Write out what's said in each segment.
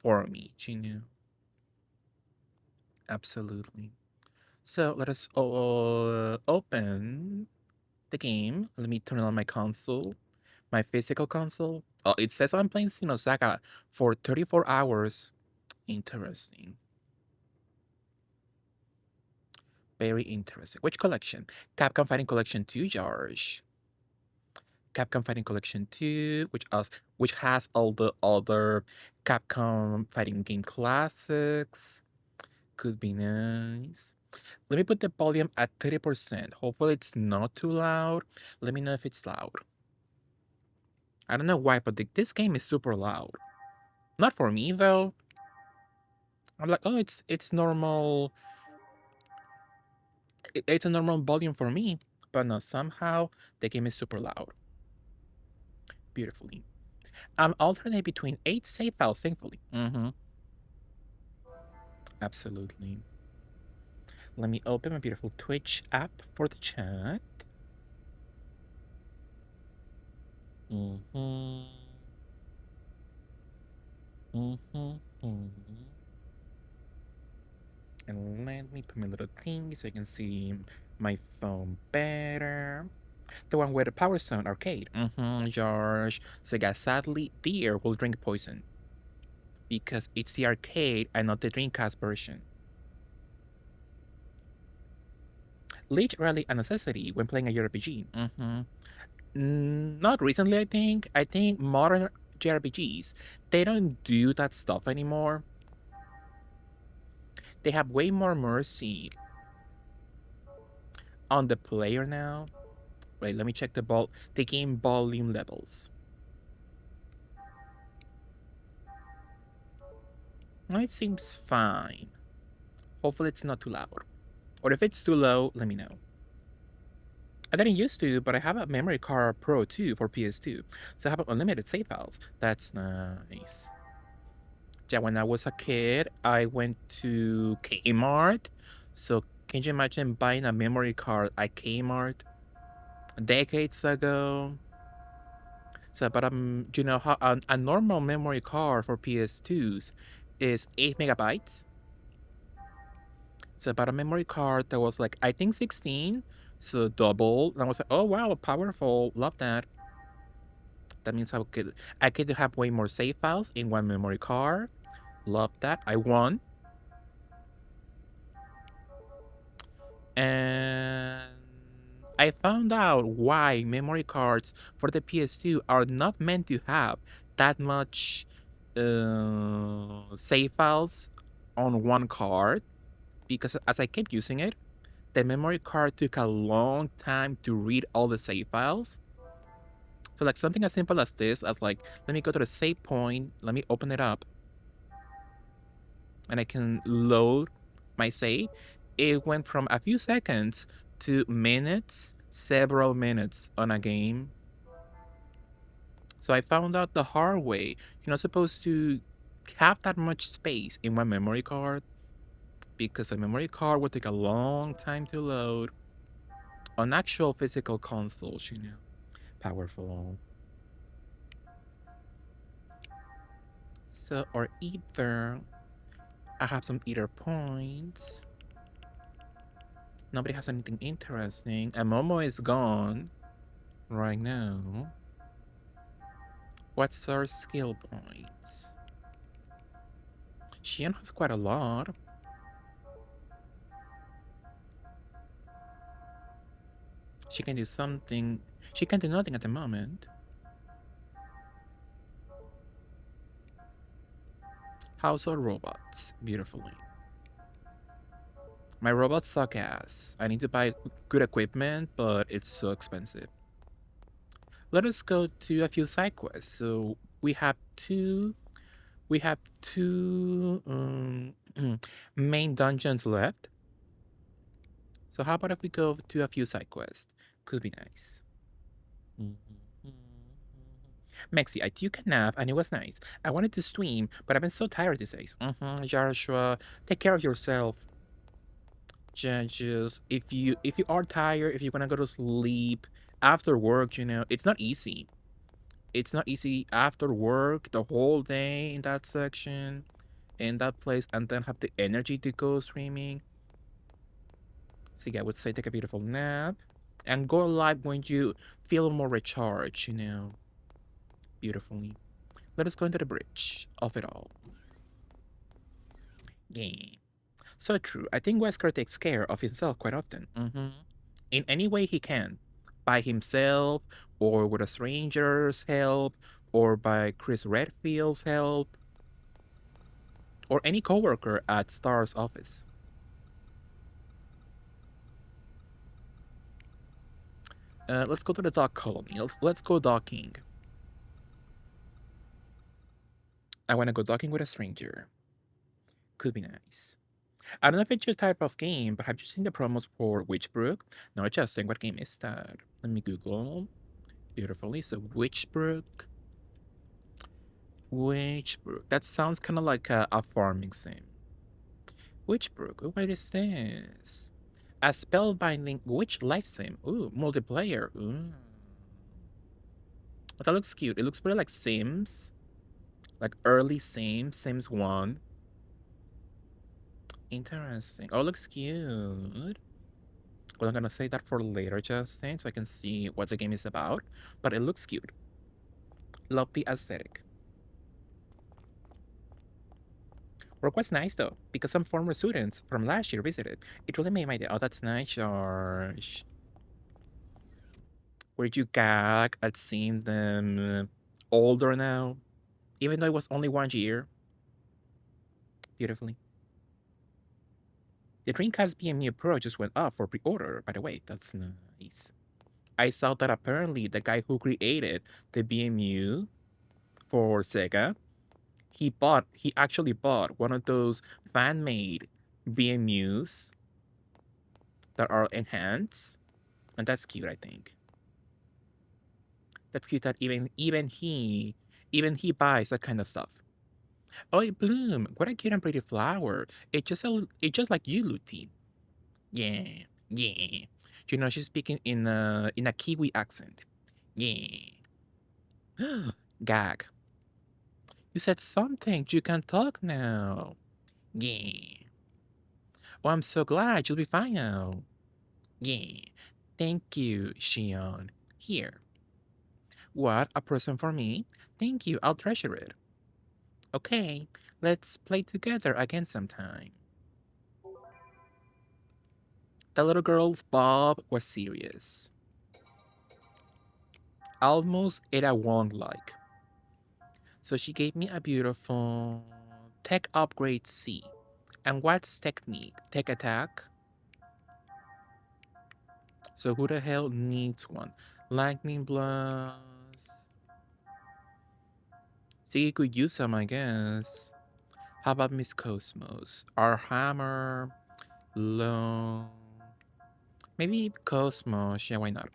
for me, Absolutely. So let us open the game. Let me turn on my console, my physical console. Oh, it says I'm playing Xenosaga for 34 hours. Interesting. Very interesting. Which collection? Capcom Fighting Collection 2, George. Capcom Fighting Collection 2, which has all the other Capcom fighting game classics. Could be nice. Let me put the volume at 30%. Hopefully it's not too loud. Let me know if it's loud. I don't know why, but this game is super loud. Not for me though. I'm like, oh, it's normal. It's a normal volume for me, but no, somehow the game is super loud. Beautifully. I'm alternating between 8 save files, thankfully. Absolutely. Let me open my beautiful Twitch app for the chat. Mm-hmm. Mm-hmm. And let me put my little thing so you can see my phone better. The one with the Power Stone arcade. George. Sega sadly, dear will drink poison. Because it's the arcade and not the Dreamcast version. Literally a necessity when playing a JRPG. Not recently, I think. I think modern JRPGs, they don't do that stuff anymore. They have way more mercy on the player now. Wait, let me check the game volume levels. No, it seems fine. Hopefully it's not too loud. Or if it's too low, let me know. I didn't used to, but I have a memory card Pro 2 for PS2. So I have unlimited save files. That's nice. Yeah, when I was a kid, I went to Kmart. So can you imagine buying a memory card at Kmart decades ago? So, but you know how a normal memory card for PS2s is 8 megabytes. So, but a memory card that was like I think 16, so double. And I was like, oh wow, powerful, love that. That means I could have way more save files in one memory card. Love that. I won. And I found out why memory cards for the PS2 are not meant to have that much save files on one card, because as I kept using it, the memory card took a long time to read all the save files. So like something as simple as this, as like, let me go to the save point, let me open it up, and I can load my save. It went from a few seconds to minutes, several minutes on a game. So I found out the hard way. You're not supposed to have that much space in one memory card, because a memory card would take a long time to load on actual physical consoles. Powerful. So, or either I have some either points. Nobody has anything interesting. And Momo is gone right now. What's our skill points? Xian has quite a lot. She can do something. She can do nothing at the moment. Household robots. Beautifully. My robots suck ass. I need to buy good equipment, but it's so expensive. Let us go to a few side quests. So we have two main dungeons left. So how about if we go to a few side quests? Could be nice. Mexi, I took a nap and it was nice. I wanted to stream, but I've been so tired these days. Joshua, take care of yourself. Just if you are tired, if you wanna go to sleep after work, it's not easy. It's not easy after work, the whole day in that section, in that place, and then have the energy to go streaming. So yeah, I would say take a beautiful nap and go live when you feel more recharged, beautifully. Let us go into the bridge of it all. Yeah. So true. I think Wesker takes care of himself quite often. In any way he can. By himself, or with a stranger's help, or by Chris Redfield's help, or any coworker at Star's office. Let's go to the dog colony. Let's go docking. I want to go docking with a stranger. Could be nice. I don't know if it's your type of game, but have you seen the promos for Witchbrook? No, just saying, what game is that? Let me Google beautifully. So Witchbrook. Witchbrook. That sounds kind of like a farming sim. Witchbrook. What is this? A spellbinding witch life sim. Ooh, multiplayer. Ooh. That looks cute. It looks pretty like Sims. Like early Sims. Sims 1. Interesting. Oh, looks cute. Well, I'm gonna say that for later, Justin, so I can see what the game is about. But it looks cute. Love the aesthetic. Work was nice though, because some former students from last year visited. It really made my day. Oh, that's nice, George. Were you gag at seeing them older now? Even though it was only 1 year? Beautifully. The Dreamcast BMU Pro just went up for pre-order, by the way. That's nice. I saw that apparently the guy who created the BMU for Sega, he actually bought one of those fan-made BMUs that are enhanced, and that's cute, I think. That's cute that even he buys that kind of stuff. Oh, it bloom! What a cute and pretty flower! It just like you, Luti. Yeah, yeah. She's speaking in a Kiwi accent. Yeah. Gag. You said something. You can talk now. Yeah. Oh, I'm so glad you'll be fine now. Yeah. Thank you, Shion. Here. What? A present for me? Thank you. I'll treasure it. Okay, let's play together again sometime. The little girl's Bob was serious. Almost it I won't like. So she gave me a beautiful tech upgrade C. And what's technique? Tech attack? So who the hell needs one? Lightning blast. See, you could use some, I guess. How about Miss Cosmos? Our hammer. Low. Maybe Cosmos. Yeah, why not?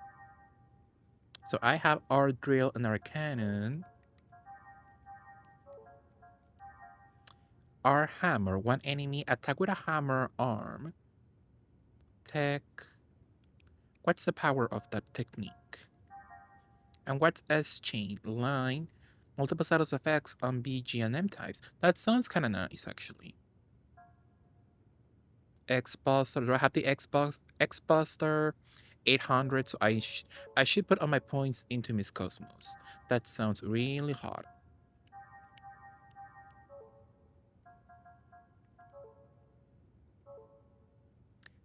So I have our drill and our cannon. Our hammer. One enemy attack with a hammer arm. Tech. What's the power of that technique? And what's S chain? Line. Multiple status effects on B, G, and M types. That sounds kind of nice, actually. X-Buster. Do I have the X-Buster? 800. So I should put all my points into Miss Cosmos. That sounds really hot.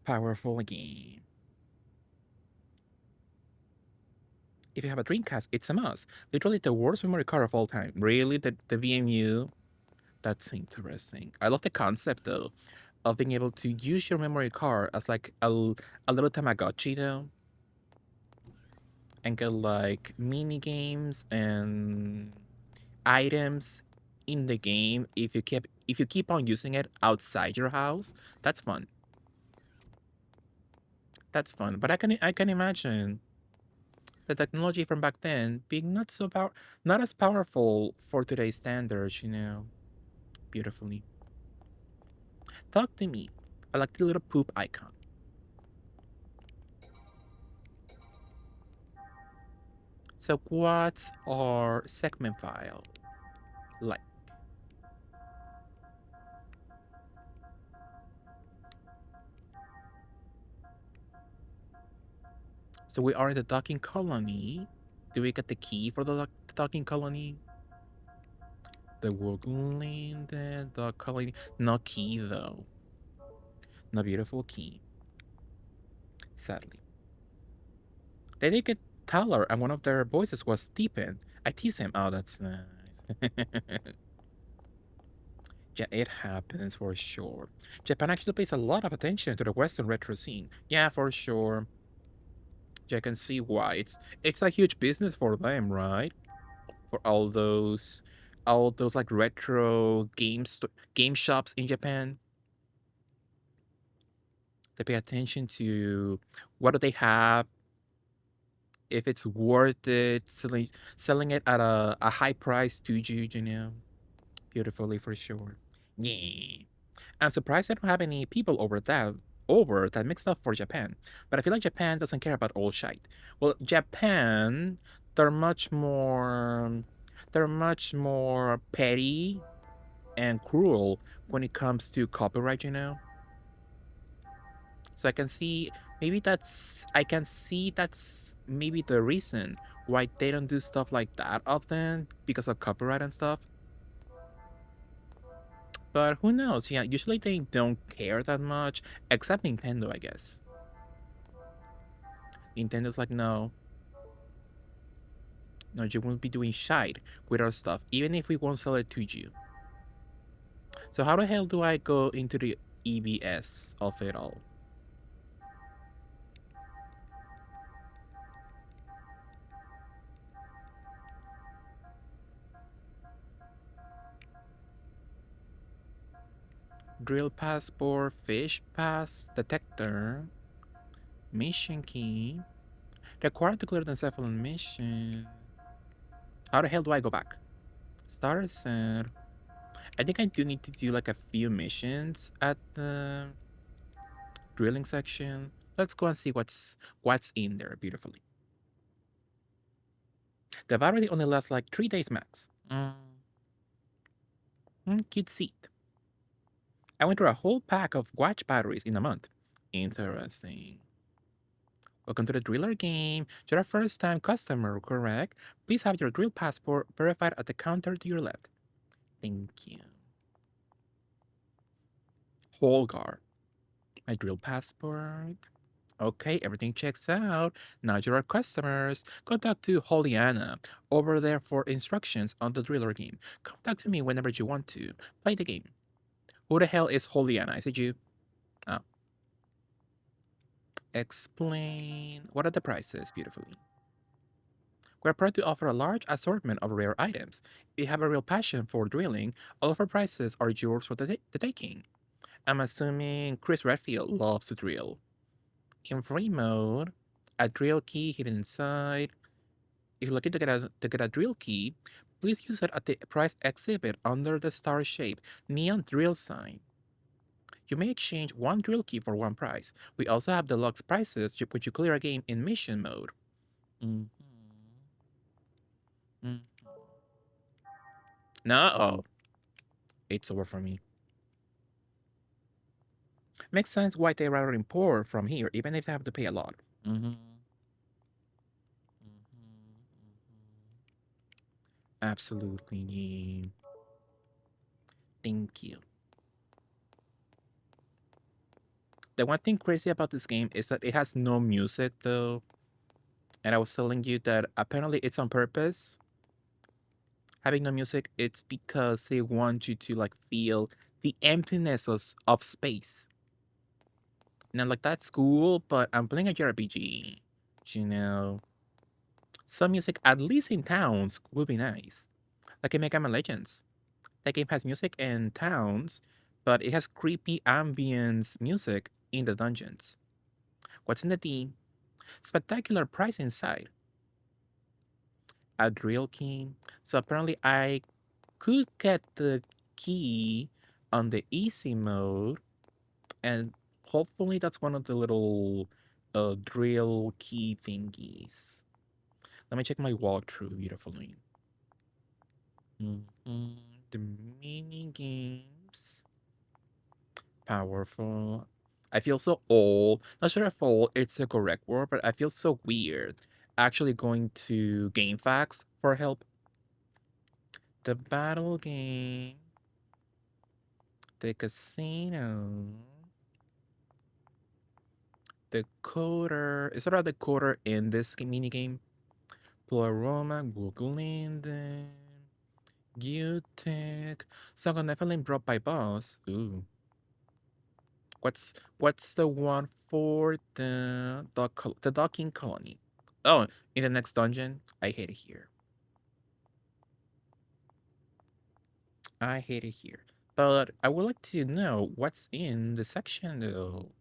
Powerful game. If you have a Dreamcast, it's a must. Literally the worst memory card of all time. Really, the VMU? That's interesting. I love the concept though, of being able to use your memory card as like a little Tamagotchi though, and get like mini games and items in the game if you keep on using it outside your house. That's fun. That's fun. But I can imagine the technology from back then being not as powerful for today's standards. Beautifully. Talk to me. I like the little poop icon. So what's our segment file like? So we are in the docking colony. Do we get the key for the docking colony? The world landed, the colony. No key though. No beautiful key. Sadly. They did get taller, and one of their voices was Stephen. I tease him. Oh, that's nice. Yeah, it happens for sure. Japan actually pays a lot of attention to the Western retro scene. Yeah, for sure. Yeah, I can see why. It's a huge business for them, right? For all those like retro game shops in Japan. They pay attention to what do they have, if it's worth it, selling it at a high price to you, you know. Beautifully for sure. Yeah. I'm surprised I don't have any people over that mixed up for Japan. But I feel like Japan doesn't care about old shite. Well, Japan, they're much more they're much more petty and cruel when it comes to copyright, you know? So I can see that's maybe the reason why they don't do stuff like that often because of copyright and stuff. But who knows? Yeah, usually they don't care that much, except Nintendo, I guess. Nintendo's like, no, no, you won't be doing shite with our stuff, even if we won't sell it to you. So how the hell do I go into the EBS of it all? Drill passport, fish pass, detector, mission key, required to clear the encephalon mission. How the hell do I go back? Starter set. I think I do need to do like a few missions at the drilling section. Let's go and see what's in there beautifully. The battery only lasts like 3 days max. Cute seat. I went through a whole pack of watch batteries in a month. Interesting. Welcome to the driller game. You're a first time customer, correct? Please have your drill passport verified at the counter to your left. Thank you. Holgar. My drill passport. Okay, everything checks out. Now you're our customers. Contact to Holiana over there for instructions on the driller game. Contact to me whenever you want to. Play the game. Who the hell is Holiana? Is it you? Oh. Explain. What are the prices? Beautifully. We're proud to offer a large assortment of rare items. If you have a real passion for drilling, all of our prices are yours for the taking. I'm assuming Chris Redfield loves to drill. In free mode, a drill key hidden inside. If you're looking to get a drill key, please use it at the price exhibit under the star-shaped neon drill sign. You may exchange one drill key for one prize. We also have deluxe prizes which you clear a game in mission mode. Mm-hmm. Mm. No, oh, it's over for me. Makes sense why they rather import from here, even if they have to pay a lot. Mm-hmm. Absolutely. Thank you. The one thing crazy about this game is that it has no music though. And I was telling you that apparently it's on purpose. Having no music, it's because they want you to like feel the emptiness of space. Now like that's cool, but I'm playing a JRPG. You know. Some music, at least in towns, would be nice. Like in Mega Man Legends. That game has music in towns, but it has creepy ambience music in the dungeons. What's in the theme? Spectacular price inside. A drill key. So apparently I could get the key on the easy mode, and hopefully that's one of the little drill key thingies. Let me check my walkthrough beautifully. Mhm. The mini games. Powerful. I feel so old. Not sure if old it's the correct word, but I feel so weird. Actually going to game facts for help. The battle game. The casino. The coder. Is there a decoder in this mini game? Pleroma, Google Linden, Utech. Saga Nephilim dropped by boss. Ooh. What's the one for the docking colony? Oh, in the next dungeon. I hate it here. I hate it here. But I would like to know what's in the section though.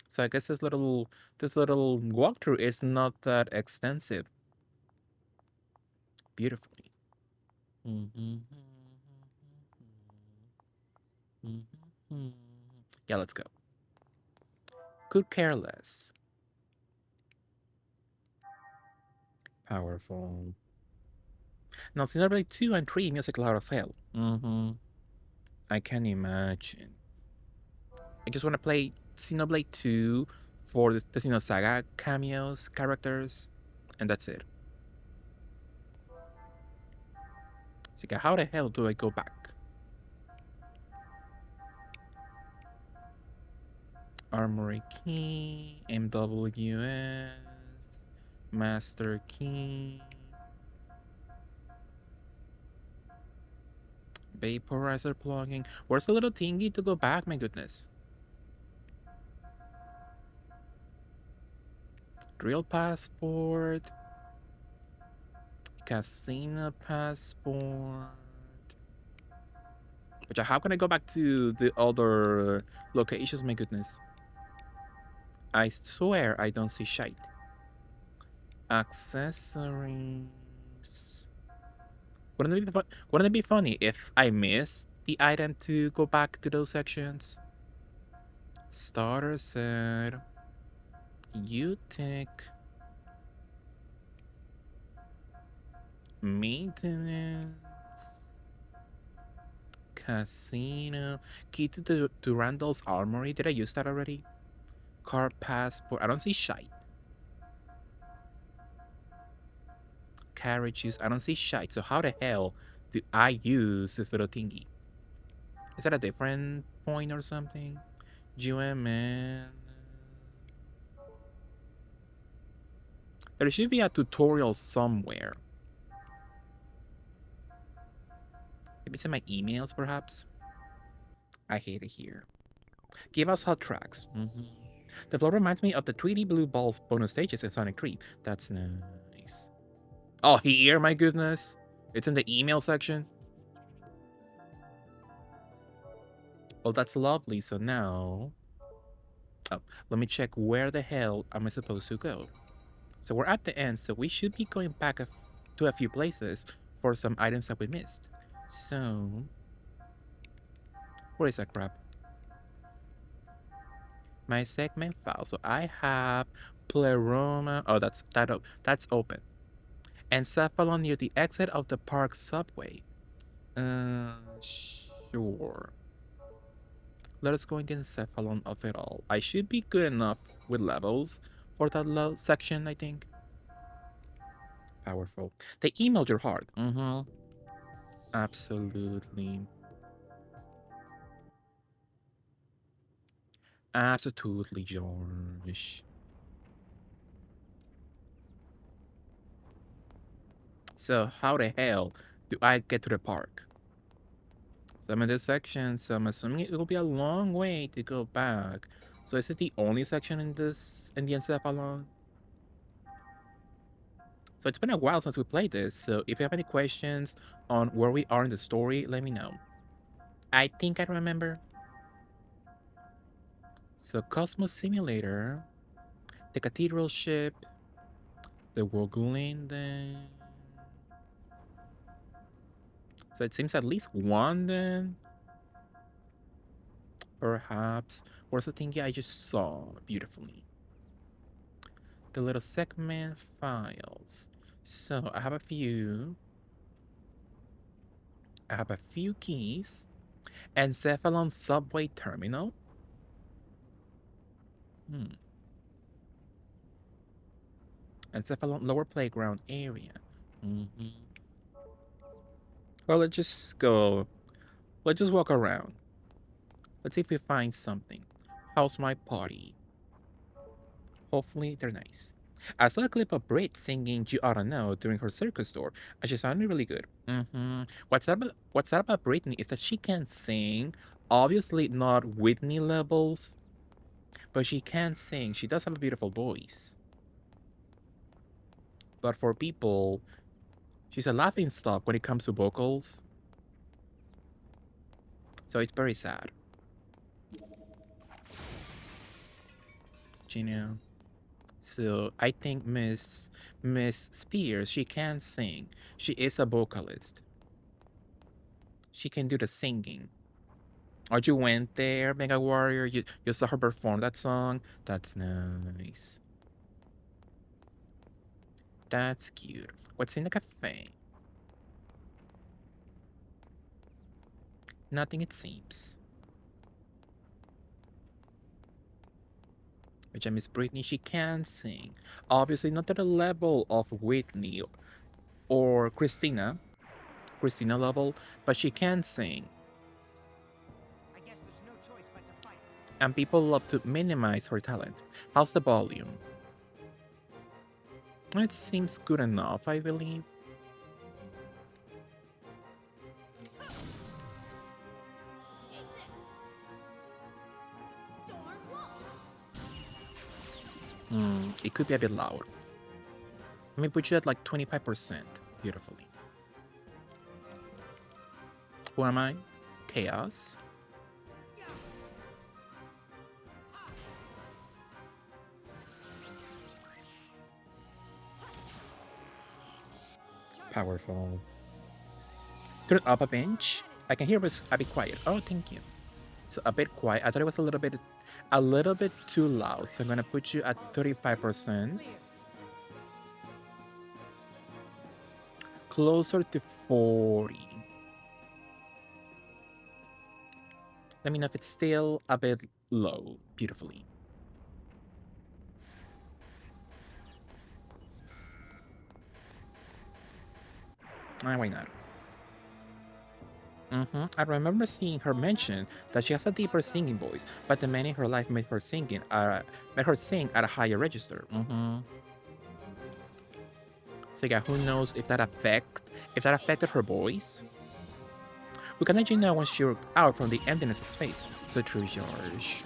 So I guess this little walkthrough is not that extensive. Beautifully. Mhm. Yeah, let's go. Could care less. Powerful. Now, Xenoblade 2 and 3 music loud as hell. I can imagine. I just want to play Xenoblade 2 for the Xenosaga cameos, characters, and that's it. So, how the hell do I go back? Armory key, MWS, master key, vaporizer plugging. Where's the little thingy to go back? My goodness. Real passport, casino passport. But how can I go back to the other locations? My goodness. I swear I don't see shite. Accessories. Wouldn't it be funny if I missed the item to go back to those sections? Starter set. UTech. Maintenance. Casino. Key to Randall's Armory. Did I use that already? Car passport. I don't see shite. Carriage use. I don't see shite. So how the hell do I use this little thingy? Is that a different point or something? UMN. There should be a tutorial somewhere. Maybe it's in my emails, perhaps? I hate it here. Give us hot tracks. The floor reminds me of the 3D blue balls bonus stages in Sonic 3. That's nice. Oh, here, my goodness. It's in the email section. Well, that's lovely. So now... Oh, let me check where the hell am I supposed to go. So we're at the end, so we should be going back to a few places for some items that we missed. So... Where is that crap? My segment file. So I have Pleroma. Oh, that's open. Encephalon near the exit of the park subway. Sure. Let us go into Encephalon of it all. I should be good enough with levels for that section, I think. Powerful. They emailed your heart. Absolutely. Absolutely, George. So how the hell do I get to the park? So I'm in this section, so I'm assuming it will be a long way to go back. So is it the only section in the Encephalon? So it's been a while since we played this, so if you have any questions on where we are in the story, let me know. I think I remember. So Cosmos Simulator, the Cathedral Ship, the Woglinden. So it seems at least one then. Perhaps. Where's the thingy I just saw beautifully? The little segment files. So I have a few keys. Encephalon subway terminal. Hmm. Encephalon lower playground area. Mm-hmm. Well, let's just go. Let's just walk around. Let's see if we find something. How's my party? Hopefully, they're nice. I saw a clip of Brit singing You Oughta Know during her circus tour, and she sounded really good. What's up about Britney is that she can sing. Obviously, not Whitney levels, but she can sing. She does have a beautiful voice. But for people, she's a laughing stock when it comes to vocals. So it's very sad. You know? So I think Miss Spears, she can sing. She is a vocalist. She can do the singing. Oh, you went there, Mega Warrior? You saw her perform that song? That's nice. That's cute. What's in the cafe? Nothing, it seems. Which Miss Britney, she can sing. Obviously, not to the level of Whitney or Christina level, but she can sing. I guess there's no choice but to fight. And people love to minimize her talent. How's the volume? It seems good enough, I believe. It could be a bit loud. Let me put you at like 25%. Beautifully. Who am I? Chaos. Powerful. Turn up a bench. I can hear it was a bit quiet. Oh, thank you. So a bit quiet. I thought it was a little bit too loud. So I'm gonna put you at 35%. Closer to 40. Let me know if it's still a bit low. Beautifully. Why not? I remember seeing her mention that she has a deeper singing voice, but the men in her life made her sing at a higher register. So yeah, who knows if that affected her voice? We can let you know once you're out from the emptiness of space. So true, George.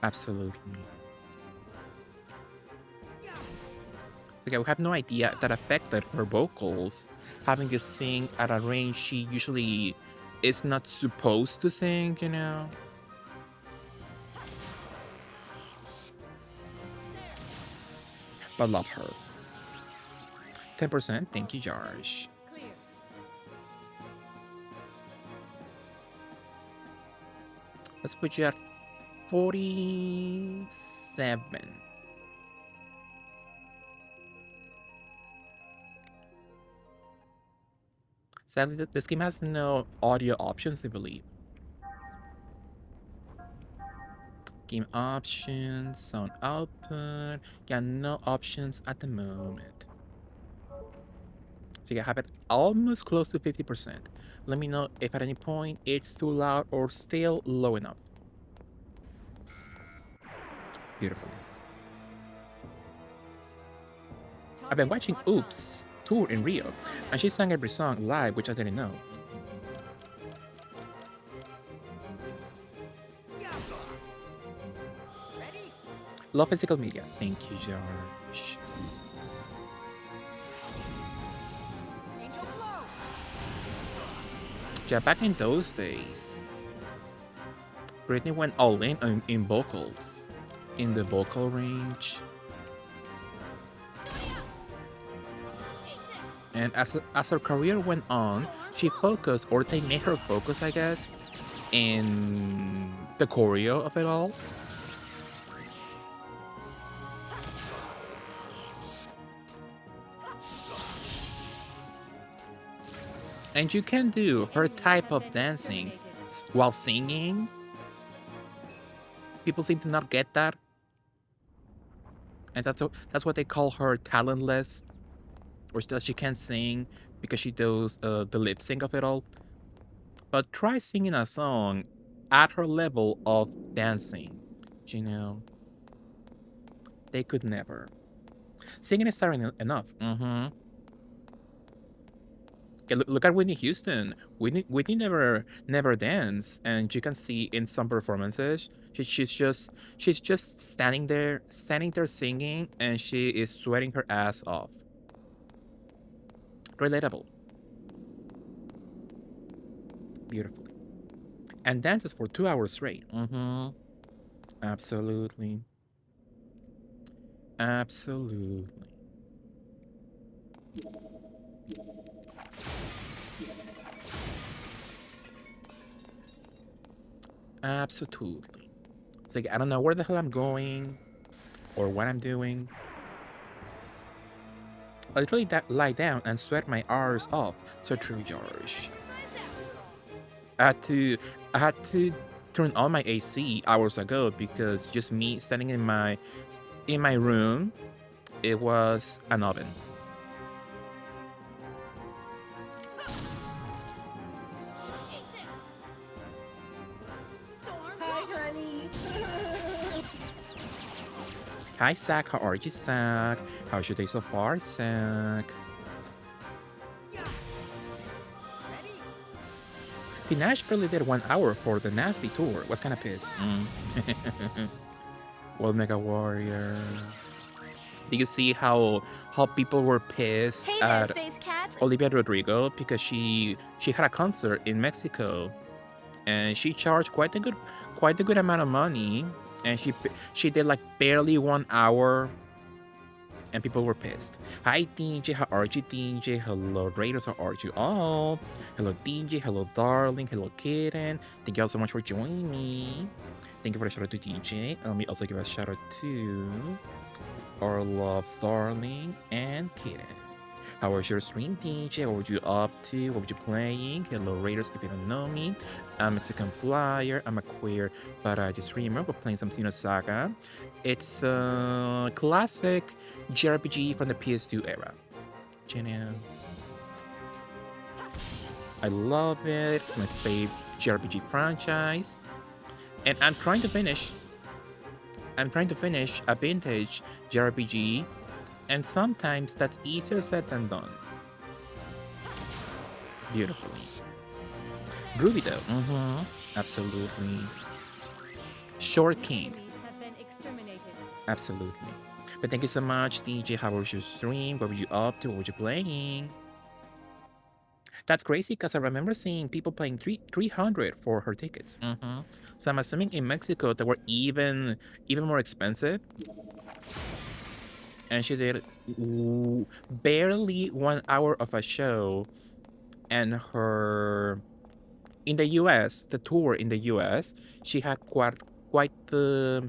Absolutely. So yeah, we have no idea if that affected her vocals, having to sing at a range she usually is not supposed to sing, you know? But love her. 10%, thank you, George. Let's put you at 47. Sadly, this game has no audio options, I believe. Game options, sound output. Yeah, no options at the moment. So you have it almost close to 50%. Let me know if at any point it's too loud or still low enough. Beautiful. I've been watching Oops tour in Rio, and she sang every song live, which I didn't know. Love physical media. Thank you, George. Yeah, back in those days, Britney went all in vocals, in the vocal range. And as her career went on, she focused, or they made her focus, I guess, in the choreo of it all. And you can do her type of dancing while singing. People seem to not get that. And that's what they call her talentless. Or that she can't sing because she does the lip sync of it all. But try singing a song at her level of dancing. You know, they could never. Singing is tiring enough. Okay, look at Whitney Houston. Whitney never dance, and you can see in some performances she's just standing there singing, and she is sweating her ass off. Relatable. Beautiful. And dances for 2 hours straight. Absolutely. Absolutely. Absolutely. It's like, I don't know where the hell I'm going or what I'm doing. I literally lie down and sweat my arse off. So true, George. I had to turn on my AC hours ago because just me standing in my room, it was an oven. Hi, Zach. How are you, Zach? How's your day so far, Zach? Nash barely did 1 hour for the Nasty tour. Was kind of pissed. Well, Mega Warrior. Did you see how people were pissed at Olivia Rodrigo because she had a concert in Mexico, and she charged quite a good amount of money, and she did like barely 1 hour, and people were pissed. Hi DJ, how are you, DJ? Hello Raiders, how are you all? Hello DJ, hello darling, hello kitten. Thank you all so much for joining me. Thank you for the shout out to DJ. Let me also give a shout out to our loves darling and kitten. How was your stream, DJ? What were you up to? What were you playing? Hello Raiders, if you don't know me. I'm Mexican Flyer. I'm a queer variety streamer. We're playing some Xenosaga. It's a classic JRPG from the PS2 era. You know, I love it. It's my favorite JRPG franchise. And I'm trying to finish a vintage JRPG, and sometimes that's easier said than done. Beautifully. Groovy though. Absolutely. Short King. Absolutely. But thank you so much, DJ. How was your stream? What were you up to? What were you playing? That's crazy because I remember seeing people paying 300 for her tickets. So I'm assuming in Mexico they were even more expensive. And she did barely 1 hour of a show, and her in the US, the tour in the US, she had quite the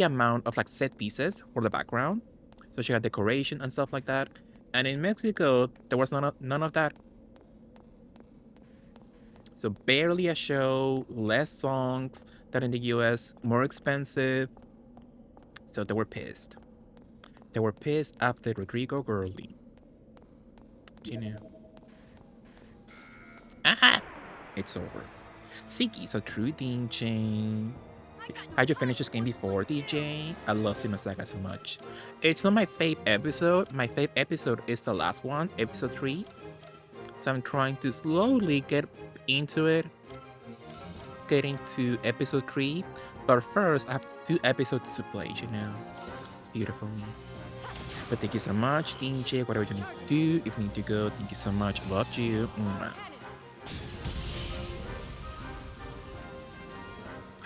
amount of like set pieces for the background. So she had decoration and stuff like that. And in Mexico, there was none of that. So barely a show, less songs than in the US, more expensive. So they were pissed. They were pissed after Rodrigo Girly. You know. Aha! It's over. Siki, so true, DJ. How'd you finish this game before, DJ? I love Xenosaga so much. It's not my fave episode. My fave episode is the last one, episode 3. So I'm trying to slowly get into it. Get into episode 3. But first, I have 2 episodes to play, you know. Beautiful. But thank you so much, DJ. Whatever you need to do, if you need to go, thank you so much. Love you.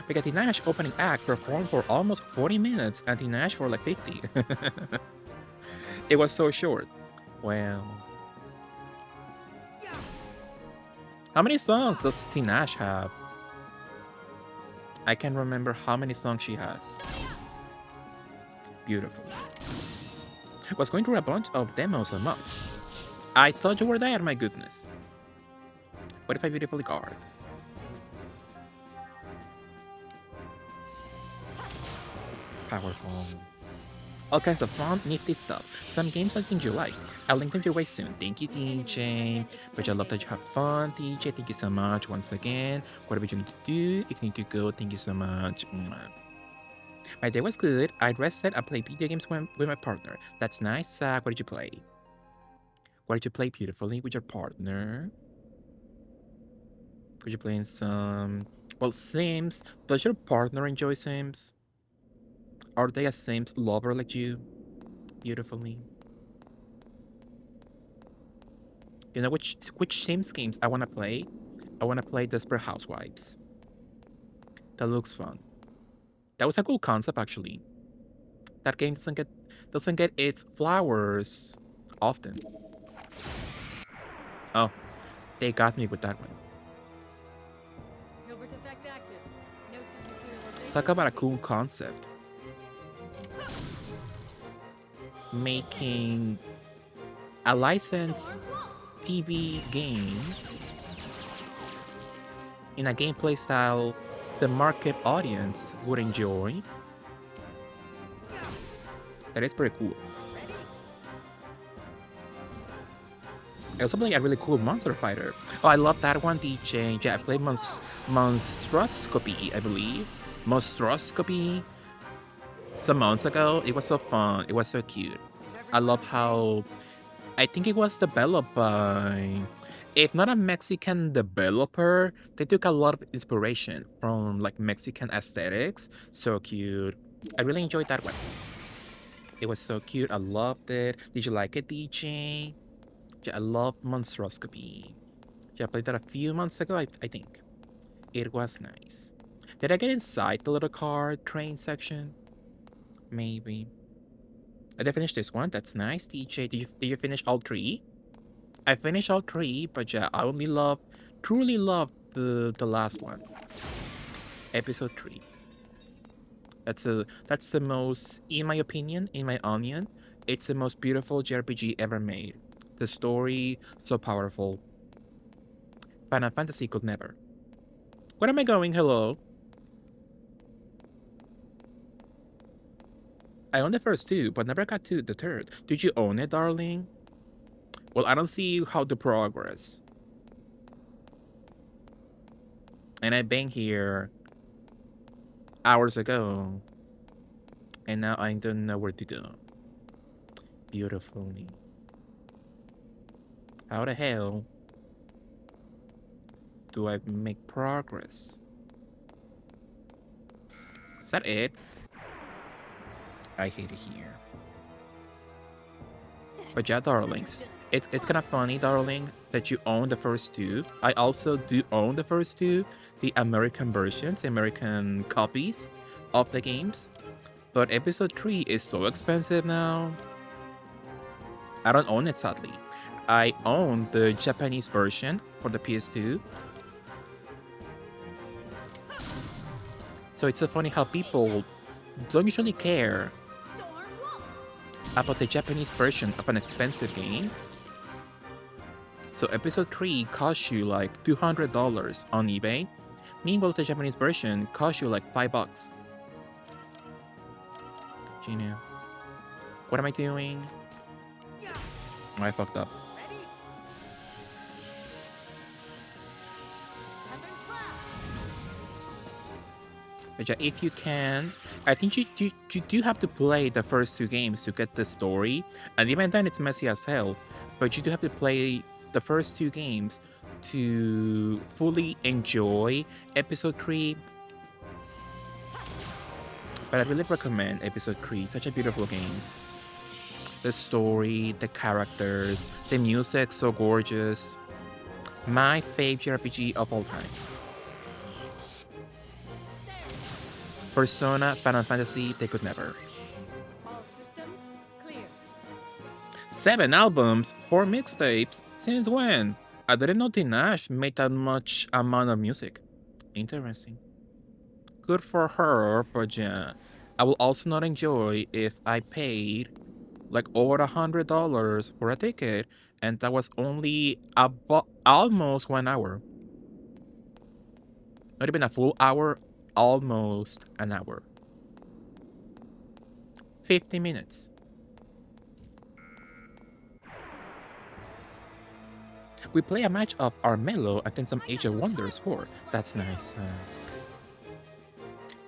Because Nash opening act performed for almost 40 minutes and Nash for like 50. It was so short. Well, how many songs does Nash have? I can't remember how many songs she has. Beautiful. Was going through a bunch of demos a month. I thought you were there, my goodness. What if I beautifully guard? Powerful. All kinds of fun, nifty stuff. Some games I think you like. I'll link them your way soon. Thank you, DJ. But I love that you have fun, DJ. Thank you so much once again. Whatever you need to do, if you need to go, thank you so much. Mwah. My day was good. I rested. I played video games with my partner. That's nice. Zach, what did you play? What did you play beautifully with your partner? Were you playing some... Well, Sims. Does your partner enjoy Sims? Are they a Sims lover like you? Beautifully. You know which Sims games I wanna play? I wanna play Desperate Housewives. That looks fun. That was a cool concept actually. That game doesn't get its flowers often. Oh, they got me with that one. Talk about a cool concept. Making a licensed TV game in a gameplay style the market audience would enjoy. That is pretty cool. I also play a really cool monster fighter. Oh, I love that one, DJ. Yeah, I played Monstroscopy, I believe. Monstroscopy some months ago. It was so fun. It was so cute. I love how... I think it was developed by... If not a Mexican developer, they took a lot of inspiration from like Mexican aesthetics. So cute. I really enjoyed that one. It was so cute. I loved it. Did you like it, DJ? Yeah, I love Monstroscopy. Yeah, I played that a few months ago, I think. It was nice. Did I get inside the little car train section? Maybe. I did finish this one. That's nice, DJ. Did you finish all three? I finished all three, but yeah, I only truly love the last one. Episode 3. That's the most, in my opinion, in my onion, it's the most beautiful JRPG ever made. The story, so powerful. Final Fantasy could never. Where am I going? Hello? I own the first two, but never got to the third. Did you own it, darling? Well, I don't see how to progress. And I've been here hours ago. And now I don't know where to go. Beautifully. How the hell do I make progress? Is that it? I hate it here. But yeah, darlings. It's kind of funny, darling, that you own the first two. I also do own the first two, the American versions, American copies of the games. But episode 3 is so expensive now. I don't own it, sadly. I own the Japanese version for the PS2. So it's so funny how people don't usually care about the Japanese version of an expensive game. So episode 3 costs you like $200 on eBay. Meanwhile, the Japanese version costs you like $5. Gino. What am I doing? Oh, I fucked up. But yeah, if you can, I think you do have to play the first two games to get the story. And even then, it's messy as hell. But you do have to play the first two games to fully enjoy episode 3. But I really recommend episode 3. Such a beautiful game. The story, the characters, the music, so gorgeous. My favorite RPG of all time. Persona, Final Fantasy, they could never. All systems clear. 7 albums, 4 mixtapes. Since when? I didn't know Tinashe made that much amount of music. Interesting. Good for her, but yeah. I will also not enjoy if I paid like over $100 for a ticket, and that was only about almost 1 hour. Not even a full hour, almost an hour. 50 minutes. We play a match of Armello and then some Age of Wonders 4. That's nice.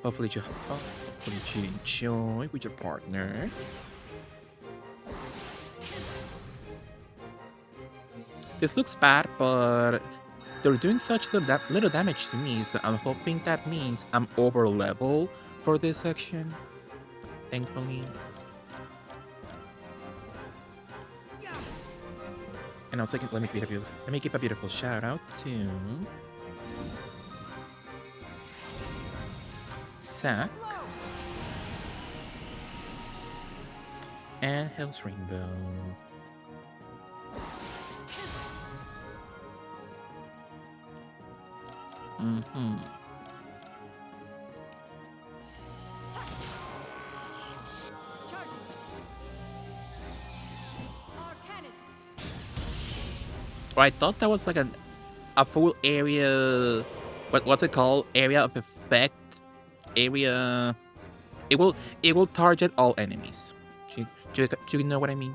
Hopefully you enjoy with your partner. This looks bad, but they're doing such little damage to me, so I'm hoping that means I'm over level for this section. Thankfully. And also, let me give a beautiful shout out to Sack and Hell's Rainbow. Mm-hmm. Oh, I thought that was like a full area. What's it called? Area of effect. Area. It will target all enemies. Do you know what I mean?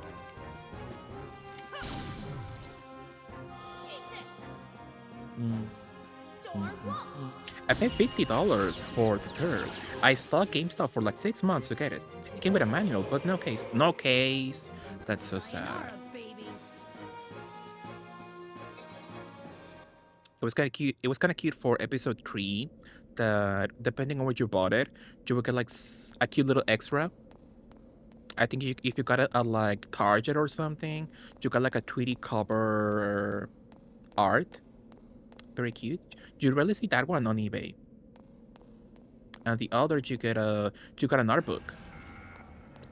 I paid $50 for the third. I stalked GameStop for like 6 months to get it. It came with a manual, but no case. No case. That's so sad. It was kind of cute. It was kind of cute for episode 3. That depending on where you bought it, you would get like a cute little extra. I think if you got it at like Target or something, you got like a 3D cover art. Very cute. You rarely see that one on eBay. And the other you got an art book.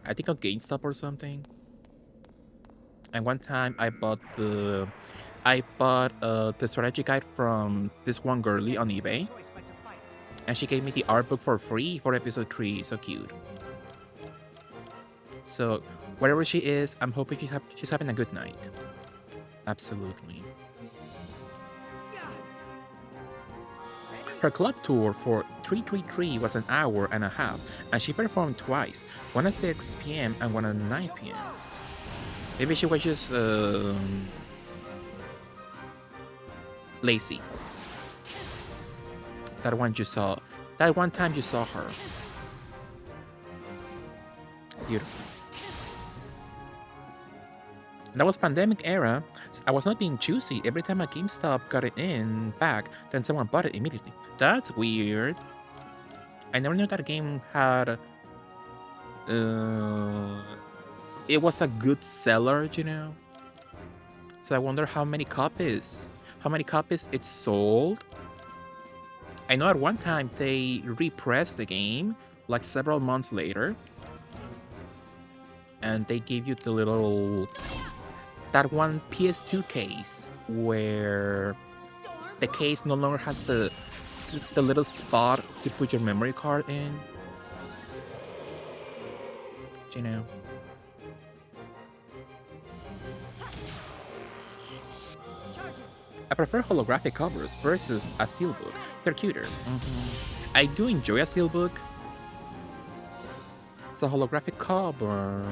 I think on GameStop or something. And one time I bought the strategy guide from this one girlie on eBay, and she gave me the art book for free for episode 3. So cute. So wherever she is, I'm hoping she's having a good night. Absolutely. Her club tour for 333 was an hour and a half, and she performed twice, one at 6 p.m. and one at 9 p.m. Maybe she was just lazy. That one time you saw her. Beautiful. That was pandemic era. I was not being choosy. Every time a GameStop got it in back, then someone bought it immediately. That's weird. I never knew that game had. It was a good seller, you know. So I wonder how many copies it sold. I know at one time they repressed the game like several months later, and they gave you the little that one PS2 case where the case no longer has the little spot to put your memory card in. You know. I prefer holographic covers versus a steelbook. They're cuter. I do enjoy a steelbook. It's a holographic cover.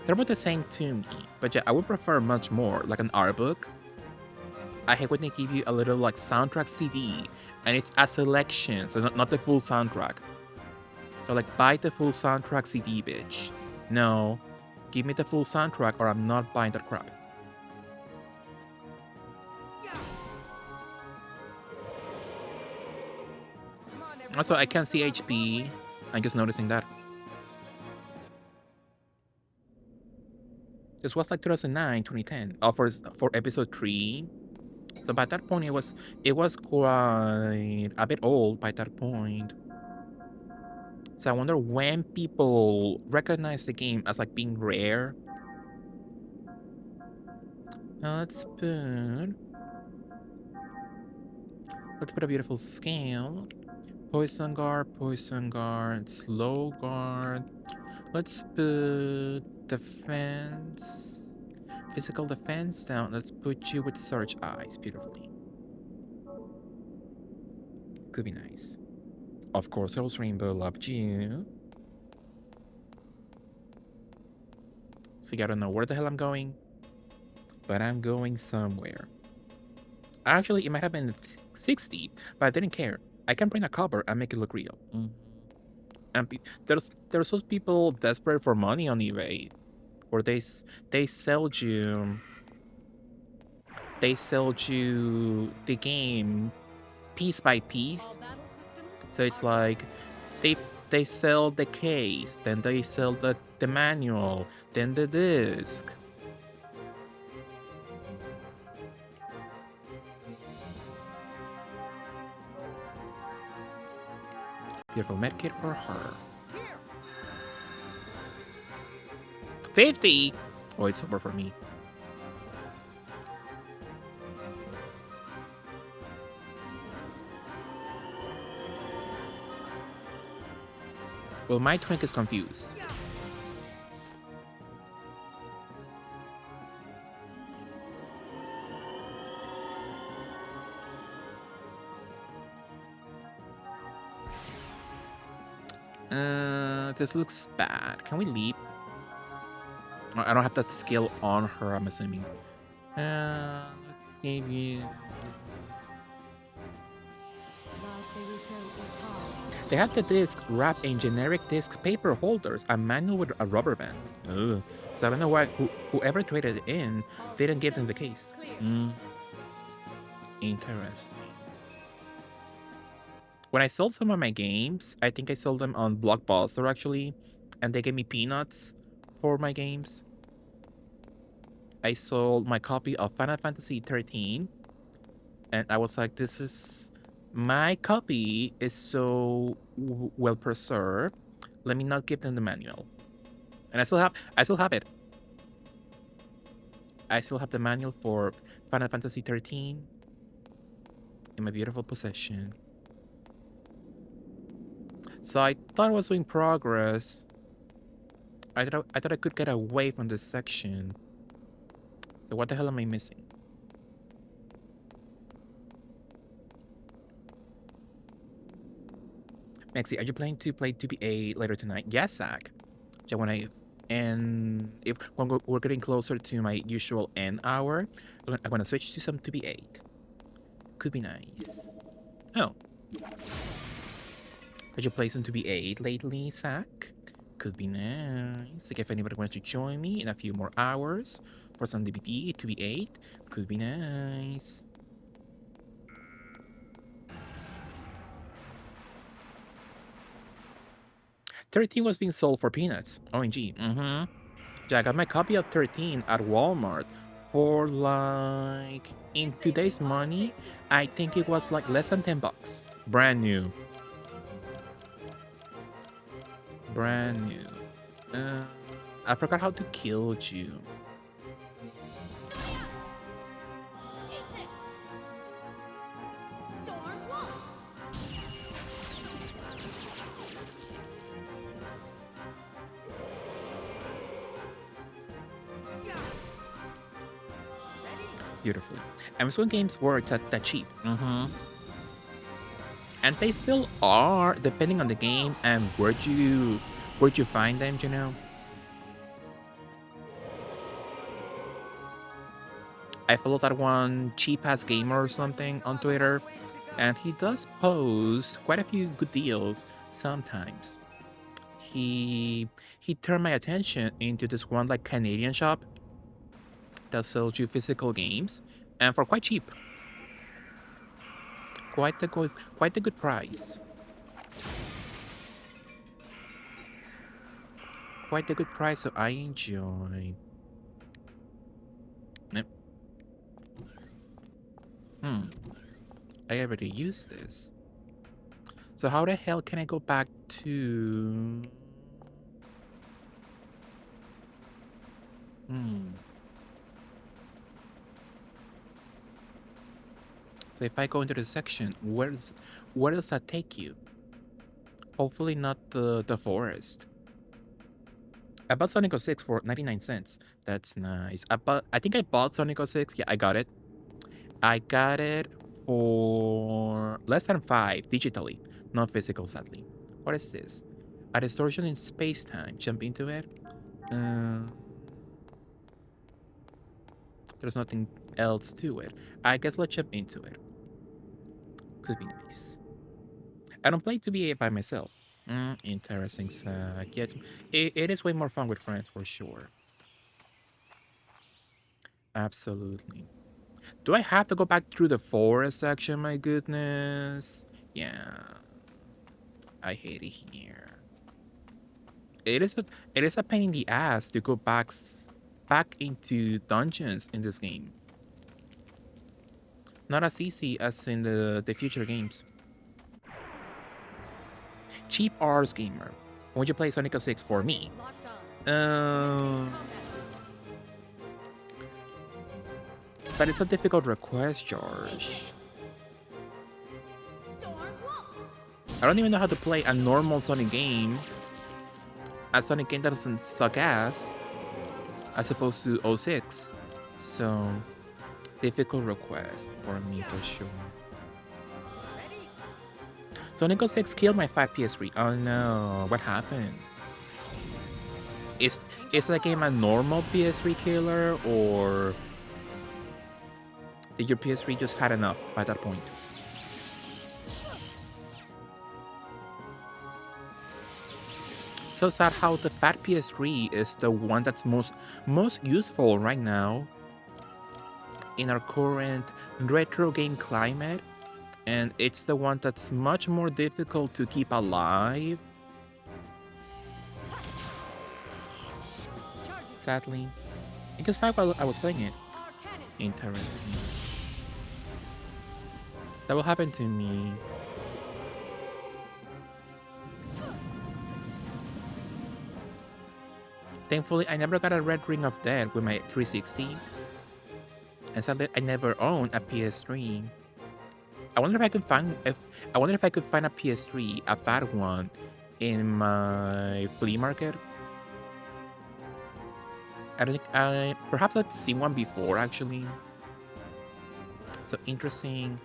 They're about the same to me, but yeah, I would prefer much more like an art book. I hate when they give you a little like soundtrack CD, and it's a selection, so not the full soundtrack. So like, buy the full soundtrack CD, bitch. No, give me the full soundtrack, or I'm not buying that crap. Also, I can't see HP. I'm just noticing that. This was like 2009, 2010. For episode 3. So by that point, it was quite a bit old by that point. So I wonder when people recognize the game as like being rare. Let's put a beautiful scale. Poison guard, slow guard. Let's put defense, physical defense down. Let's put you with Surge Eyes beautifully. Could be nice. Of course, Rose Rainbow loved you. So I don't know where the hell I'm going, but I'm going somewhere. Actually, it might have been 60, but I didn't care. I can bring a cover and make it look real. And there's those people desperate for money on eBay, or they sell you the game piece by piece. All battle systems So it's are go. like they they sell the case, then they sell the manual, then the disc. Beautiful medkit for her. 50. Oh, it's over for me. Well, my twink is confused. This looks bad. Can we leap? I don't have that skill on her, I'm assuming. Let's give you... They had the disc wrapped in generic disc paper holders, a manual with a rubber band. Ugh. So I don't know why whoever traded it in didn't give them the case. Interesting. When I sold some of my games, I think I sold them on Blockbuster actually, and they gave me peanuts for my games. I sold my copy of Final Fantasy 13, and I was like, this is... my copy is so well preserved. Let me not give them the manual. And I still have it. I still have the manual for Final Fantasy 13 in my beautiful possession. So I thought I was doing progress. I thought I could get away from this section. So what the hell am I missing? Maxie, are you planning to play 2BA later tonight? Yes, Zach. So when we're getting closer to my usual end hour, I'm gonna switch to some 2B8. Could be nice. Oh. Did you play some 2B8 lately, Zach? Could be nice. Like if anybody wants to join me in a few more hours for some DBD 2B8, could be nice. $13 was being sold for peanuts. OMG. Yeah, I got my copy of 13 at Walmart for like, in today's money, I think it was like less than $10. Brand new. Brand new. I forgot how to kill you. Beautifully. Amazon games were that cheap. And they still are, depending on the game and where'd you find them, you know? I follow that one cheap ass gamer or something on Twitter, and he does post quite a few good deals sometimes. He turned my attention into this one like Canadian shop that sells you physical games, and for quite cheap. Quite a good price. Quite a good price, so I enjoy. Yep. I already used this. So how the hell can I go back to... So if I go into the section, where does that take you? Hopefully not the forest. I bought Sonic 06 for 99 cents. That's nice. I think I bought Sonic 06. Yeah, I got it. I got it for less than 5 digitally, not physical, sadly. What is this? A distortion in space-time. Jump into it. Uh, there's nothing else to it. I guess let's jump into it. Could be nice. I don't play 2 by myself. Interesting. Yeah, it is way more fun with friends for sure. Absolutely. Do I have to go back through the forest section? My goodness. Yeah, I hate it here. It is a it is a pain in the ass to go back into dungeons in this game. Not as easy as in the future games. Cheap Rs gamer. Would you play Sonic 06 for me? Locked on. Um, but it's a difficult request, George. I don't even know how to play a normal Sonic game. A Sonic game that doesn't suck ass, as opposed to 06. So, difficult request for me for sure. Sonic 06 killed my fat PS3. Oh no, what happened? Is the game a normal PS3 killer, or did your PS3 just had enough by that point? So sad how the fat PS3 is the one that's most useful right now in our current retro game climate, and it's the one that's much more difficult to keep alive. Sadly, it just died while I was playing it. Interesting. That will happen to me. Thankfully, I never got a red ring of death with my 360. And sadly, I never owned a PS3. I wonder if I could find a PS3, a fat one, in my flea market. I don't think perhaps I've seen one before actually. So interesting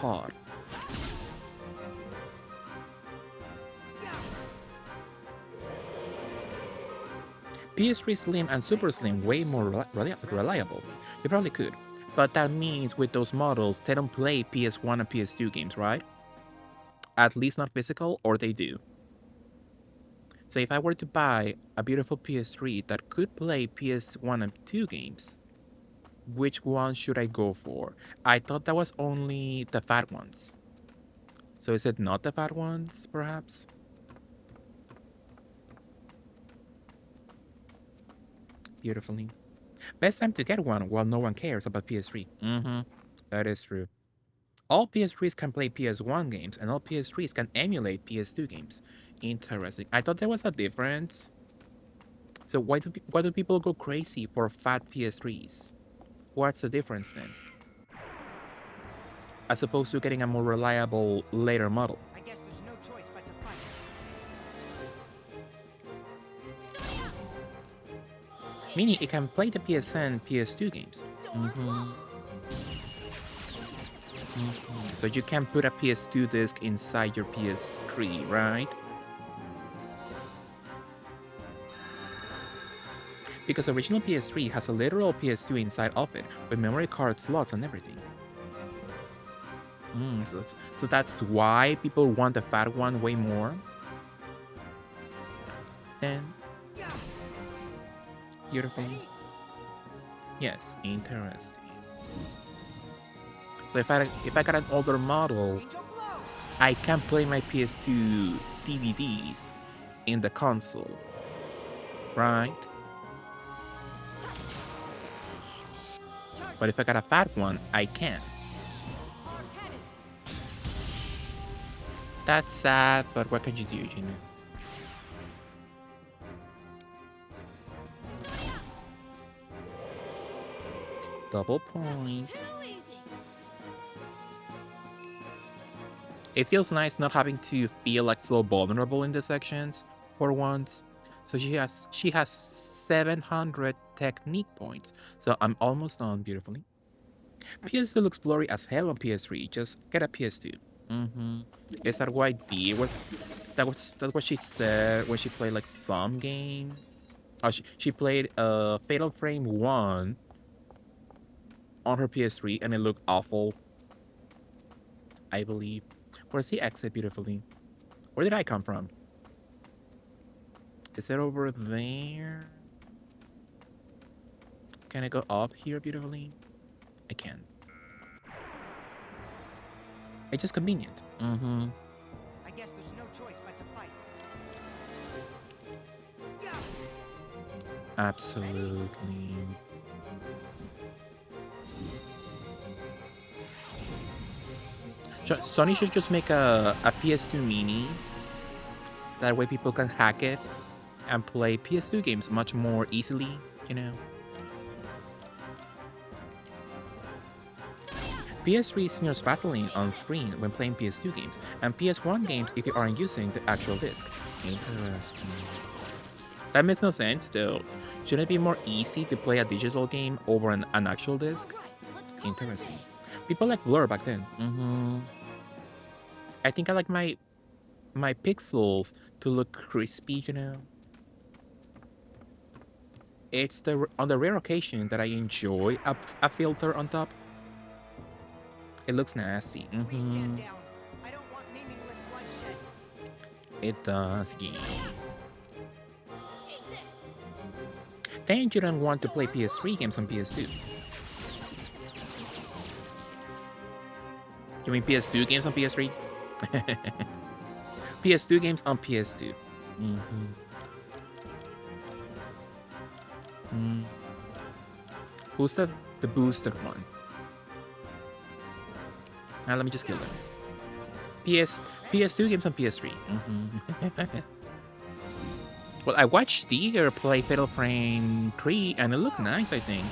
thought. PS3 Slim and Super Slim way more reliable. You probably could. But that means with those models, they don't play PS1 and PS2 games, right? At least not physical, or they do. So if I were to buy a beautiful PS3 that could play PS1 and 2 games, which one should I go for? I thought that was only the fat ones. So is it not the fat ones, perhaps? Beautifully. Best time to get one while no one cares about PS3. That is true. All PS3s can play PS1 games, and all PS3s can emulate PS2 games. Interesting. I thought there was a difference. So why do people go crazy for fat PS3s? What's the difference then? As opposed to getting a more reliable later model. I guess there's no choice but to fight. Meaning it can play the PSN, PS2 games. So you can put a PS2 disc inside your PS3, right? Because original PS3 has a literal PS2 inside of it, with memory card slots and everything. So that's why people want the fat one way more? Then... Beautifully. Yes, interesting. So if I got an older model, I can play my PS2 DVDs in the console, right? But if I got a fat one, I can't. That's sad, but what can you do, Gina? Double point. It feels nice not having to feel like so vulnerable in the sections for once. So she has 700 technique points. So I'm almost done beautifully. PS2 looks blurry as hell on PS3. Just get a PS2. Mm-hmm. Is that what I did? That's what she said when she played like some game? Oh, she played Fatal Frame 1 on her PS3 and it looked awful, I believe. Where's the exit beautifully? Where did I come from? Is it over there? Can I go up here beautifully? I can. It's just convenient. Mm-hmm. I guess there's no choice but to fight. Yeah. Absolutely. Sony should just make a PS2 mini. That way people can hack it and play PS2 games much more easily, you know? PS3 smears Vaseline on screen when playing PS2 games, and PS1 games if you aren't using the actual disc. Interesting. That makes no sense, though. Shouldn't it be more easy to play a digital game over an actual disc? Interesting. People like Blur back then. I think I like my pixels to look crispy, you know? It's on the rare occasion that I enjoy a filter on top. It looks nasty. Please stand down. I don't want meaningless bloodshed. It does, yeah. Then you don't want to play PS3 games on PS2. You mean PS2 games on PS3? PS2 games on PS2. Who's the boosted one? Now let me just kill them. PS2 games on PS3. Well, I watched Digger play Fatal Frame 3 and it looked nice, I think.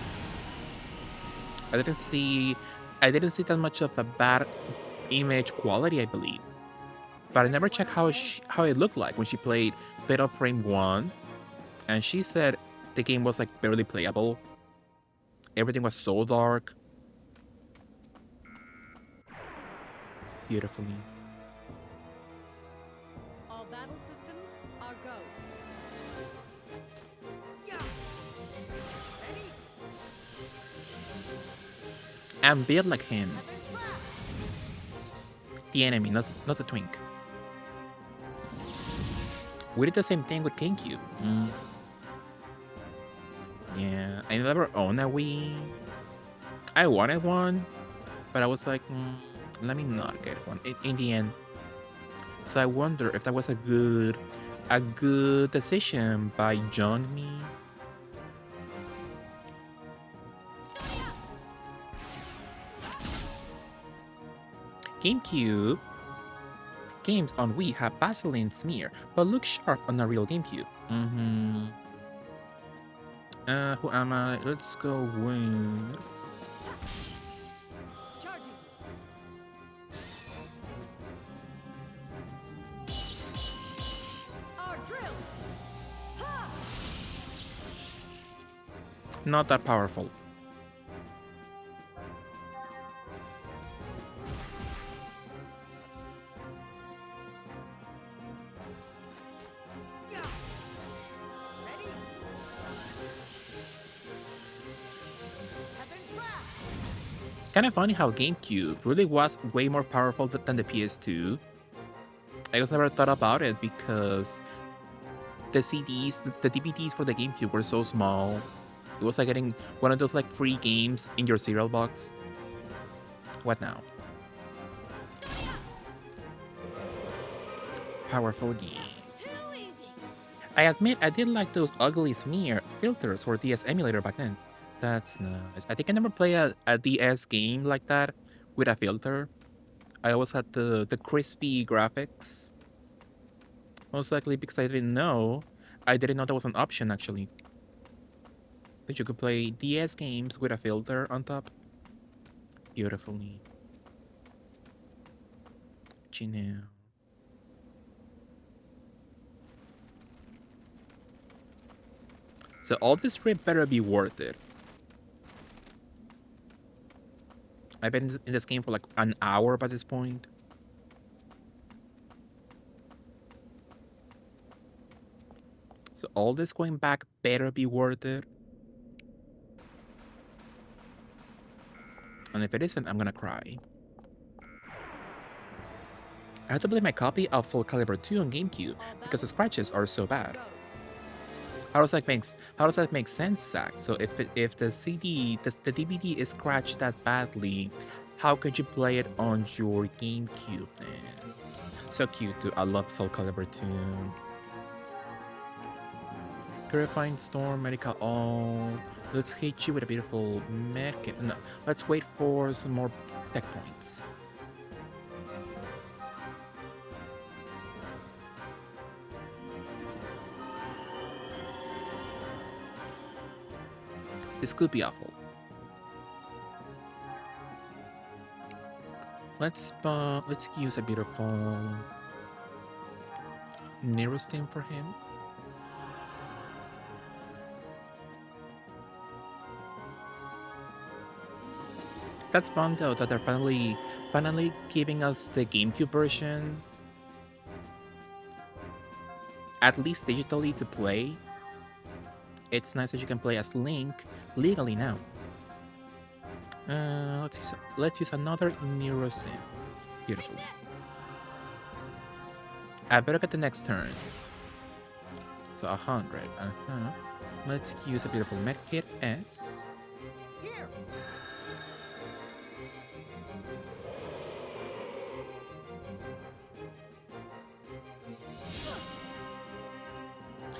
I didn't see that much of a bad image quality, I believe. But I never checked how it looked like when she played Fatal Frame 1. And she said the game was like barely playable. Everything was so dark. Beautifully. All battle systems are go. Yeah. Ready? And build like him. Heaven's wrath. The enemy, not the twink. We did the same thing with GameCube. Yeah, I never owned a Wii. I wanted one, but I was like, let me not get one in the end. So I wonder if that was a good decision by John Me. GameCube games on Wii have Vaseline smear, but look sharp on a real GameCube. Who am I? Let's go win. Charging. Our drill. Ha! Not that powerful. Yeah. Ready? Heaven's wrath. Kind of funny how GameCube really was way more powerful than the PS2. I just never thought about it because the CDs, the DVDs for the GameCube were so small. It was like getting one of those like free games in your cereal box. What now? Powerful game. Too easy. I admit I did like those ugly smear filters for DS emulator back then. That's nice. I think I never played a DS game like that with a filter. I always had the crispy graphics. Most likely because I didn't know. I didn't know that was an option actually. That you could play DS games with a filter on top. Beautifully. You know. So all this trip better be worth it. I've been in this game for like an hour by this point. So all this going back better be worth it. And if it isn't, I'm gonna cry. I had to play my copy of Soul Calibur 2 on GameCube because the scratches are so bad. How does that make sense, Zach? So if the the DVD is scratched that badly, how could you play it on your GameCube then? So cute too. I love Soul Calibur 2. Purifying Storm, Medical All. Let's hit you with a beautiful medkit. No, let's wait for some more tech points. This could be awful. Let's use a beautiful Neurostim for him. That's fun though that they're finally giving us the GameCube version, at least digitally to play. It's nice that you can play as Link legally now. Let's use another Neurostim. Beautiful. I better get the next turn. So 100. Let's use a beautiful medkit S. Here.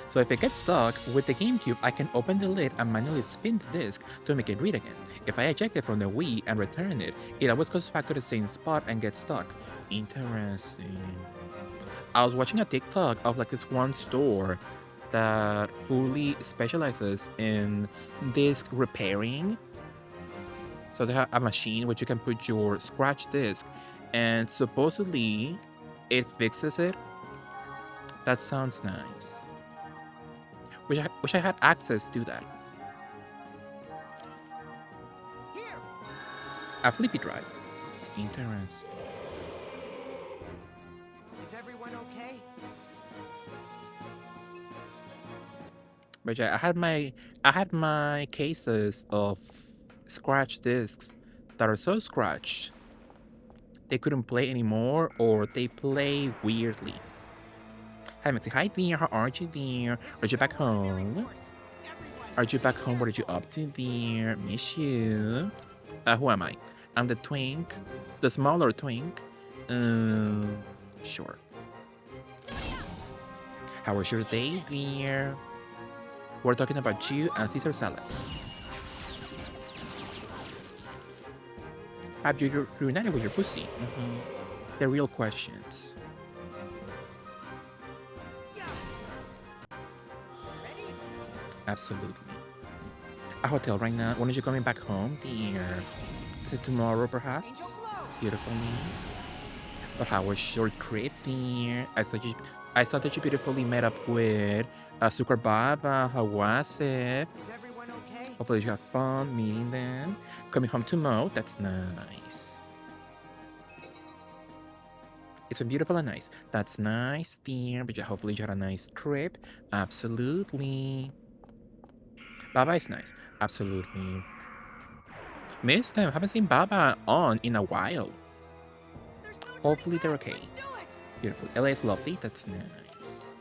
So if it gets stuck, with the GameCube, I can open the lid and manually spin the disc to make it read again. If I eject it from the Wii and return it, it always goes back to the same spot and gets stuck. Interesting. I was watching a TikTok of like this one store that fully specializes in disc repairing. So they have a machine which you can put your scratch disc and supposedly it fixes it. That sounds nice. Wish I had access to that. Here. A flippy drive. Interesting. Is everyone okay? But yeah, I had my cases of scratch discs that are so scratched they couldn't play anymore or they play weirdly. Hi Maxi, hi there, how are you there? Are you back home? Are you back home? What are you up to there? Miss you. Who am I? I'm the twink. The smaller twink. Sure. How was your day there? We're talking about you and Caesar salads. Have you reunited with your pussy? They're real questions. Ready? Absolutely. A hotel right now. When are you coming back home, dear? Is it tomorrow, perhaps? Angel glow. Beautiful me. But how was your trip, dear? I saw that you beautifully met up with Sukar Baba. How was it? Is everyone okay? Hopefully you had fun meeting them. Coming home to Mo, that's nice. It's been beautiful and nice. That's nice, dear. But yeah, hopefully you had a nice trip. Absolutely. Baba is nice. Absolutely. Missed them. Haven't seen Baba on in a while. There's no turning Hopefully they're back. okay. Let's do it. Beautiful. LA is lovely. That's nice.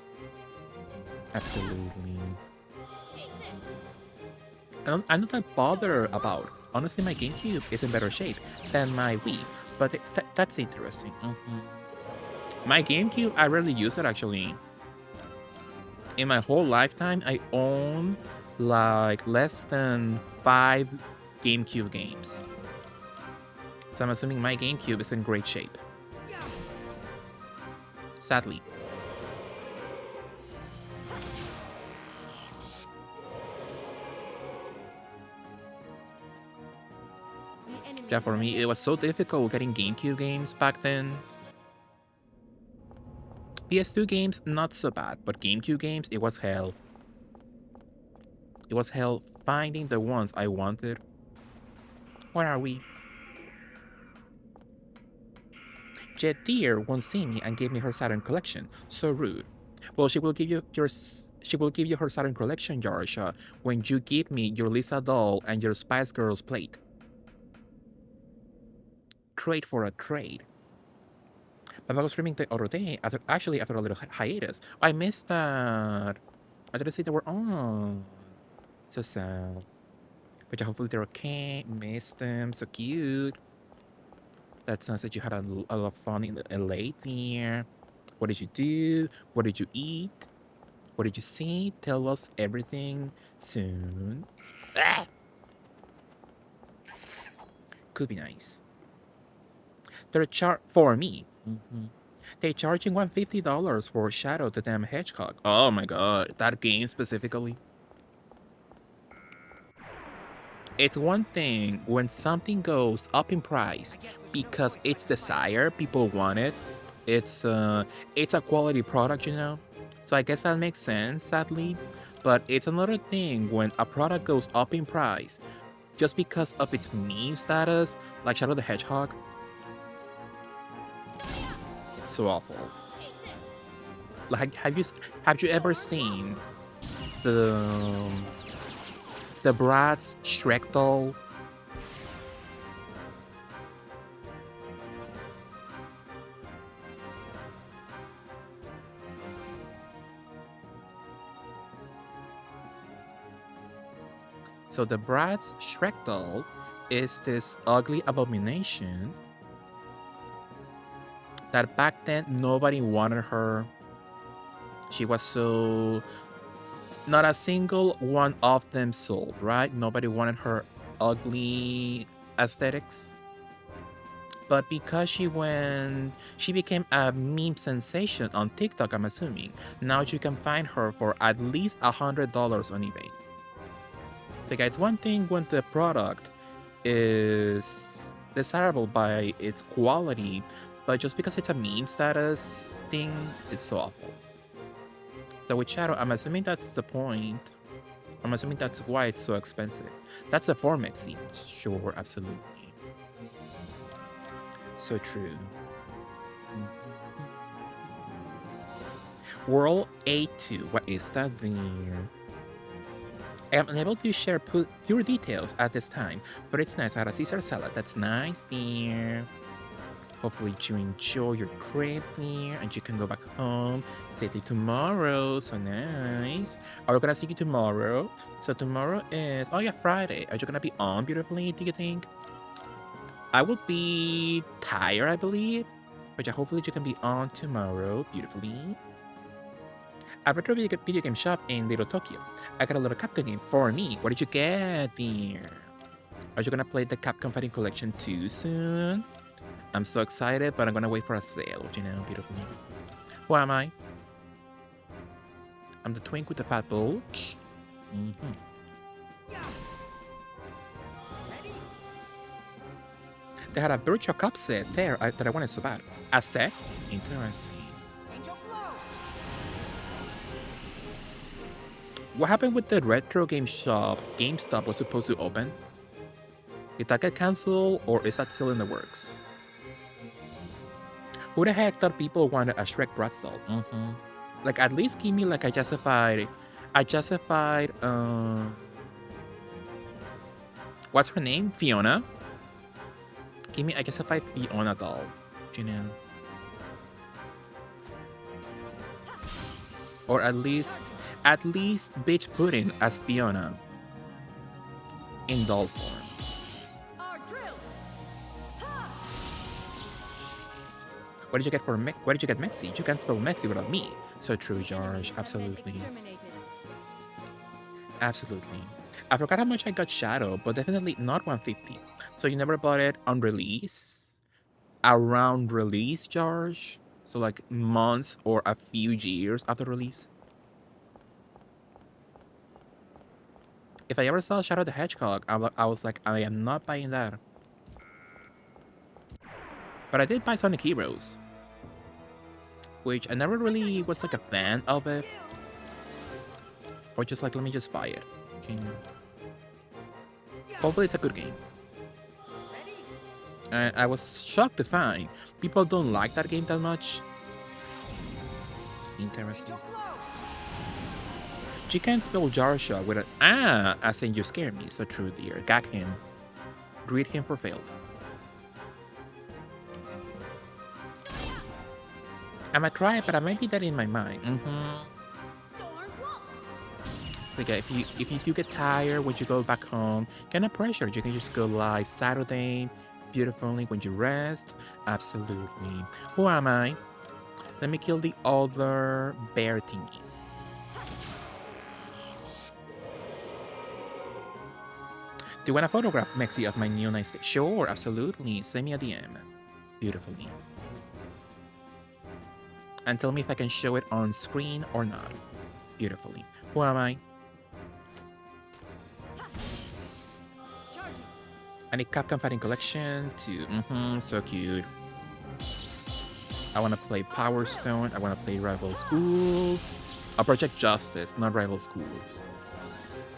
Absolutely. I'm not that bothered about. Honestly, my GameCube is in better shape than my Wii, but that's interesting. My GameCube, I rarely use it actually. In my whole lifetime, I own like less than 5 GameCube games. So I'm assuming my GameCube is in great shape. Yeah. Sadly. Yeah, for me, it was so difficult getting GameCube games back then. PS2 games, not so bad, but GameCube games, it was hell. It was hell finding the ones I wanted. Where are we? Jet Deer won't see me and gave me her Saturn collection. So rude. Well, she will give you her Saturn collection, Georgia, when you give me your Lisa doll and your Spice Girls plate. Trade for a trade. I was streaming the other day, after a little hiatus. I missed that. I didn't see they were on. So sad. But yeah, hopefully they're okay. Missed them. So cute. That sounds like you had a lot of fun in LA there. What did you do? What did you eat? What did you see? Tell us everything soon. Ah! Could be nice. They're for me. They're charging $150 for Shadow the Damn Hedgehog. Oh my god, that game specifically. It's one thing when something goes up in price because it's desired, people want it. It's a quality product, you know. So I guess that makes sense, sadly. But it's another thing when a product goes up in price just because of its meme status, like Shadow the Hedgehog. So awful. Like, have you ever seen the Bratz Shrek doll? So the Bratz Shrek doll is this ugly abomination that back then nobody wanted her. She was so... Not a single one of them sold, right? Nobody wanted her ugly aesthetics. But because she became a meme sensation on TikTok, I'm assuming. Now you can find her for at least $100 on eBay. So guys, one thing when the product is desirable by its quality, but just because it's a meme status thing, it's so awful. So with Shadow, I'm assuming that's the point. I'm assuming that's why it's so expensive. That's the format scene. Sure, absolutely. So true. World A2, what is that there? I am unable to share pure details at this time, but it's nice. I had a Caesar salad. That's nice there. Hopefully you enjoy your trip there and you can go back home safely tomorrow. So nice. Are we gonna see you tomorrow? So tomorrow is, oh yeah, Friday. Are you gonna be on beautifully, do you think? I will be tired, I believe. But yeah, hopefully you can be on tomorrow beautifully. I retro video game shop in Little Tokyo. I got a little Capcom game for me. What did you get there? Are you gonna play the Capcom Fighting Collection too soon? I'm so excited, but I'm gonna wait for a sale, you know, beautifully. Who am I? I'm the twink with the fat bulge. Ready? They had a virtual cup set there that I wanted so bad. A set? Interesting. Angel blow. What happened with the retro game shop GameStop was supposed to open? Did that get canceled or is that still in the works? Who the heck thought people wanted a Shrek Bratz doll? Like at least give me like a justified, what's her name? Fiona? Give me a justified Fiona doll, you know? Or at least bitch pudding as Fiona in doll form. Our drill. Ha! What did you get for What did you get, Mexi? You can't spell Mexi without me. So true, George. Enemies have been Absolutely. exterminated. Absolutely. I forgot how much I got Shadow, but definitely not 150. So you never bought it on release? Around release, George? So like months or a few years after release? If I ever saw Shadow the Hedgehog, I was like, I am not buying that. But I did buy Sonic Heroes, which I never really was like a fan of it. Or just like, let me just buy it. Okay. Hopefully it's a good game. Ready? And I was shocked to find people don't like that game that much. Interesting. Angel blow. You can't spell Jarsha with an ah, as in you scare me. So true, dear. Gag him. Greet him for failed. I might try it, but I might be that in my mind. Storm Wolf. So yeah, if you do get tired when you go back home, kind of pressure, you can just go live Saturday, beautifully when you rest. Absolutely. Who am I? Let me kill the other bear thingy. Do you want a photograph, Mexi, of my new nice? Sure, absolutely. Send me a DM. Beautifully. And tell me if I can show it on screen or not. Beautifully. Who am I? Charging. I need Capcom Fighting Collection too. So cute. I want to play Power Stone. I want to play Rival Schools. Project Justice, not Rival Schools.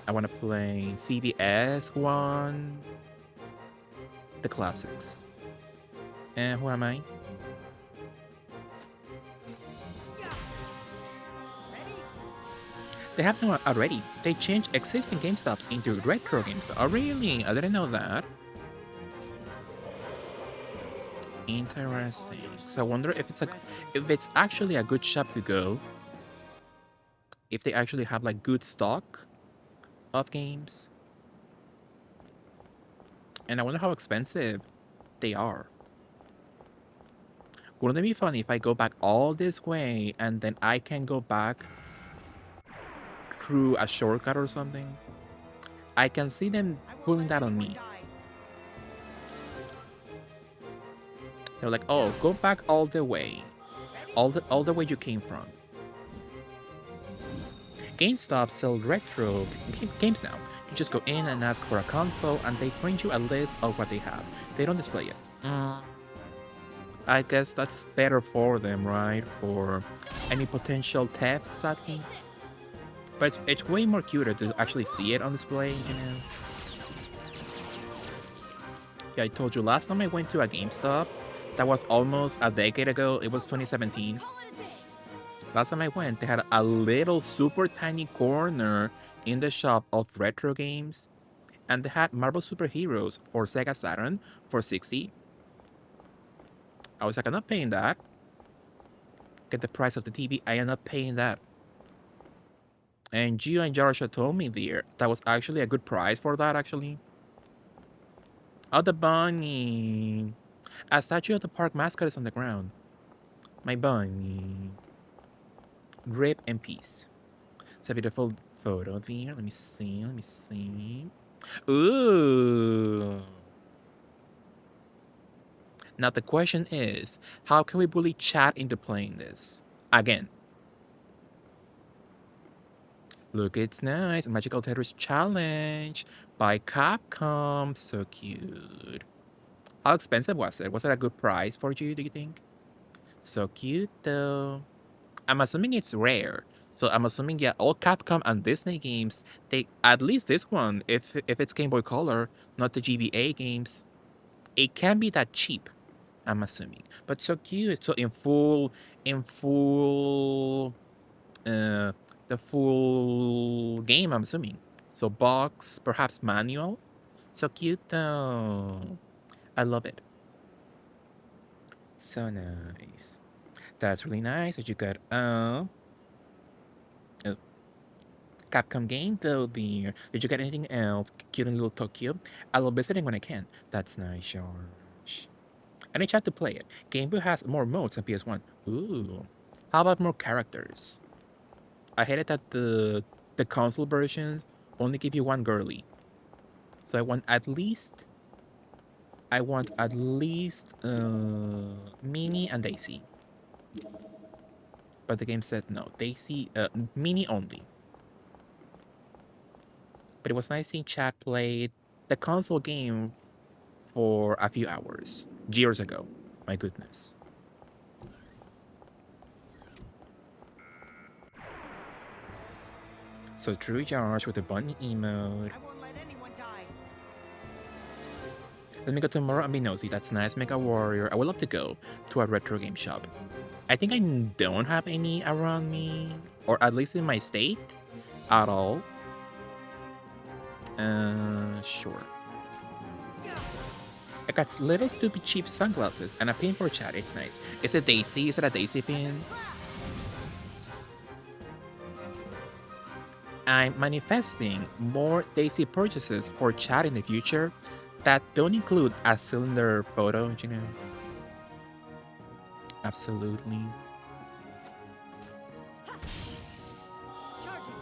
I want to play CBS one. The classics. And who am I? Yeah. Ready? They have them already. They changed existing GameStops into retro games. Oh, really? I didn't know that. Interesting. So I wonder if it's actually a good shop to go. If they actually have like good stock of games. And I wonder how expensive they are. Wouldn't it be funny if I go back all this way and then I can go back through a shortcut or something? I can see them I won't pulling let that on anyone me. die. They're like, oh, go back all the way. Ready? All the way you came from. GameStop sell retro games now. You just go in and ask for a console and they print you a list of what they have. They don't display it. I guess that's better for them, right? For any potential thefts, sadly. But it's way more cuter to actually see it on display, you know? Yeah, I told you, last time I went to a GameStop, that was almost a decade ago. It was 2017. Call it a day. Last time I went, they had a little super tiny corner in the shop of retro games. And they had Marvel Superheroes for Sega Saturn for 60. I was like, I'm not paying that. Get the price of the TV, I am not paying that. And Gio and Joshua told me there that was actually a good price for that, actually. Oh, the bunny. A statue of the park mascot is on the ground. My bunny. Rip in peace. It's a beautiful photo there. Let me see. Let me see. Ooh. Now the question is, how can we bully chat into playing this? Again. Look, it's nice. Magical Tetris Challenge by Capcom. So cute. How expensive was it? Was it a good price for you, do you think? So cute though. I'm assuming it's rare. So I'm assuming, yeah, all Capcom and Disney games, they at least this one, if it's Game Boy Color, not the GBA games, it can be that cheap. I'm assuming, but so cute. So in full, the full game. I'm assuming. So box, perhaps manual. So cute though. I love it. So nice. That's really nice that you got a Capcom game though there. Did you get anything else? Cute in little Tokyo. I love visiting when I can. That's nice, George. And I tried to play it. Game Boy has more modes than PS1. Ooh. How about more characters? I hate it that the console versions only give you one girly. So I want at least Minnie and Daisy. But the game said no, Daisy, Minnie only. But it was nice seeing Chad played the console game for a few hours, years ago. My goodness. So true, Josh, with the bunny emote. I won't let anyone die. Let me go tomorrow and be nosy. That's nice, Mega Warrior. I would love to go to a retro game shop. I think I don't have any around me, or at least in my state, at all. Sure. I got little stupid cheap sunglasses and a pin for chat. It's nice. Is it Daisy? Is it a Daisy pin? I'm manifesting more Daisy purchases for chat in the future that don't include a cylinder photo, you know? Absolutely. Charging.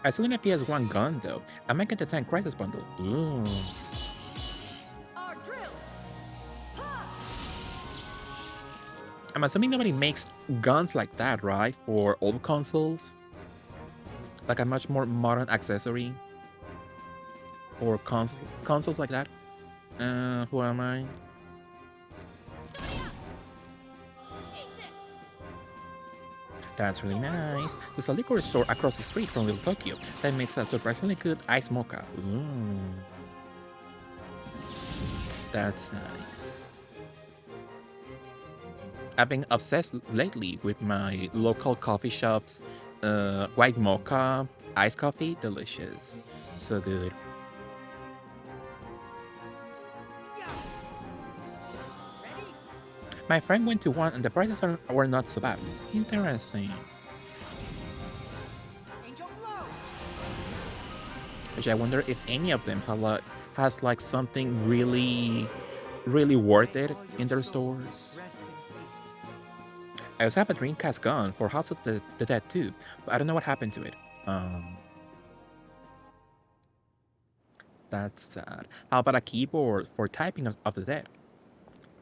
I still need a PS1 gun though. I might get the Tank Crisis bundle. Ooh. Our drill. Ha! I'm assuming nobody makes guns like that, right? For old consoles? Like a much more modern accessory? Or consoles like that? Who am I? Eat this. That's really nice. There's a liquor store across the street from Little Tokyo that makes a surprisingly good ice mocha. Ooh. That's nice. I've been obsessed lately with my local coffee shops. White mocha, iced coffee, delicious. So good. Ready? My friend went to one and the prices were not so bad. Interesting. Angel blow. Which I wonder if any of them has like something really worth it in their stores. Rest in peace. I also have a Dreamcast gun for House of the Dead too, but I don't know what happened to it. That's sad. How about a keyboard for typing of the dead?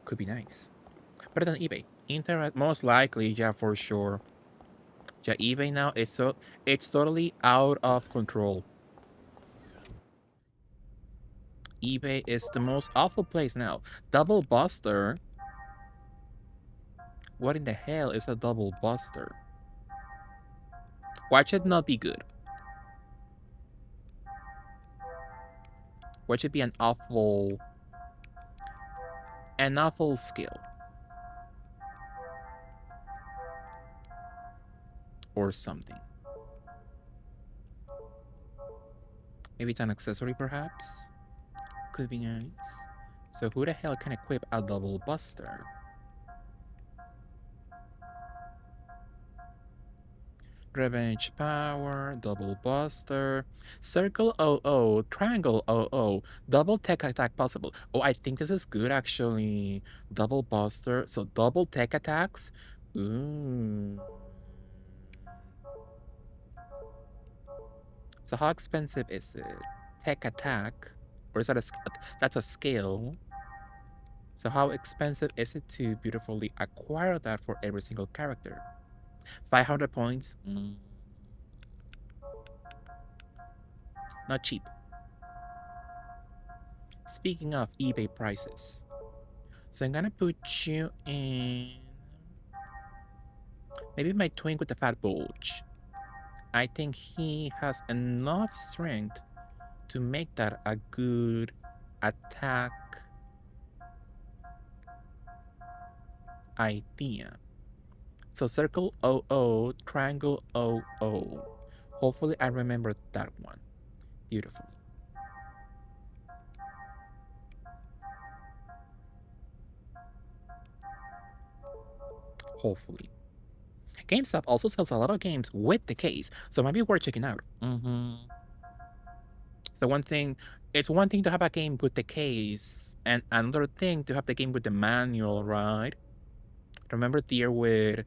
Could be nice. Better than eBay. Internet, most likely, yeah, for sure. Yeah, eBay now it's totally out of control. eBay is the most awful place now. Double Buster. What in the hell is a double buster? Why should it not be good? What should be an awful skill? Or something. Maybe it's an accessory perhaps? Could be nice. So who the hell can equip a double buster? Revenge power, double buster, circle OO, triangle OO, double tech attack possible. Oh, I think this is good actually. Double buster, so double tech attacks. Ooh. So how expensive is it? Tech attack, or is that that's a skill? So how expensive is it to beautifully acquire that for every single character? 500 points? Not cheap. Speaking of eBay prices, so I'm gonna put you in maybe my twin with the fat bulge. I think he has enough strength to make that a good attack idea. So circle OO, triangle OO. Hopefully I remember that one beautifully. Hopefully. GameStop also sells a lot of games with the case, so maybe worth checking out. So it's one thing to have a game with the case, and another thing to have the game with the manual, right? Remember there with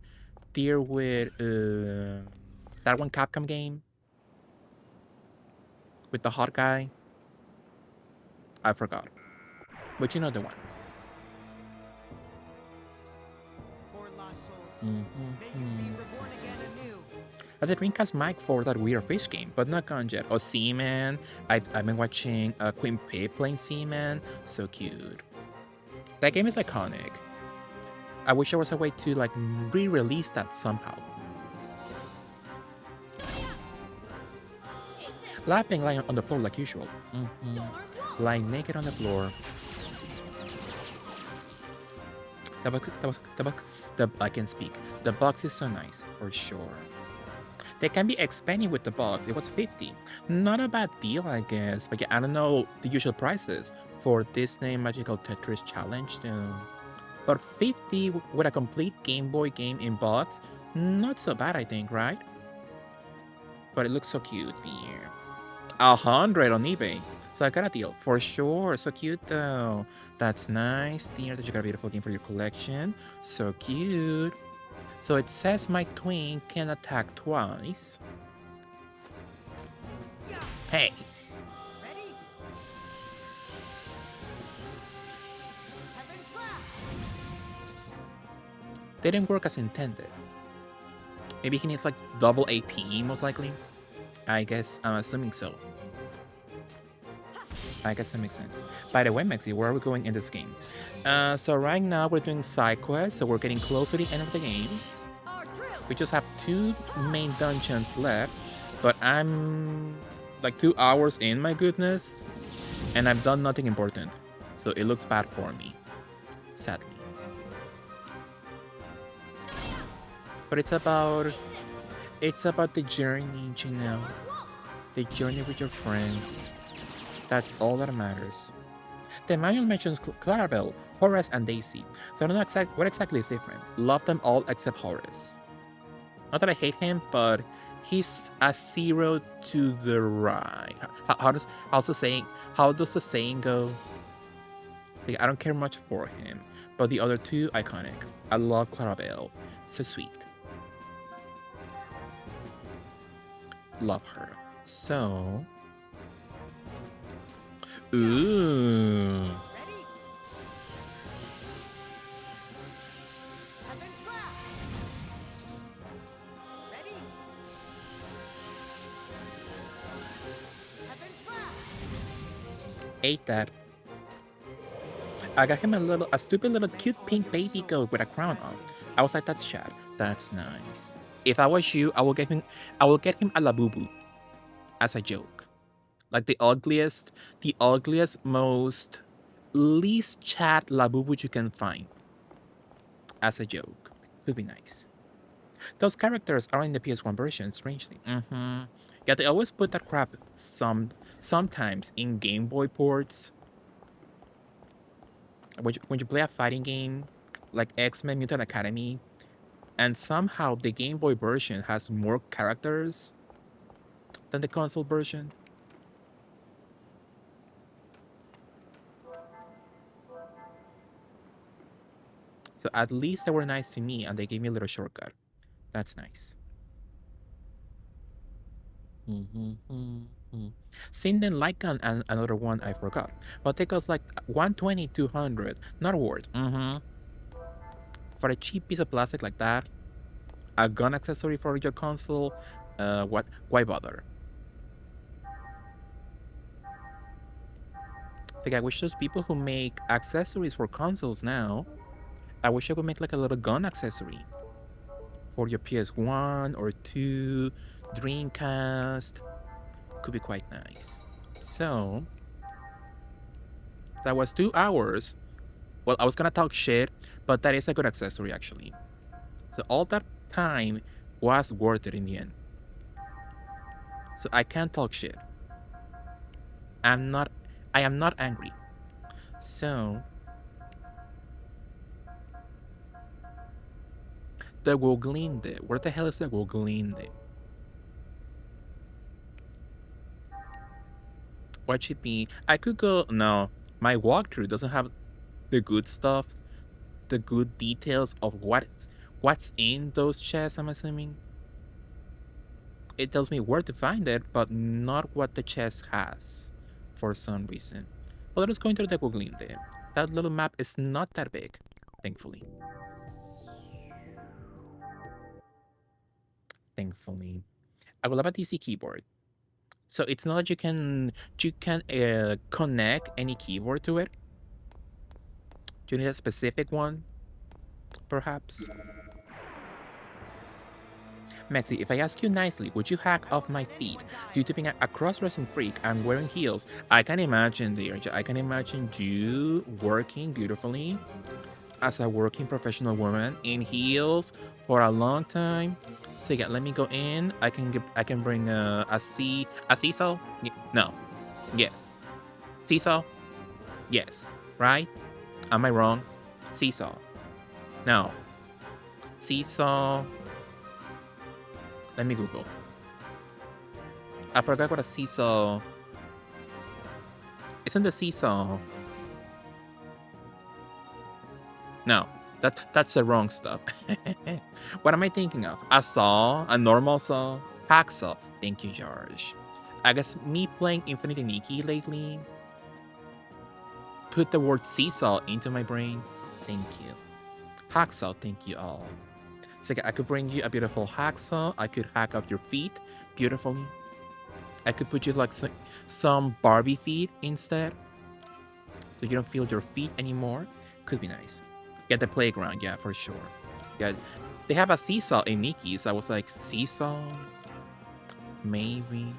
that one Capcom game with the hot guy? I forgot, but you know the one. Poor lost souls. May you be reborn again anew. The Dreamcast mic for that weird fish game, but not gone yet. Oh, Seaman. I've been watching Queen Pip playing Seaman. So cute. That game is iconic. I wish there was a way to like re-release that somehow. Lying on the floor like usual. Lying naked on the floor. I can speak. The box is so nice, for sure. They can be expanding with the box. It was 50. Not a bad deal, I guess. But yeah, I don't know the usual prices for Disney Magical Tetris Challenge, though. But 50 with a complete Game Boy game in box, not so bad, I think, right? But it looks so cute here. 100 on eBay. So I got a deal for sure. So cute though. That's nice. Dear, that you got a beautiful game for your collection. So cute. So it says my twin can attack twice. Hey. Ready? Heaven's Wrath! Didn't work as intended. Maybe he needs like double AP, most likely. I guess I'm assuming so. I guess that makes sense. By the way, Mexi, where are we going in this game? So right now we're doing side quests, so we're getting close to the end of the game. Our drill. We just have 2 main dungeons left, but I'm like 2 hours in, my goodness, and I've done nothing important, so it looks bad for me, sadly. But it's about the journey, you know, the journey with your friends. That's all that matters. The manual mentions Clarabelle, Horace, and Daisy, so I don't know what exactly is different. Love them all except Horace. Not that I hate him, but he's a 0 to the right. How does the saying go? See, I don't care much for him, but the other 2 iconic. I love Clarabelle, so sweet. Love her. So, ooh. Ready? Heaven's Wrath! Ready? Heaven's Wrath! Ate that. I got him a stupid little cute pink baby goat with a crown on. I was like, that's Chad. That's nice. If I was you, I will get him a Labubu as a joke. Like the ugliest, most least Chad Labubu you can find as a joke. Could be nice. Those characters are in the PS1 version, strangely. Yeah, they always put that crap sometimes in Game Boy ports. When you play a fighting game like X-Men Mutant Academy, and somehow the Game Boy version has more characters than the console version. So at least they were nice to me and they gave me a little shortcut. That's nice. Sinden Lycan and another one I forgot. But take us like 120, 200. Not worth. For a cheap piece of plastic like that, a gun accessory for your console, why bother? Like, I wish those people who make accessories for consoles now, I wish I could make like a little gun accessory for your PS1 or 2, Dreamcast. Could be quite nice. So, that was 2 hours. Well, I was gonna talk shit, but that is a good accessory actually. So all that time was worth it in the end. So I can't talk shit. I am not angry. So, the Goglinde. Where the hell is the Goglinde? What should be? I could go. No, my walkthrough doesn't have the good stuff, the good details of what's in those chests. I'm assuming it tells me where to find it, but not what the chest has, for some reason. But let us go into the Goglinde. That little map is not that big, thankfully. Thankfully, I will have a DC keyboard. So it's not that you can connect any keyboard to it. Do you need a specific one? Perhaps? Mexi, if I ask you nicely, would you hack off my feet due to being a cross-dressing freak and wearing heels? I can imagine, dear. I can imagine you working beautifully as a working professional woman in heels for a long time. So yeah, let me go in. I can bring a seesaw. No, yes, seesaw. Yes, right? Am I wrong? Seesaw. No, seesaw. Let me Google. I forgot what a seesaw. Isn't the seesaw? No, that's the wrong stuff. What am I thinking of? A saw? A normal saw? Hacksaw. Thank you, George. I guess me playing Infinity Nikki lately put the word seesaw into my brain. Thank you. Hacksaw, thank you all. So I could bring you a beautiful hacksaw. I could hack off your feet beautifully. I could put you like some Barbie feet instead. So you don't feel your feet anymore. Could be nice. Yeah, the playground, yeah, for sure. Yeah, they have a seesaw in Nikki's. I was like, seesaw? Maybe.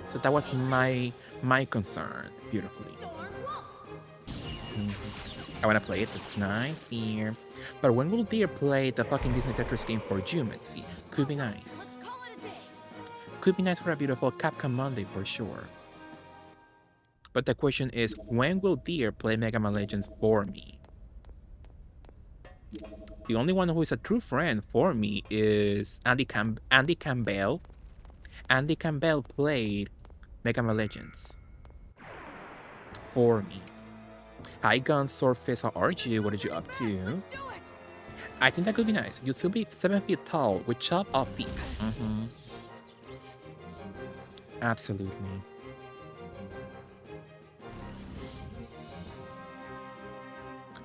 So that was my concern, beautifully. I wanna play it, it's nice, dear. But when will dear play the fucking Disney Tetris game for Geometry? Could be nice. Could be nice for a beautiful Capcom Monday for sure. But the question is, when will dear play Mega Man Legends for me? The only one who is a true friend for me is Andy Campbell. Andy Campbell played Mega Man Legends for me. Hi Gun, Swordfish, how are you? What are you up to? I think that could be nice. You'll still be 7 feet tall with chopped off feet. Absolutely.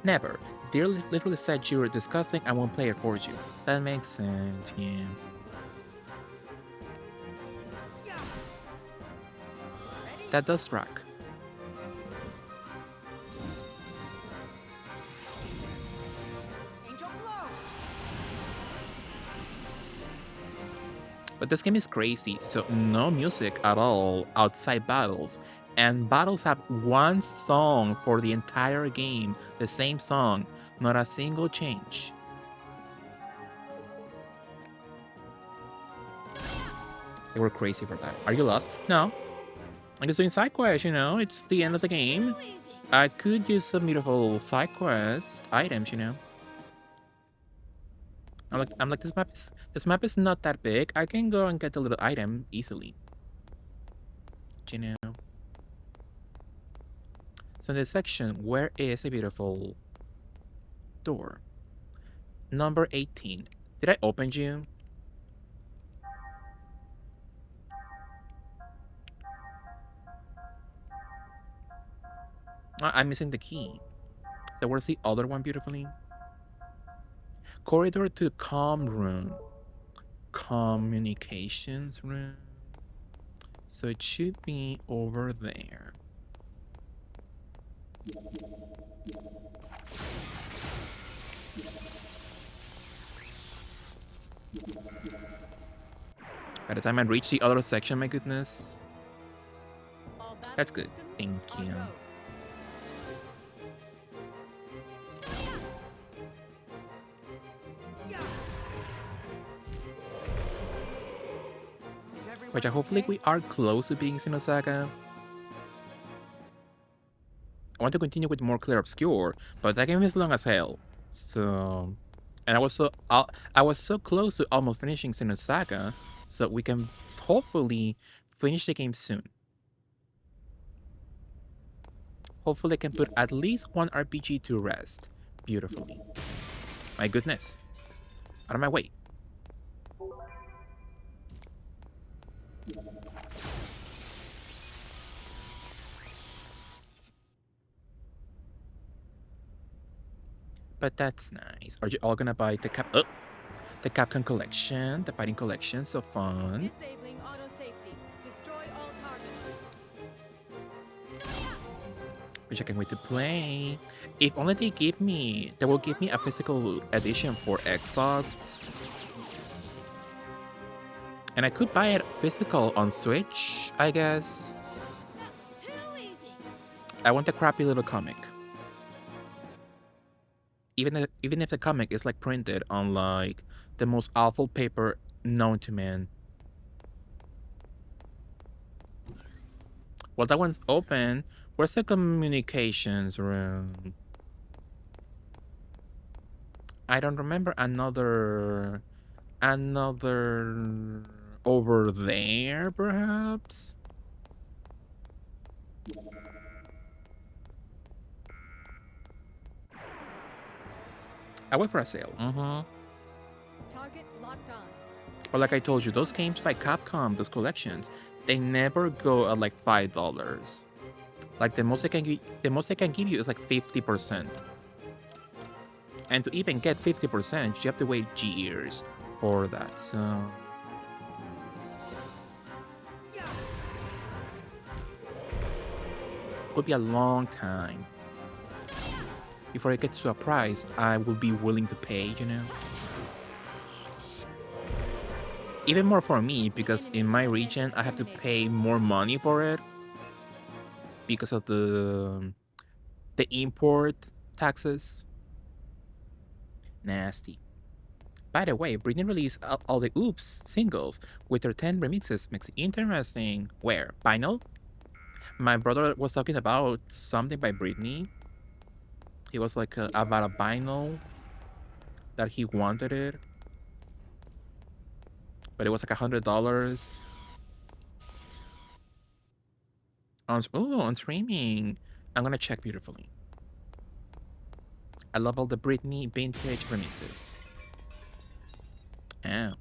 Never. Dear literally said you were discussing, I won't play it for you. That makes sense, yeah. That does rock. But this game is crazy, so no music at all outside battles. And battles have one song for the entire game, the same song, not a single change. They were crazy for that. Are you lost? No. I'm just doing side quests, you know? It's the end of the game. I could use some beautiful side quest items, you know? I'm like this map is not that big. I can go and get the little item easily. You know. So in this section, where is a beautiful door? Number 18. Did I open you? I'm missing the key. So where's the other one beautifully? Corridor to comm room. Communications room. So it should be over there. By the time I reach the other section, my goodness. That's good. Thank you. But hopefully we are close to being Xenosaga. I want to continue with more Clear Obscure, but that game is long as hell. So, and I was so close to almost finishing Xenosaga, so we can hopefully finish the game soon. Hopefully I can put at least one RPG to rest beautifully. My goodness. Out of my way. But that's nice. Are you all gonna buy the the Capcom collection, the fighting collection? So fun. Disabling auto safety. Destroy all targets. Which I can't wait to play. If only they will give me a physical edition for Xbox. And I could buy it physical on Switch, I guess. Too easy. I want the crappy little comic. even if the comic is like printed on like the most awful paper known to man. Well, that one's open. Where's the communications room? I don't remember another over there, perhaps? I went for a sale. Target locked on. But like I told you, those games by Capcom, those collections, they never go at like $5. Like the most they can give you is like 50%. And to even get 50%, you have to wait years for that. So it would be a long time before it gets to a price I will be willing to pay, you know? Even more for me, because in my region, I have to pay more money for it because of the import taxes. Nasty. By the way, Britney released all the Oops singles with her 10 remixes. Makes it interesting. Where? Vinyl? My brother was talking about something by Britney. He was like about a vinyl that he wanted it, but it was like $100 on streaming. I'm gonna check beautifully. I love all the Britney vintage remixes. Oh.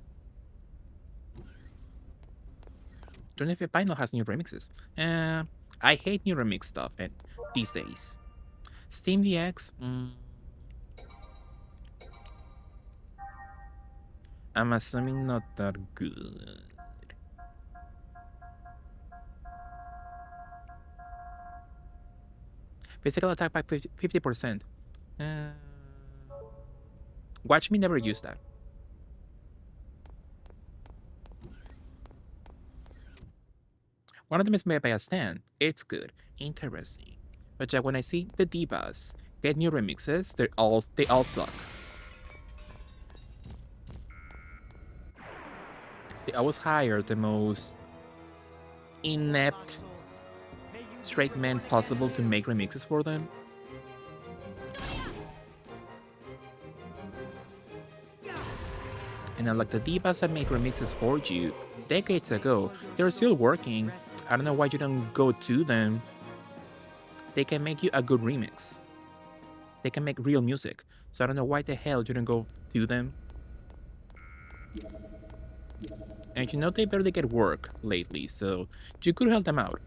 Don't know if vinyl has new remixes. I hate new remix stuff these days. Steam DX, I'm assuming not that good. Physical attack by 50%. Watch me never use that. One of them is made by a stand. It's good. Interesting. But yeah, when I see the divas get new remixes, they all suck. They always hire the most inept straight men possible to make remixes for them. And then like the divas that make remixes for you decades ago, they're still working. I don't know why you don't go to them. They can make you a good remix. They can make real music. So I don't know why the hell you don't go to them. And you know they barely get work lately, so you could help them out.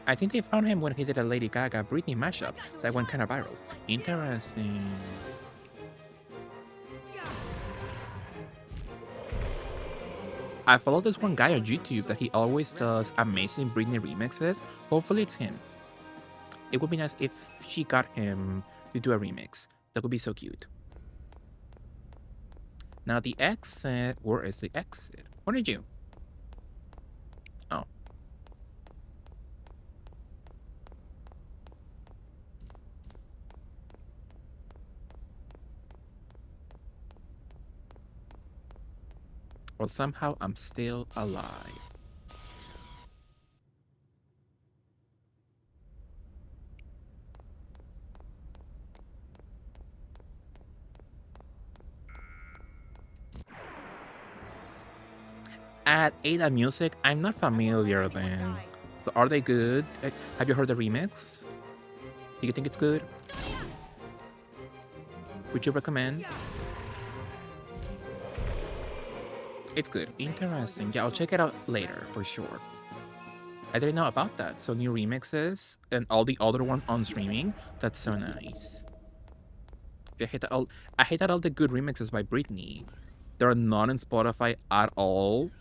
I think they found him when he did a Lady Gaga Britney mashup that went kind of viral. Interesting. I follow this one guy on YouTube that he always does amazing Britney remixes. Hopefully it's him. It would be nice if she got him to do a remix. That would be so cute. Now the exit, where is the exit? What did you? Oh. Well, somehow I'm still alive. At Ada Music, I'm not familiar then. So are they good? Have you heard the remix? Do you think it's good? Would you recommend? It's good. Interesting. Yeah, I'll check it out later for sure. I didn't know about that. So new remixes and all the other ones on streaming. That's so nice. I hate that all the good remixes by Britney, they're not in Spotify at all.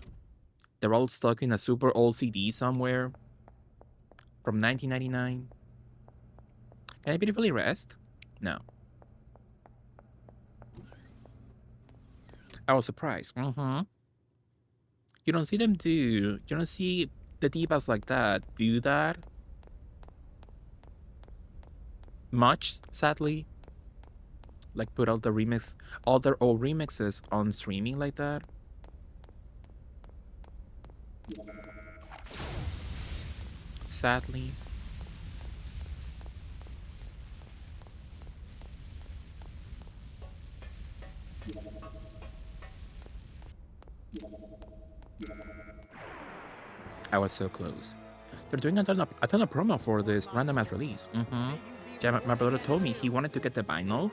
They're all stuck in a super old CD somewhere from 1999. Can I beautifully rest? No. I was surprised. You don't see them do. You don't see the divas like that do that. much, sadly. Like put all the remix, all their old remixes on streaming like that. Sadly. I was so close. They're doing a ton of promo for this random ass release. Yeah, my brother told me he wanted to get the vinyl,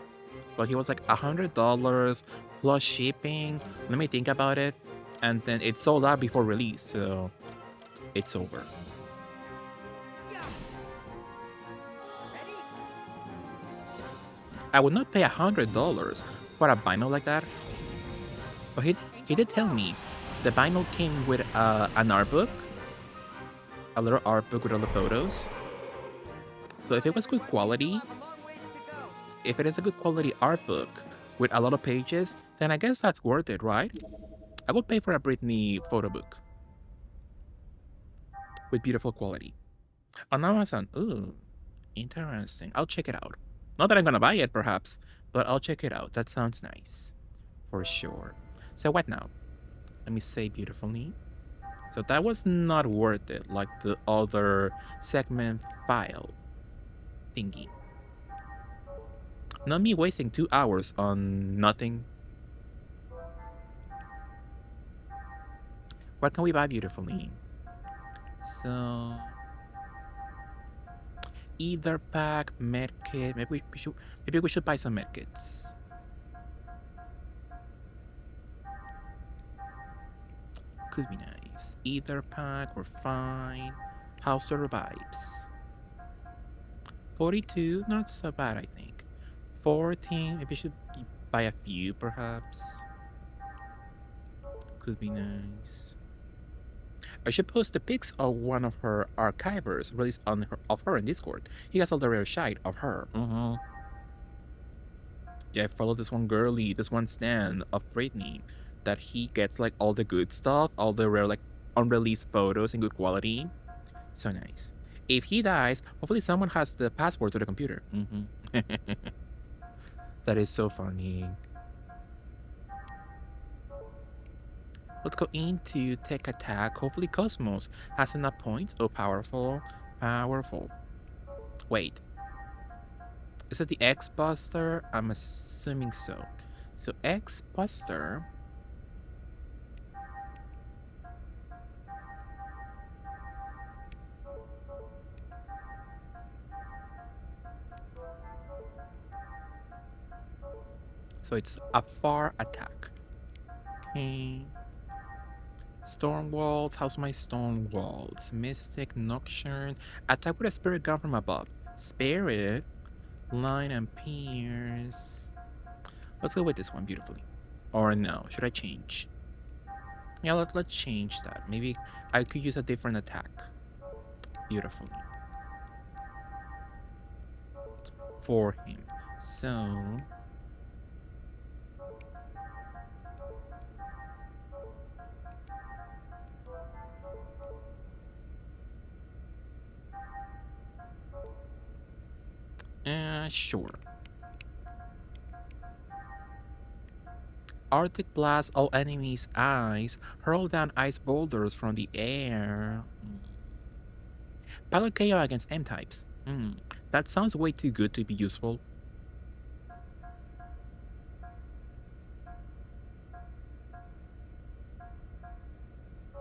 but he was like $100 plus shipping. Let me think about it. And then it sold out before release, so it's over. Yeah. Ready? I would not pay $100 for a vinyl like that. But he did tell me the vinyl came with an art book, a little art book with all the photos. So if it was good quality, Have a long ways to go. if it is a good quality art book with a lot of pages, then I guess that's worth it, right? I would pay for a Britney photo book with beautiful quality. On Amazon, ooh, interesting. I'll check it out. Not that I'm gonna buy it, perhaps, but I'll check it out. That sounds nice, for sure. So what now? Let me say beautifully. So that was not worth it, like the other segment file thingy. Not me wasting 2 hours on nothing. What can we buy beautifully? So either pack, medkit. Maybe we should buy some medkits. Could be nice. Either pack, we're fine. House survives. 42, not so bad, I think. 14, maybe we should buy a few, perhaps. Could be nice. I should post the pics of one of her archivers released of her in Discord. He has all the rare shite of her. Yeah, I follow this one girly, this one stan of Britney, that he gets like all the good stuff, all the rare like unreleased photos in good quality. So nice. If he dies, hopefully someone has the password to the computer. That is so funny. Let's go into Tech Attack. Hopefully Cosmos has enough points. Oh, powerful. Powerful. Wait. Is it the X Buster? I'm assuming so. So X Buster. So it's a far attack. Okay. Storm Walls. How's my Storm Walls? Mystic, Nocturne. Attack with a Spirit Gun from above. Spirit. Line and Pierce. Let's go with this one beautifully. Or no, should I change? Yeah, let's change that. Maybe I could use a different attack. Beautifully. For him. So sure. Arctic Blast, all enemies' eyes. Hurl down ice boulders from the air. Pilot KO against M-types. That sounds way too good to be useful.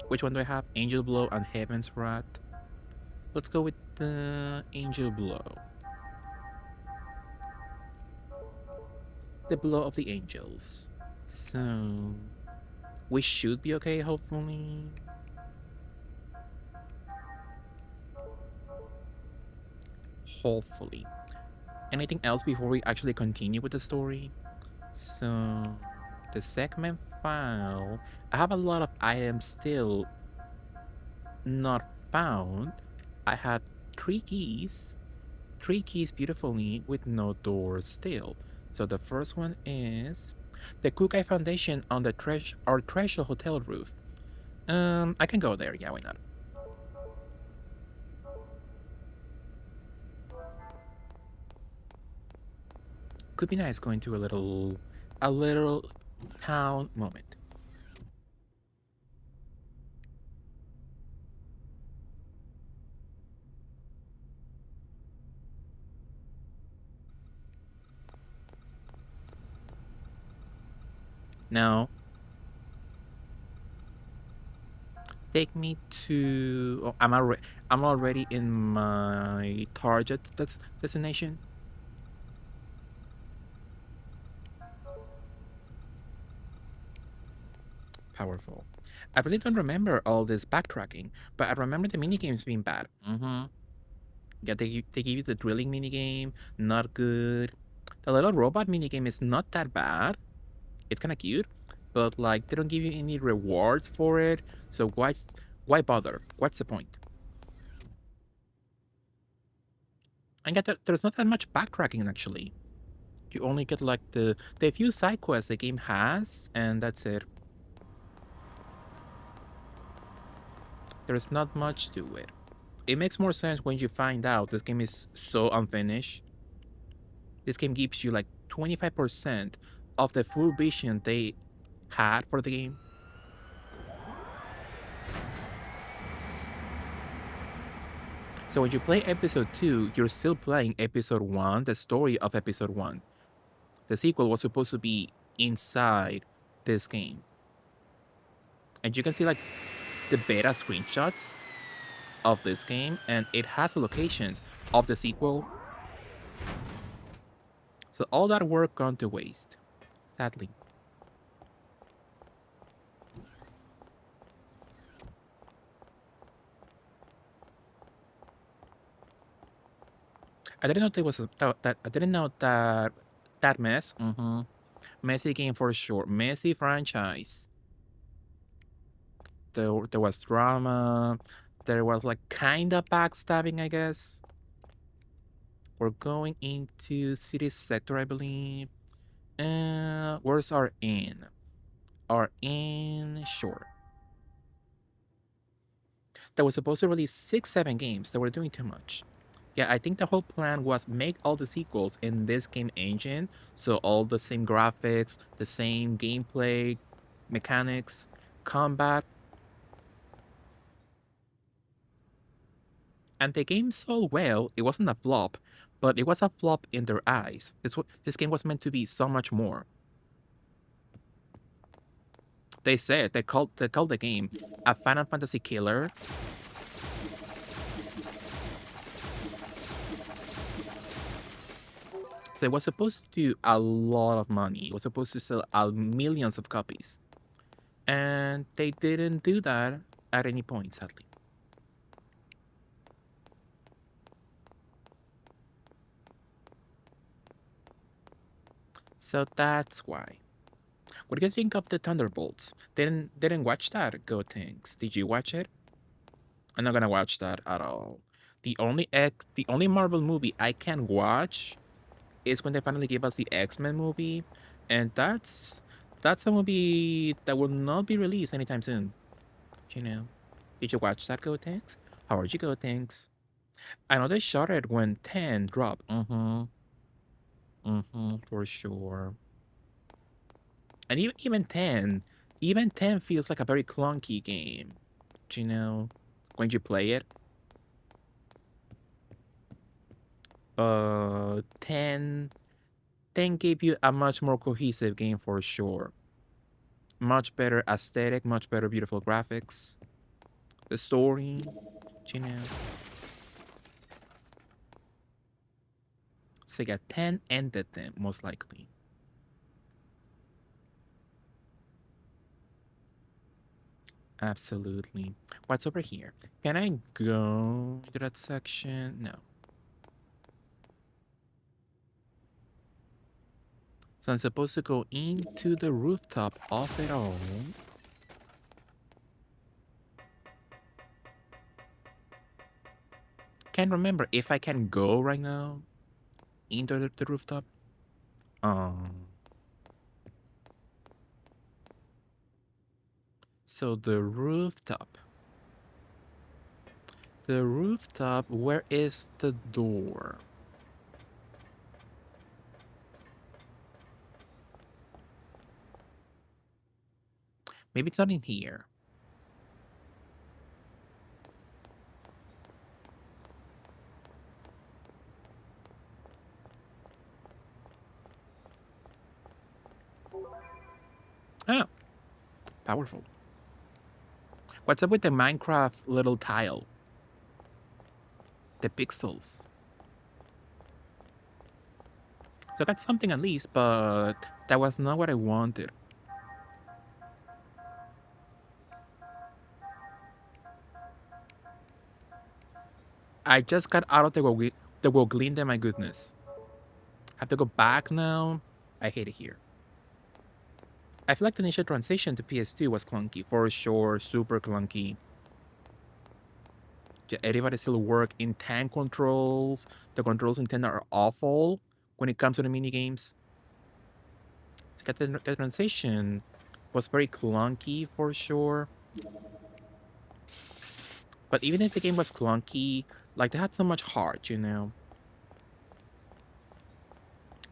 Which one do I have? Angel Blow and Heaven's Wrath. Let's go with the Angel Blow. The Blow of the Angels. So we should be okay, hopefully. Hopefully. Anything else before we actually continue with the story? So the segment file. I have a lot of items still not found. I had 3 keys. 3 keys beautifully with no doors still. So the first one is the Kukai Foundation on the our Treasure Hotel roof. I can go there. Yeah, why not? Could be nice going to a little town moment. Now, take me to. Oh, I'm already in my target destination. Powerful. I really don't remember all this backtracking, but I remember the minigames being bad. Yeah, they give you the drilling minigame, not good. The little robot minigame is not that bad. It's kind of cute, but like they don't give you any rewards for it. So why bother? What's the point? And yet there's not that much backtracking actually. You only get like the few side quests the game has, and that's it. There's not much to it. It makes more sense when you find out this game is so unfinished. This game gives you like 25% of the full vision they had for the game. So when you play episode 2, you're still playing episode 1, the story of episode 1. The sequel was supposed to be inside this game. And you can see like the beta screenshots of this game, and it has the locations of the sequel. So all that work gone to waste, sadly. I didn't know there was that. I didn't know that mess. Messy game for sure. Messy franchise. There was drama. There was like kind of backstabbing, I guess. We're going into city sector, I believe. Where's our inn? Our inn, sure. That was supposed to release 7 games that were doing too much. Yeah, I think the whole plan was make all the sequels in this game engine, so all the same graphics, the same gameplay, mechanics, combat. And the game sold well. It wasn't a flop, but it was a flop in their eyes. This game was meant to be so much more. They said they called the game a Final Fantasy killer. So it was supposed to do a lot of money. It was supposed to sell millions of copies. And they didn't do that at any point, sadly. So that's why. What do you think of the Thunderbolts? Didn't watch that, Go Things. Did you watch it? I'm not gonna watch that at all. The only Marvel movie I can watch is when they finally gave us the X-Men movie, and that's a movie that will not be released anytime soon. You know. Did you watch that, Go Things? How are you, Go Things? I know they shot it when 10 dropped. For sure. And even 10 feels like a very clunky game. Do you know? When you play it. 10 gave you a much more cohesive game for sure. Much better aesthetic, much better beautiful graphics. The story, you know. So yeah, 10 ended them, most likely. Absolutely. What's over here? Can I go to that section? No. So I'm supposed to go into the rooftop of it all. Can't remember if I can go right now into the rooftop. Um. So the rooftop. The rooftop, where is the door? Maybe it's not in here. Oh, powerful. What's up with the Minecraft little tile? The pixels. So I got something at least, but that was not what I wanted. I just got out of the Woglinde, my goodness. Have to go back now. I hate it here. I feel like the initial transition to PS2 was clunky, for sure, super clunky. Everybody still work in tank controls. The controls in 10 are awful when it comes to the mini games. So the transition was very clunky for sure. But even if the game was clunky, like they had so much heart, you know.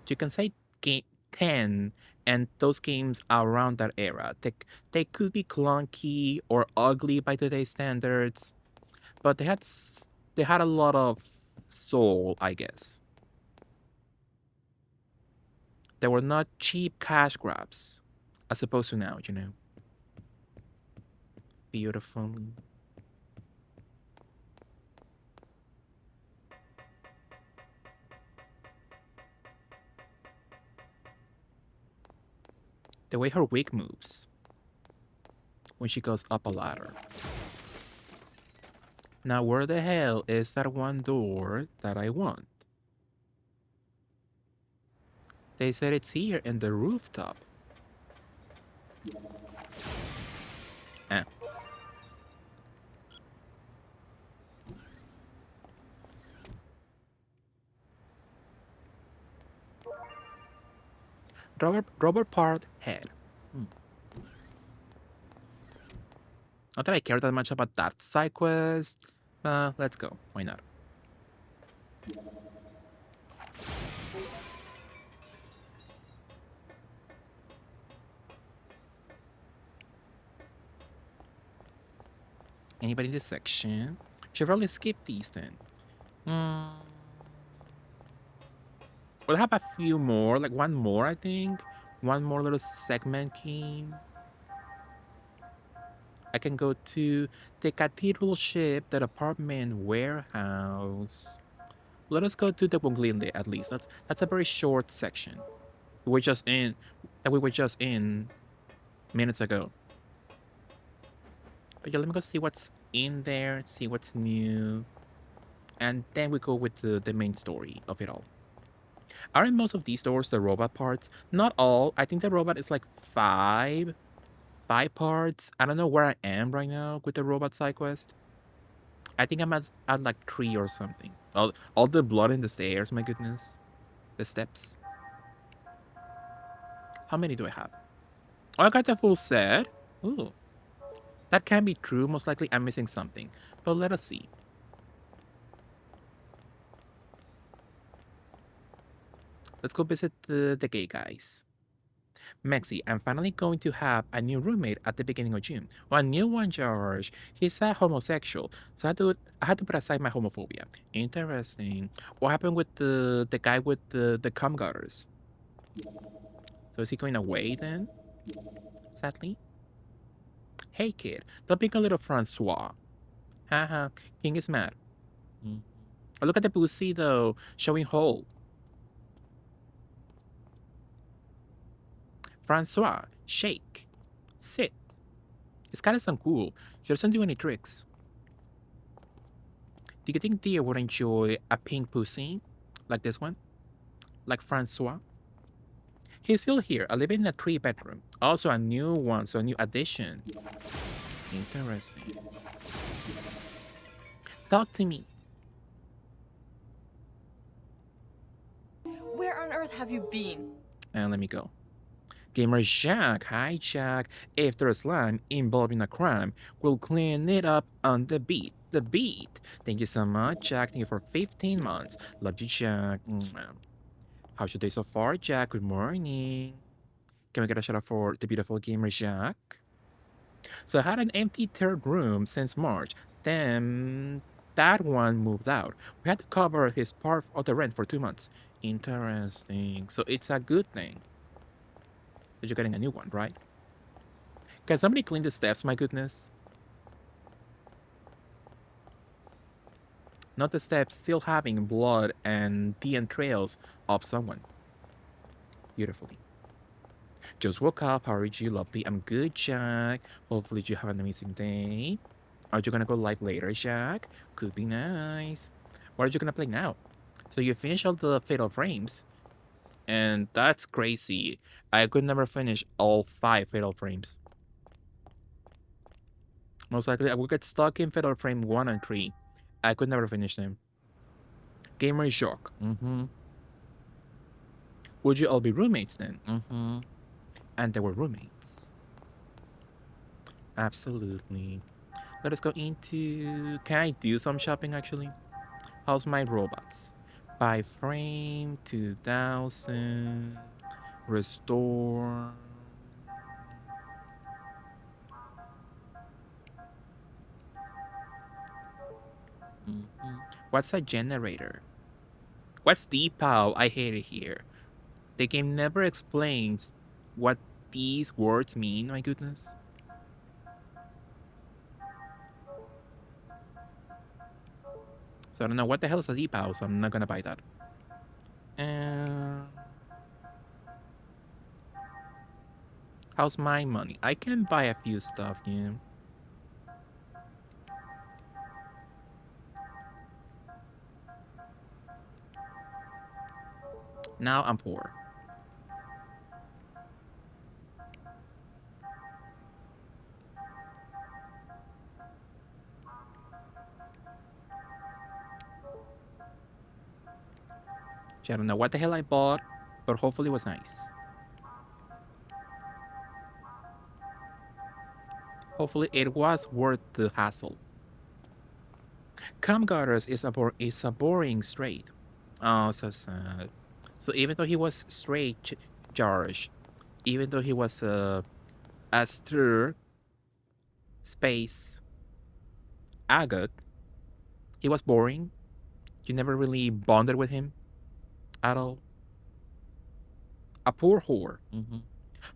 You can say game 10 and those games around that era. They could be clunky or ugly by today's standards, but they had a lot of soul, I guess. They were not cheap cash grabs, as opposed to now, you know. Beautiful. The way her wig moves when she goes up a ladder. Now, where the hell is that one door that I want? They said it's here in the rooftop. Ah. Robert part head. Not that I care that much about that side quest. Let's go. Why not? Anybody in this section? Should probably skip these then. We'll have a few more, like one more, I think. One more little segment came. I can go to the cathedral ship, the apartment warehouse. Let us go to the Bunglinde at least. That's a very short section. We were just in minutes ago. But yeah, let me go see what's in there, see what's new. And then we go with the main story of it all. Aren't most of these doors the robot parts? Not all. I think the robot is like five parts. I don't know where I am right now with the robot side quest. I think I'm at like 3 or something. All the blood in the stairs, my goodness. The steps. How many do I have? Oh, I got the full set. Ooh. That can be true. Most likely I'm missing something. But let us see. Let's go visit the gay guys. Mexi, I'm finally going to have a new roommate at the beginning of June. Well, a new one, George. He's a homosexual, so I had to put aside my homophobia. Interesting. What happened with the guy with the cum gutters? So is he going away then? Sadly. Hey kid, don't be a little Francois. Haha, King is mad. Oh, look at the pussy though, showing hole. Francois, shake, sit. It's kind of some cool. She doesn't do any tricks. Do you think Deer would enjoy a pink pussy? Like this one? Like Francois? He's still here, living in a 3-bedroom. Also a new one, so a new addition. Interesting. Talk to me. Where on earth have you been? And let me go. Gamer Jack, hi Jack. If there's slime involving a crime, we'll clean it up on the beat. The beat. Thank you so much, Jack. Thank you for 15 months. Love you, Jack. How's your day so far, Jack? Good morning. Can we get a shout out for the beautiful gamer Jack? So I had an empty third room since March. Then that one moved out. We had to cover his part of the rent for 2 months. Interesting. So it's a good thing that you're getting a new one, right? Can somebody clean the steps, my goodness? Not the steps still having blood and the entrails of someone. Beautifully. Just woke up. How are you, lovely? I'm good, Jack. Hopefully you have an amazing day. Are you gonna go live later, Jack? Could be nice. What are you gonna play now? So you finish all the Fatal Frames, and that's crazy. I could never finish all 5 Fatal Frames. Most likely, I would get stuck in Fatal Frame 1 and 3. I could never finish them. Gamer shock. Would you all be roommates then? And they were roommates. Absolutely. Let us go into... Can I do some shopping, actually? How's my robots? Buy frame, 2000... Restore... What's a generator? What's depow? I hate it here. The game never explains what these words mean, my goodness. So I don't know what the hell is a depow, so I'm not gonna buy that. How's my money? I can buy a few stuff, yeah. Now I'm poor. I don't know what the hell I bought, but hopefully it was nice. Hopefully it was worth the hassle. Camgarders is a boring straight. Oh, so sad. So even though he was straight Jarge, even though he was Aster space agate, he was boring. You never really bonded with him at all. A poor whore.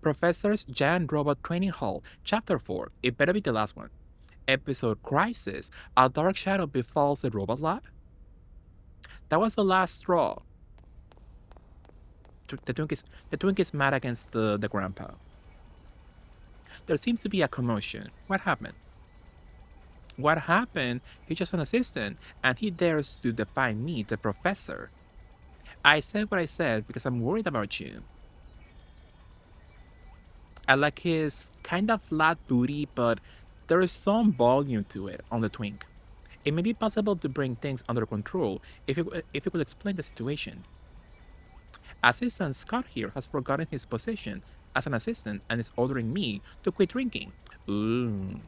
Professor's Giant Robot Training Hall, Chapter 4. It better be the last one. Episode Crisis. A dark shadow befalls the robot lab? That was the last straw. The twink is mad against the grandpa. There seems to be a commotion. What happened? What happened? He's just an assistant, and he dares to defy me, the professor. I said what I said because I'm worried about you. I like his kind of flat booty, but there is some volume to it on the twink. It may be possible to bring things under control if you could explain the situation. Assistant Scott here has forgotten his position as an assistant and is ordering me to quit drinking. Ooh.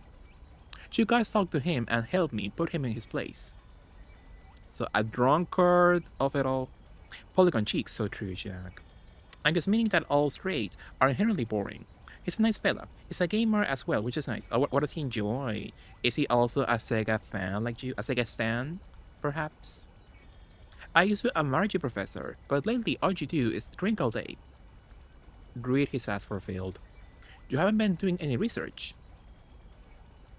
You guys talk to him and help me put him in his place. So a drunkard of it all. Polygon cheeks, so true, Jack. I'm just meaning that all straight are inherently boring. He's a nice fella. He's a gamer as well, which is nice. What does he enjoy? Is he also a Sega fan like you? A Sega stan, perhaps? I used to admire you, Professor, but lately all you do is drink all day. Read his ass for failed. You haven't been doing any research.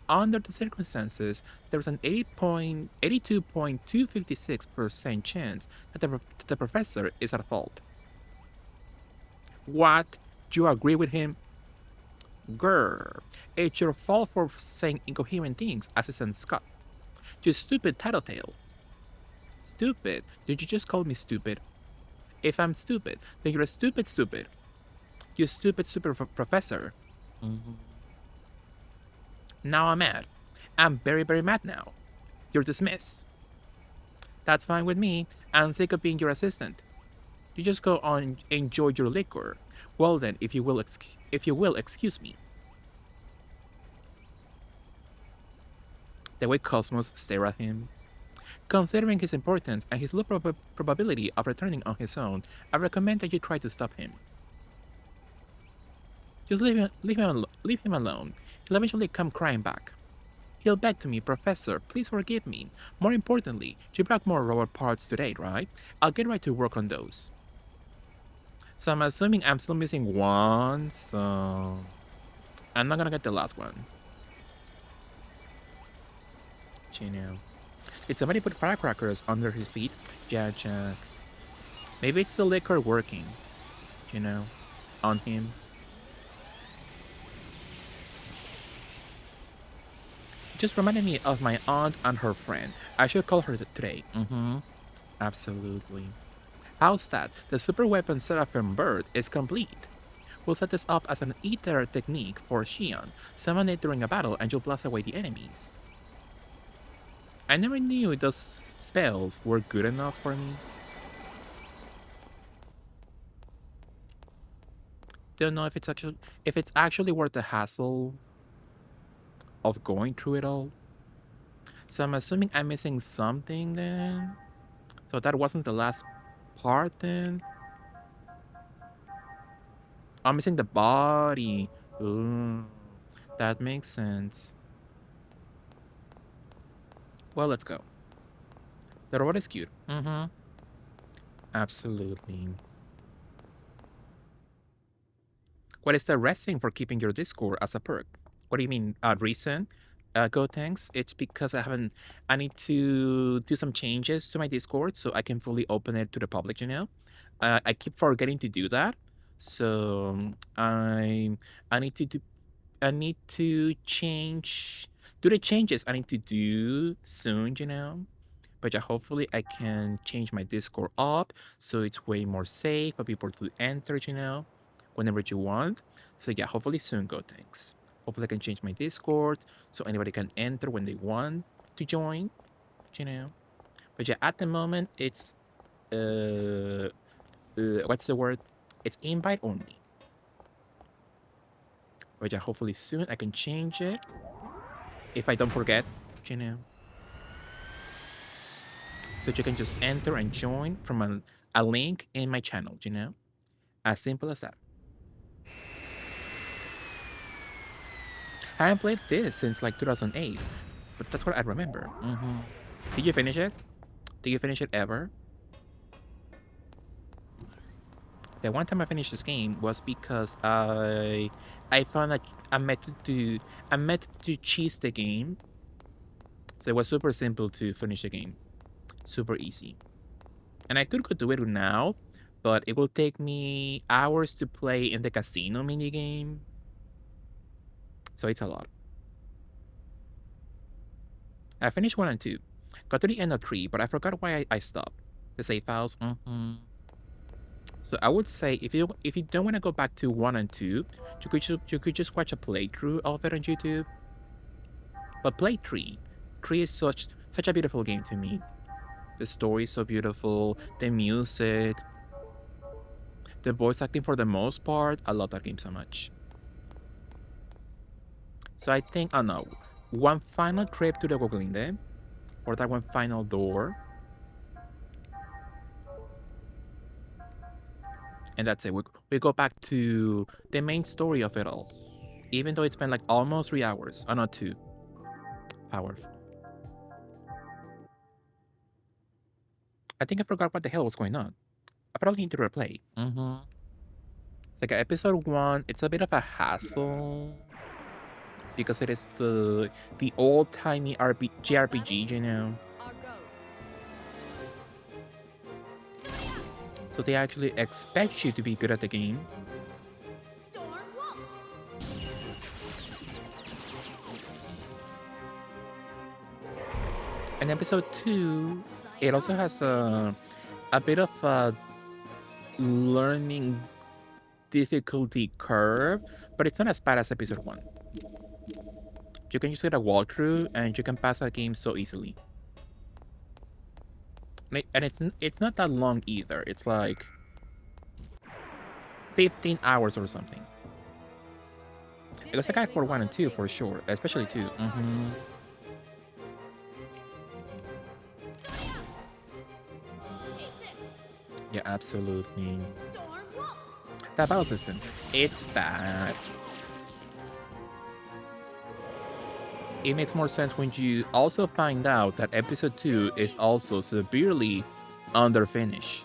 Under the circumstances, there's an 82.256% chance that the professor is at fault. What? You agree with him? Grr. It's your fault for saying incoherent things, Assistant Scott. You stupid tattletale. Stupid? Did you just call me stupid? If I'm stupid, then you're a stupid. You stupid super professor. Now I'm mad. I'm very, very mad now. You're dismissed. That's fine with me. I'm sick of being your assistant. You just go on and enjoy your liquor. Well then, if you will excuse me. The way Cosmos stare at him. Considering his importance and his low probability of returning on his own, I recommend that you try to stop him. Just leave him alone. He'll eventually come crying back. He'll beg to me, Professor, please forgive me. More importantly, you brought more robot parts today, right? I'll get right to work on those. So I'm assuming I'm still missing one, so I'm not gonna get the last one. You know. Did somebody put firecrackers under his feet? Yeah, Jack. Maybe it's the liquor working, you know, on him. Just reminded me of my aunt and her friend. I should call her today. Absolutely. How's that? The super weapon Seraphim Bird is complete. We'll set this up as an ether technique for Xion. Summon it during a battle and you'll blast away the enemies. I never knew those spells were good enough for me. Don't know if it's actually worth the hassle of going through it all. So I'm assuming I'm missing something then. So that wasn't the last part then. I'm missing the body. Ooh, that makes sense. Well, let's go. The robot is cute. Absolutely. What is the resting for keeping your Discord as a perk? What do you mean, recent? Go thanks. It's because I need to do some changes to my Discord so I can fully open it to the public, you know? I keep forgetting to do that. So I need to do the changes I need to do soon, you know? But yeah, hopefully I can change my Discord up so it's way more safe for people to enter, you know, whenever you want. So yeah, hopefully soon, go thanks. Hopefully I can change my Discord so anybody can enter when they want to join, you know. But yeah, at the moment it's what's the word? It's invite only. But yeah, hopefully soon I can change it if I don't forget, you know. So you can just enter and join from a link in my channel, you know? As simple as that. I haven't played this since like 2008, but that's what I remember. Did you finish it? Did you finish it ever? The one time I finished this game was because I found a method to cheese the game. So it was super simple to finish the game. Super easy. And I could go do it now, but it will take me hours to play in the casino minigame. So it's a lot. I finished 1 and 2. Got to the end of 3, but I forgot why I stopped. The save files. So I would say if you don't want to go back to 1 and 2, you could just watch a playthrough of it on YouTube. But play 3. 3 is such a beautiful game to me. The story is so beautiful, the music, the voice acting for the most part. I love that game so much. So I think, oh no, one final trip to the Goglinde, or that one final door. And that's it. We go back to the main story of it all. Even though it's been like almost 3 hours. Oh, not 2. Powerful. I think I forgot what the hell was going on. I probably need to replay. Like episode 1, it's a bit of a hassle. Because it is the old-timey JRPG, you know? So they actually expect you to be good at the game. And episode 2, it also has a bit of a learning difficulty curve, but it's not as bad as episode 1. You can just get a walkthrough and you can pass that game so easily. And it's not that long either. It's like 15 hours or something. It was a guide for 1 and 2 for sure, especially 2. Yeah, absolutely. That battle system, it's bad. It makes more sense when you also find out that episode 2 is also severely underfinished.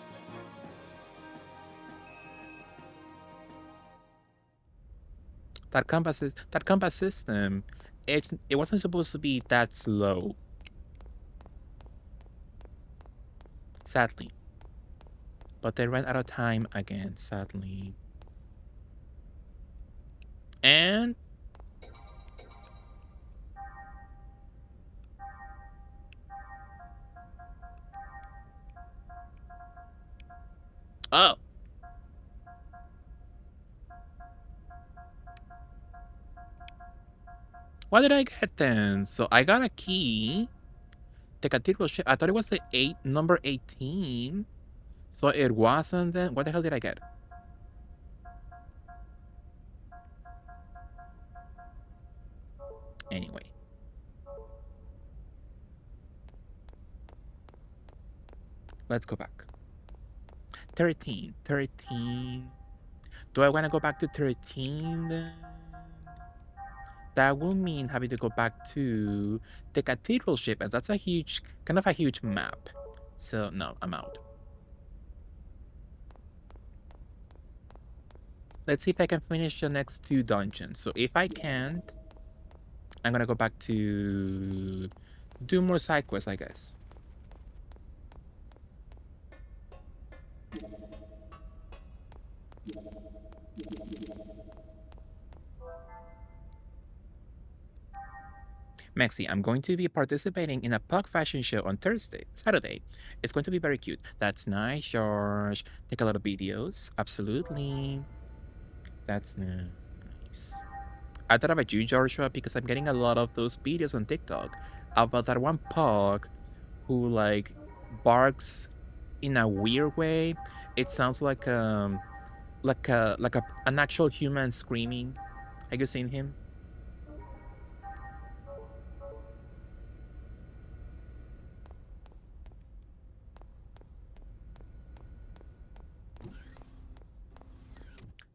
That combat system, it wasn't supposed to be that slow. Sadly. But they ran out of time again, sadly. And oh, what did I get then? So I got a key. The cathedral ship. I thought it was the number 18. So it wasn't then. What the hell did I get? Anyway. Let's go back. 13. 13. Do I want to go back to 13 then? That will mean having to go back to the cathedral ship, and that's a huge, kind of a huge map. So no, I'm out. Let's see if I can finish the next 2 dungeons. So if I can't, I'm gonna go back to do more side quests, I guess. Maxi, I'm going to be participating in a pug fashion show on Saturday. It's going to be very cute. That's nice, George. Take a lot of videos. Absolutely. That's nice. I thought about you, Joshua, because I'm getting a lot of those videos on TikTok about that one pug who like barks in a weird way. It sounds like an actual human screaming. Have you seen him?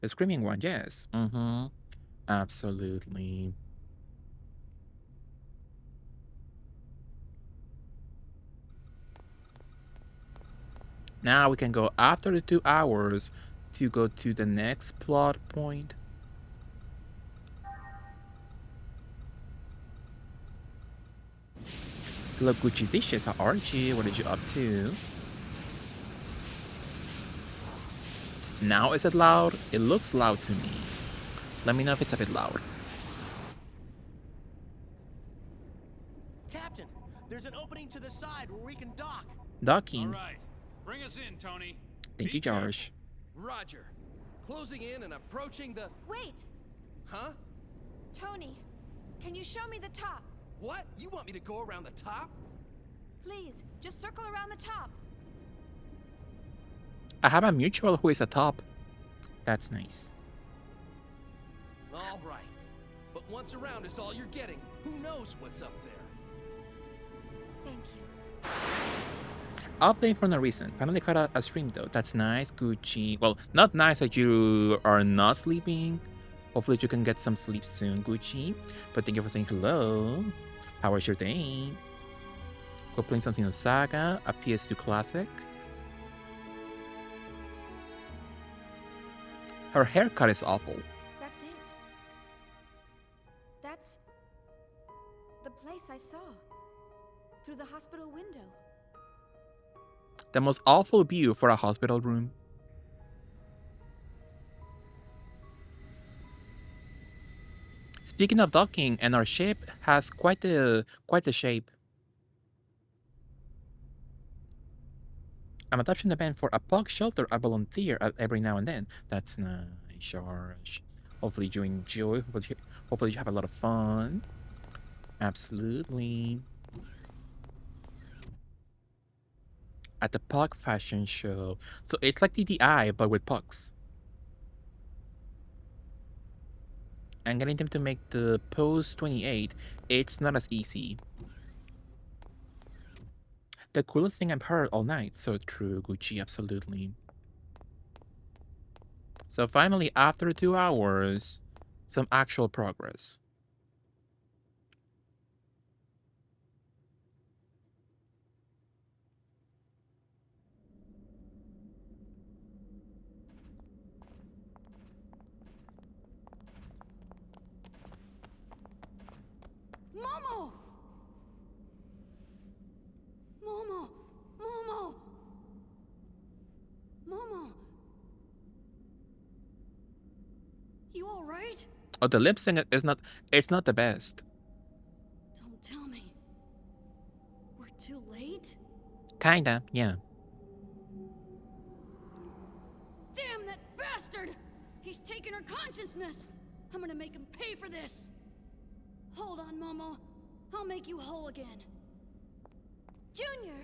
The screaming one, yes. Mm-hmm. Absolutely. Now we can go after the 2 hours to go to the next plot point. Hello, Gucci Dishes. How are you? What are you up to? Now is it loud? It looks loud to me. Let me know if it's a bit loud. Captain, there's an opening to the side where we can dock. Docking. All right. Bring us in, Tony. Thank you, Josh. Roger. Closing in and approaching the... Wait! Huh? Tony, can you show me the top? What? You want me to go around the top? Please, just circle around the top. I have a mutual who is a top. That's nice. All right. But once around is all you're getting. Who knows what's up there? Thank you. Update for no reason. Finally caught a stream though. That's nice, Gucci. Well, not nice that you are not sleeping. Hopefully you can get some sleep soon, Gucci. But thank you for saying hello. How was your day? Go playing some Xenosaga, a PS2 classic. Her haircut is awful. That's it. That's the place I saw. Through the hospital window. The most awful view for a hospital room. Speaking of docking, and our ship has quite the shape. I'm adoption event for a pug shelter. I volunteer every now and then. That's nice, George. Hopefully you enjoy. Hopefully you have a lot of fun. Absolutely. At the pug fashion show. So it's like DDI, but with pugs. And getting them to make the pose 28, it's not as easy. The coolest thing I've heard all night. So true, Gucci, absolutely. So finally, after 2 hours, some actual progress. Momo! Momo! Momo! Momo! You all right? Oh, the lip sync is not, it's not the best. Don't tell me. We're too late? Kinda, yeah. Damn that bastard! He's taken her consciousness! I'm gonna make him pay for this! Hold on, Momo. I'll make you whole again. Junior!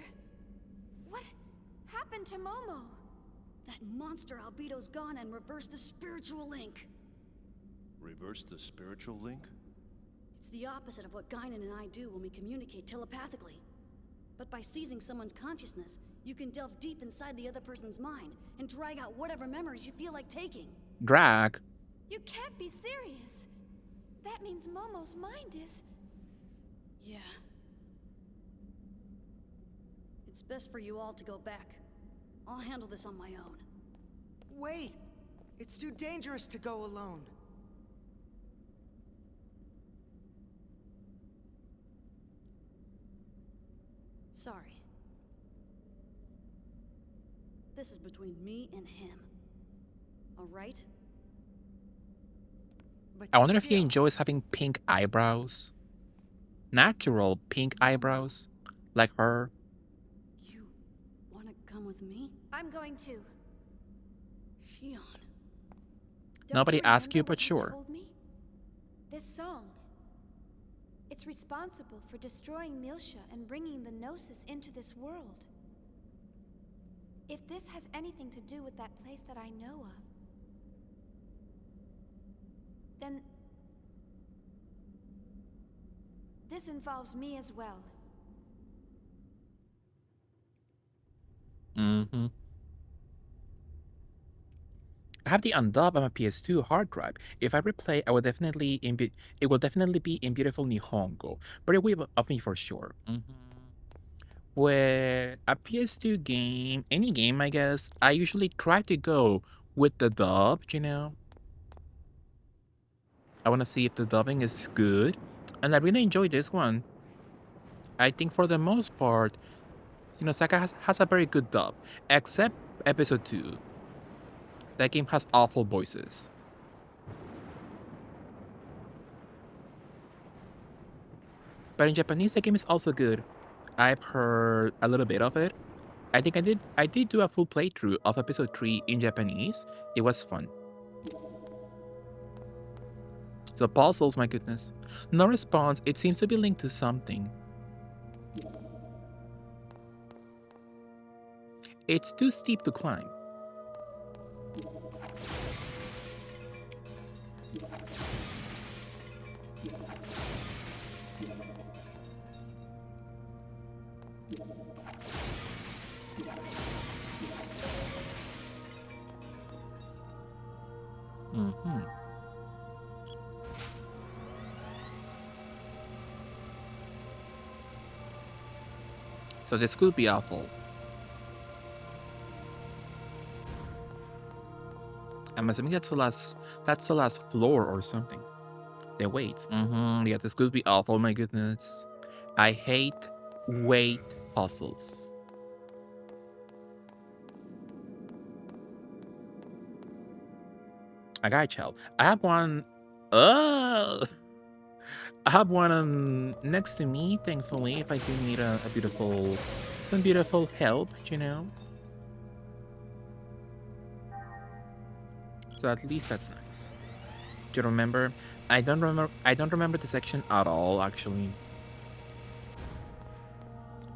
What happened to Momo? That monster Albedo's gone and reversed the spiritual link. Reverse the spiritual link? It's the opposite of what Guinan and I do when we communicate telepathically. But by seizing someone's consciousness, you can delve deep inside the other person's mind and drag out whatever memories you feel like taking. Drag. You can't be serious. That means Momo's mind is... Yeah. It's best for you all to go back. I'll handle this on my own. Wait! It's too dangerous to go alone. Sorry. This is between me and him. All right? But I wonder if he still, enjoys having pink eyebrows. Natural pink eyebrows. Like her. You wanna come with me? I'm going to. Shion. Don't Nobody asked you, remember but what sure. told me? This song. It's responsible for destroying Milsha and bringing the Gnosis into this world. If this has anything to do with that place that I know of, then this involves me as well. Mm-hmm. I have the undub on my PS2 hard drive. If I replay, I will definitely it will definitely be in beautiful Nihongo. Very way of me for sure. With a PS2 game, any game I guess, I usually try to go with the dub, you know? I want to see if the dubbing is good. And I really enjoyed this one. I think for the most part, Xenosaga has a very good dub. Except episode 2. That game has awful voices. But in Japanese, the game is also good. I've heard a little bit of it. I think I did do a full playthrough of episode 3 in Japanese. It was fun. The puzzles, my goodness. No response, it seems to be linked to something. It's too steep to climb. So this could be awful. I'm assuming that's the last floor or something. The weights. Yeah, this could be awful, my goodness. I hate weight puzzles. I got chill. I have one. I have one next to me, thankfully, if I do need some beautiful help, you know. So at least that's nice. Do you remember? I don't remember the section at all, actually.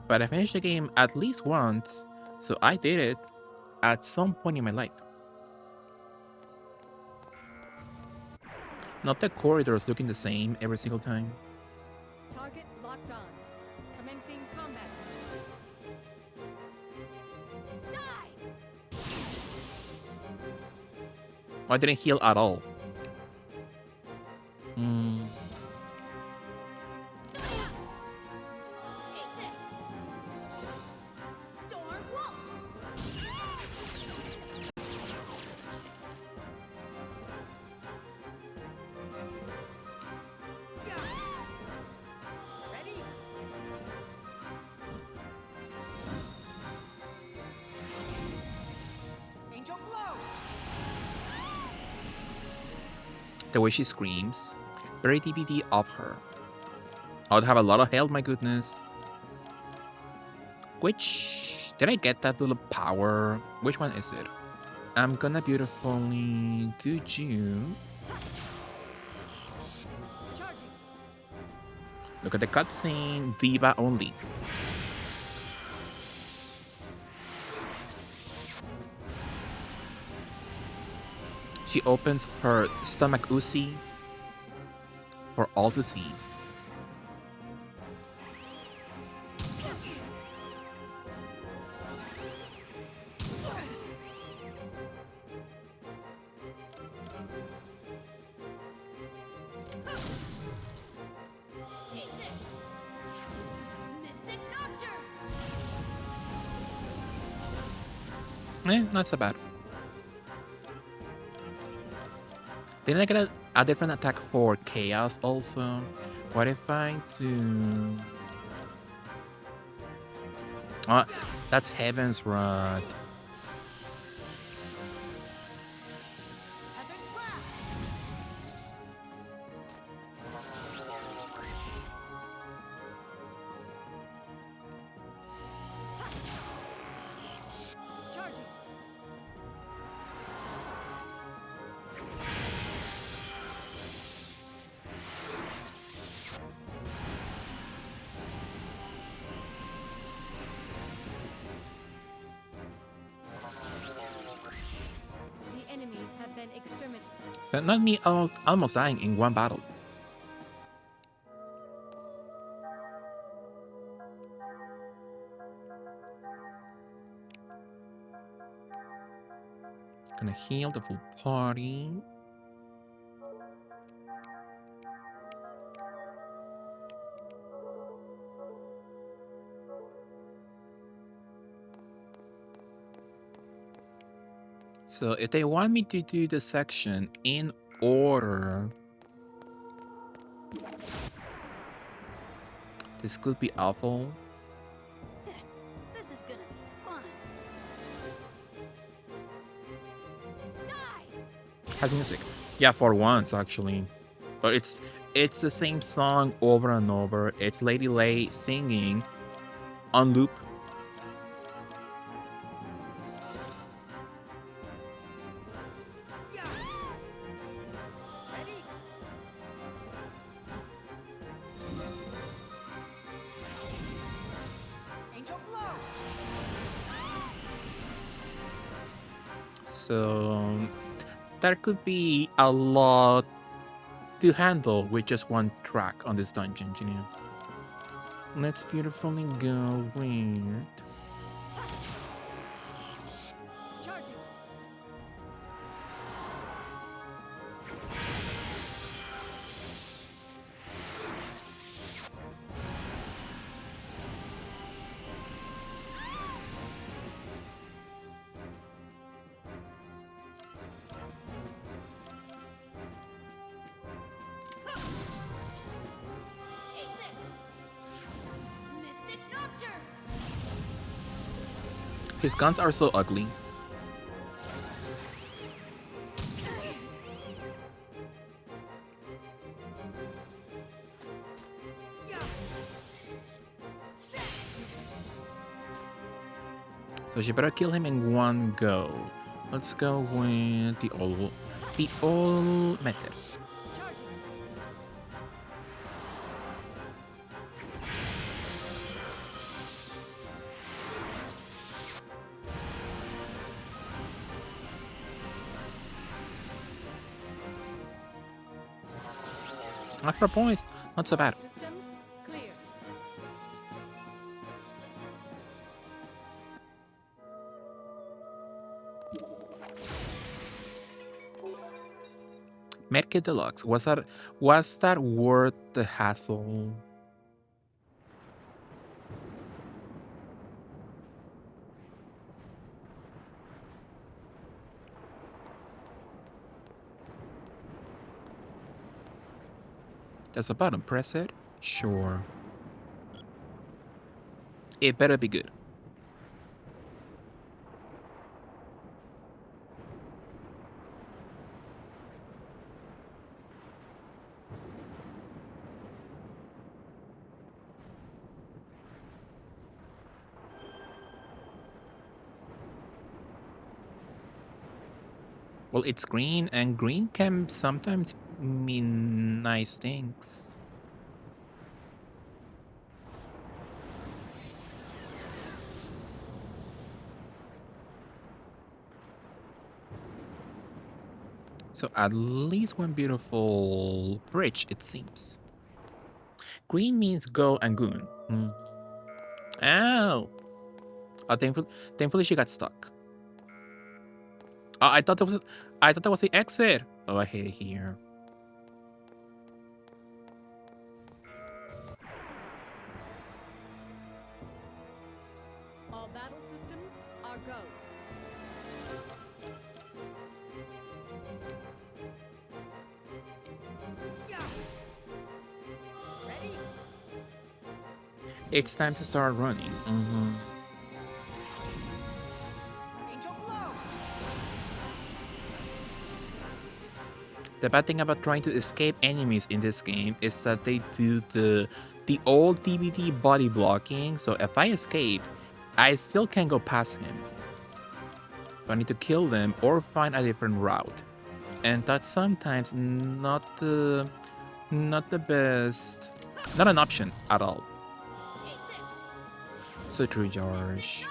But I finished the game at least once, so I did it at some point in my life. Not the corridors looking the same every single time. Target locked on. Commencing combat. Die! I didn't heal at all. Hmm. Storm Wolf! Ready? Angel Blow! The way she screams. Very DVD of her. I would have a lot of health, my goodness. Which... Did I get that little power? Which one is it? I'm gonna beautifully do you. Charging. Look at the cutscene. Diva only. She opens her stomach Uzi for all to see. Eat this! Mystic Nocturne! Not so bad. Didn't I get a different attack for Chaos also? What if I do... Oh, that's Heaven's Rod. Heaven's Wrath! Charging. The enemies have been exterminated. So not me almost dying in one battle. Gonna heal the full party. So if they want me to do the section in order, this could be awful. This is gonna be fun. Die! Has music. Yeah, for once actually. But it's the same song over and over. It's Lady Lay singing on loop. Ready? Angel Blow! So there could be a lot to handle with just one track on this dungeon, you know. Let's beautifully go with... Charging. Eat this! Mystic Nocturne! His guns are so ugly. So she better kill him in one go. Let's go with the old method. Charging. Extra points, not so bad. Systems clear. Medkit Deluxe. Was that worth the hassle? There's a button. Press it. Sure. It better be good. Well, it's green, and green can sometimes mean nice things. So at least one beautiful bridge, it seems. Green means go and goon. Ow! Oh, thankfully she got stuck. Oh, I thought that was the exit. Oh, I hate it here. All battle systems are go. Ready? It's time to start running. Angel blow! The bad thing about trying to escape enemies in this game is that they do the old DVD body blocking, so if I escape, I still can't go past him. So I need to kill them or find a different route. And that's sometimes not the best, not an option at all. So true, George.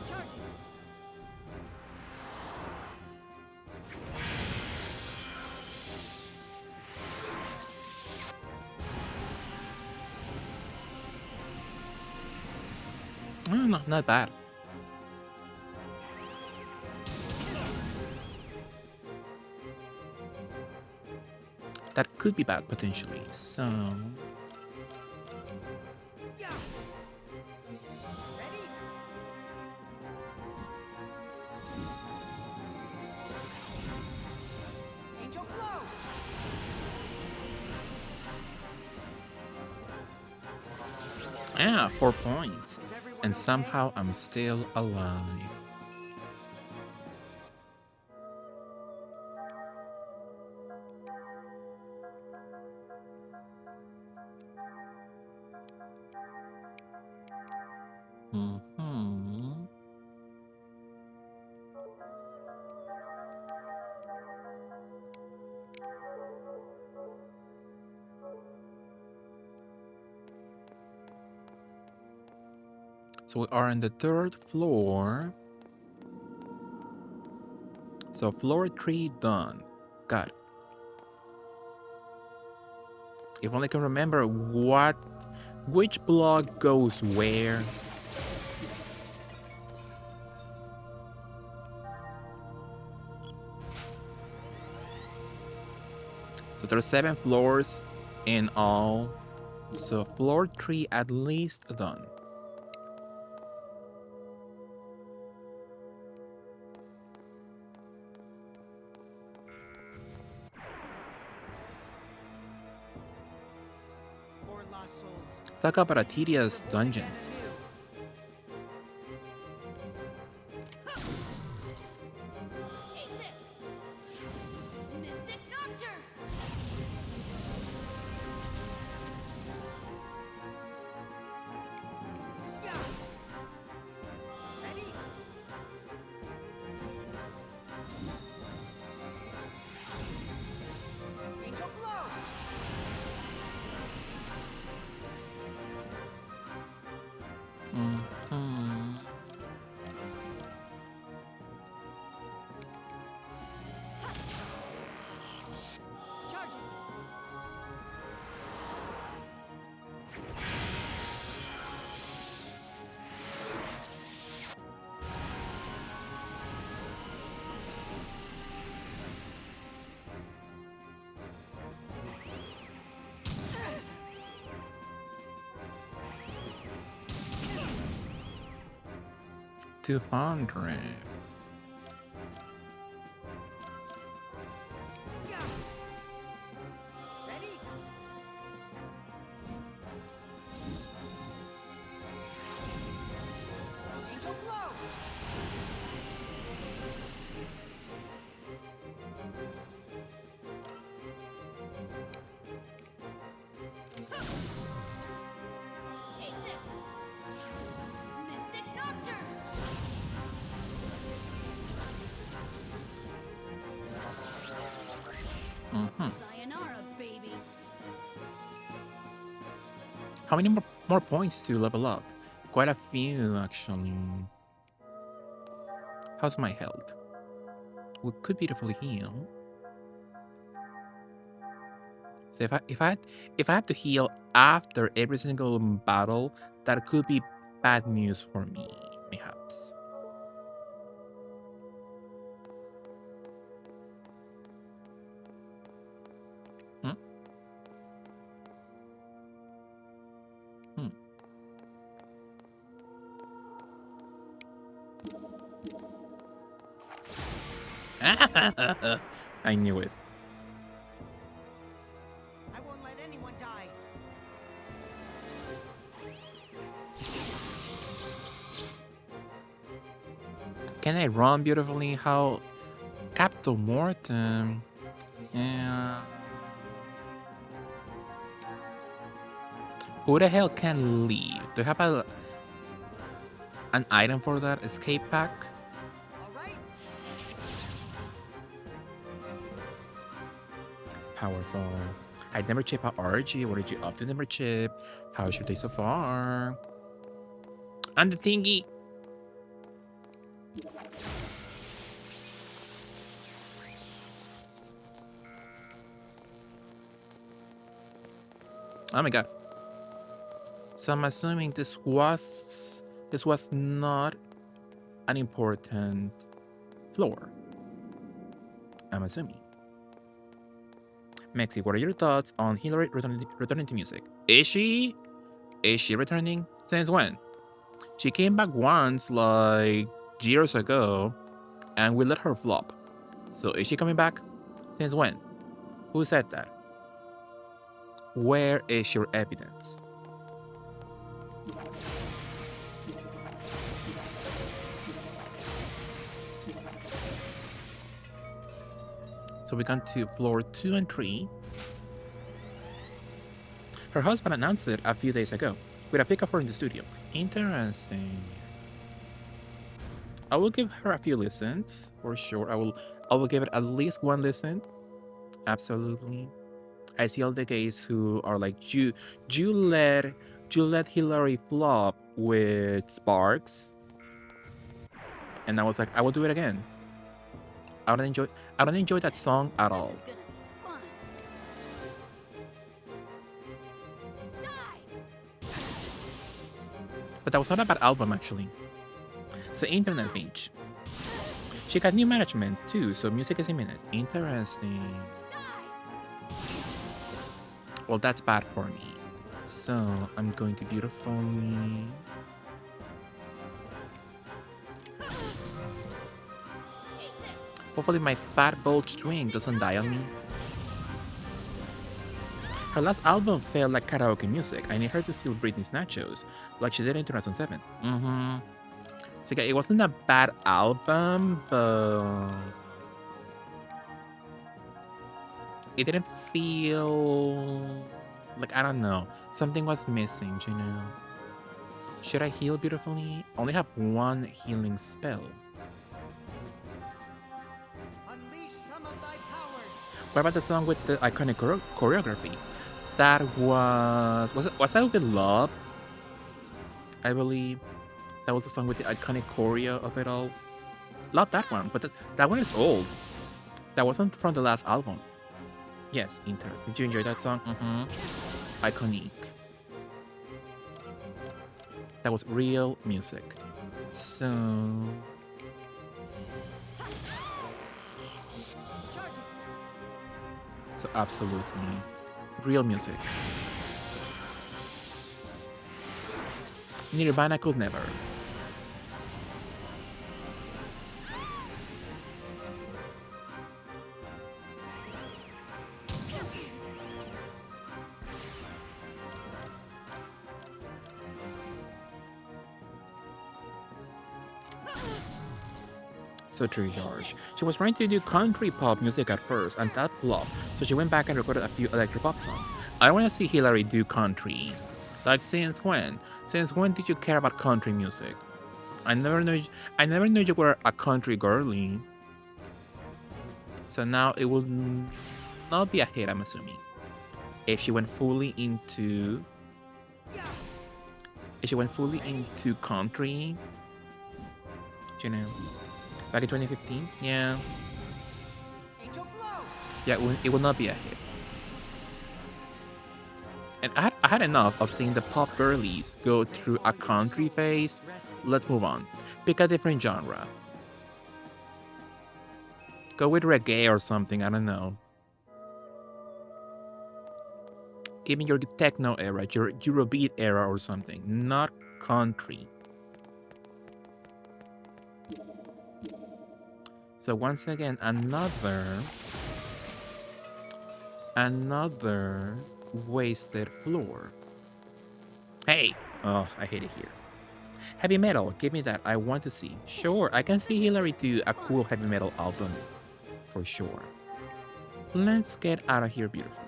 Charging. Oh, no, not bad. That could be bad potentially. So Yeah! Ready? Angel blow! yeah, 4 points. And somehow I'm still alive. So we are on the 3rd floor. So floor 3 done. Got it. If only I can remember which block goes where. So there are 7 floors in all. So floor 3 at least done. Poor lost souls. Talk about a tedious dungeon. Take this. Mystic Nocturne. Yeah! Ready? Angel blow! 200. Yeah. Ready? Angel blow. Take this! Mystic Nocturne! Sayonara, baby. How many more points to level up? Quite a few, actually. How's my health? We could beautifully heal. So if I have to heal after every single battle, that could be bad news for me, perhaps. Hmm? Hmm. I knew it. I won't let anyone die. Can I run beautifully? How? Capital Mortem. Yeah. Who the hell can leave? Do you have an item for that? Escape pack? All right. Powerful. I never chip out RG. What did you up to never chip? How's your day so far? And the thingy. Oh my god. So I'm assuming this was not an important floor. I'm assuming. Mexi, what are your thoughts on Hillary returning to music? Is she returning? Since when? She came back once, like years ago, and we let her flop. So is she coming back? Since when? Who said that? Where is your evidence? So we got to floor 2 and 3. Her husband announced it a few days ago, with a pic of her in the studio. Interesting. I will give her a few listens, for sure. I will give it at least one listen. Absolutely. I see all the gays who are like, you let Hillary flop with Sparks. And I was like, I will do it again. I don't enjoy that song at all. This is gonna be fun. Die! But that was not a bad album, actually. It's the internet page. She got new management too, so music is imminent. Interesting. Well, that's bad for me. So I'm going to beautifully. Hopefully my fat bulge string doesn't die on me. Her last album felt like karaoke music. I need her to steal Britney's nachos, like she did in 2007. So yeah, it wasn't a bad album, but it didn't feel like, I don't know, something was missing, you know. Should I heal beautifully? Only have one healing spell. Unleash some of thy powers. What about the song with the iconic choreography? That was that with Love? I believe that was the song with the iconic choreo of it all. Love that one, but that one is old. That wasn't from the last album. Yes, interesting. Did you enjoy that song? Iconic. That was real music. So absolutely real music. Nirvana could never. So true, George. She was trying to do country pop music at first, and that flopped, so she went back and recorded a few electropop songs. I want to see Hillary do country. Like, since when? Since when did you care about country music? I never knew you were a country girly. So now it will not be a hit, I'm assuming. If she went fully into... If she went fully into country... You know... Back in 2015? Yeah. Yeah, it will not be a hit. And I had enough of seeing the pop girlies go through a country phase. Let's move on. Pick a different genre. Go with reggae or something, I don't know. Give me your techno era, your Eurobeat era or something. Not country. So once again, another wasted floor. Hey! Oh, I hate it here. Heavy metal, give me that, I want to see. Sure, I can see Hillary do a cool heavy metal album. For sure. Let's get out of here beautifully.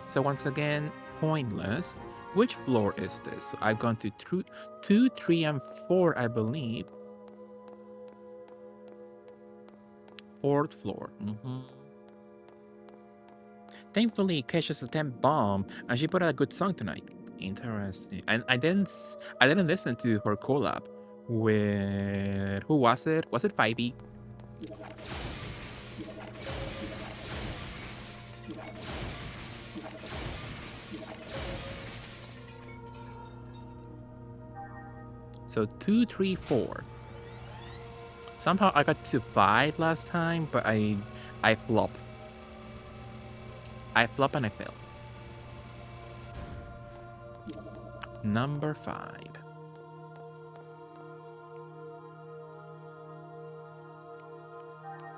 So once again, pointless. Which floor is this? So I've gone to 2, 3, and 4, I believe. 4th floor. Thankfully, Kesha's attempt bombed, and she put out a good song tonight. Interesting. And I didn't listen to her collab with, who was it? Was it 5e? So 2, 3, 4. Somehow I got to 5 last time, but I flop. I flop and I fail. Number 5.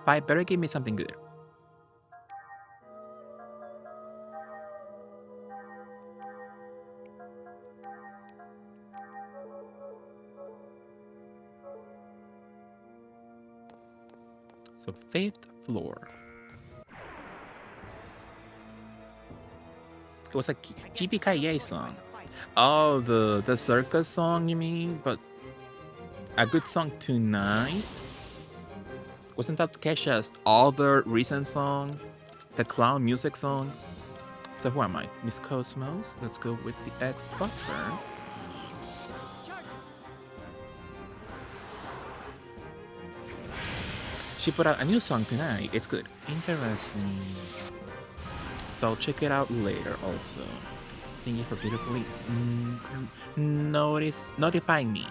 Five better give me something good. So 5th floor. It was a GPKA song. Oh, the circus song, you mean? But a good song tonight? Wasn't that Kesha's other recent song? The clown music song? So who am I? Miss Cosmos? Let's go with the X-Buster. She put out a new song tonight. It's good. Interesting. So I'll check it out later also. Thank you for beautifully notifying me.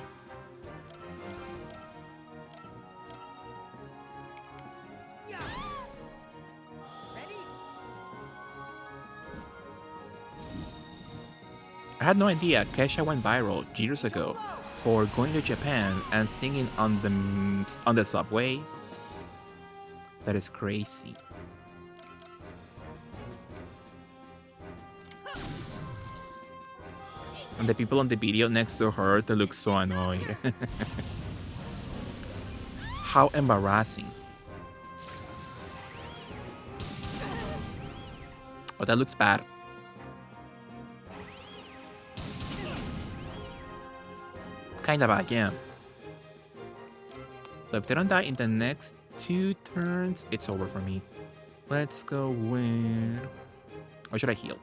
I had no idea Kesha went viral years ago for going to Japan and singing on the subway. That is crazy. And the people on the video next to her, they look so annoyed. How embarrassing. Oh, that looks bad. Kinda bad, yeah. So if they don't die in the next 2 turns, it's over for me. Let's go with... Or should I heal?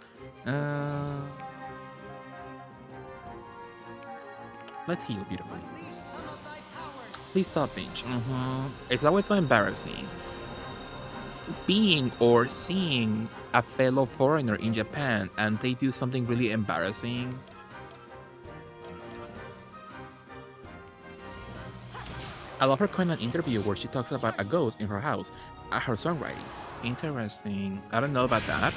Let's heal beautifully. Please stop binge. It's always so embarrassing. Being or seeing a fellow foreigner in Japan and they do something really embarrassing. I love her Conan interview where she talks about a ghost in her house at her songwriting. Interesting. I don't know about that.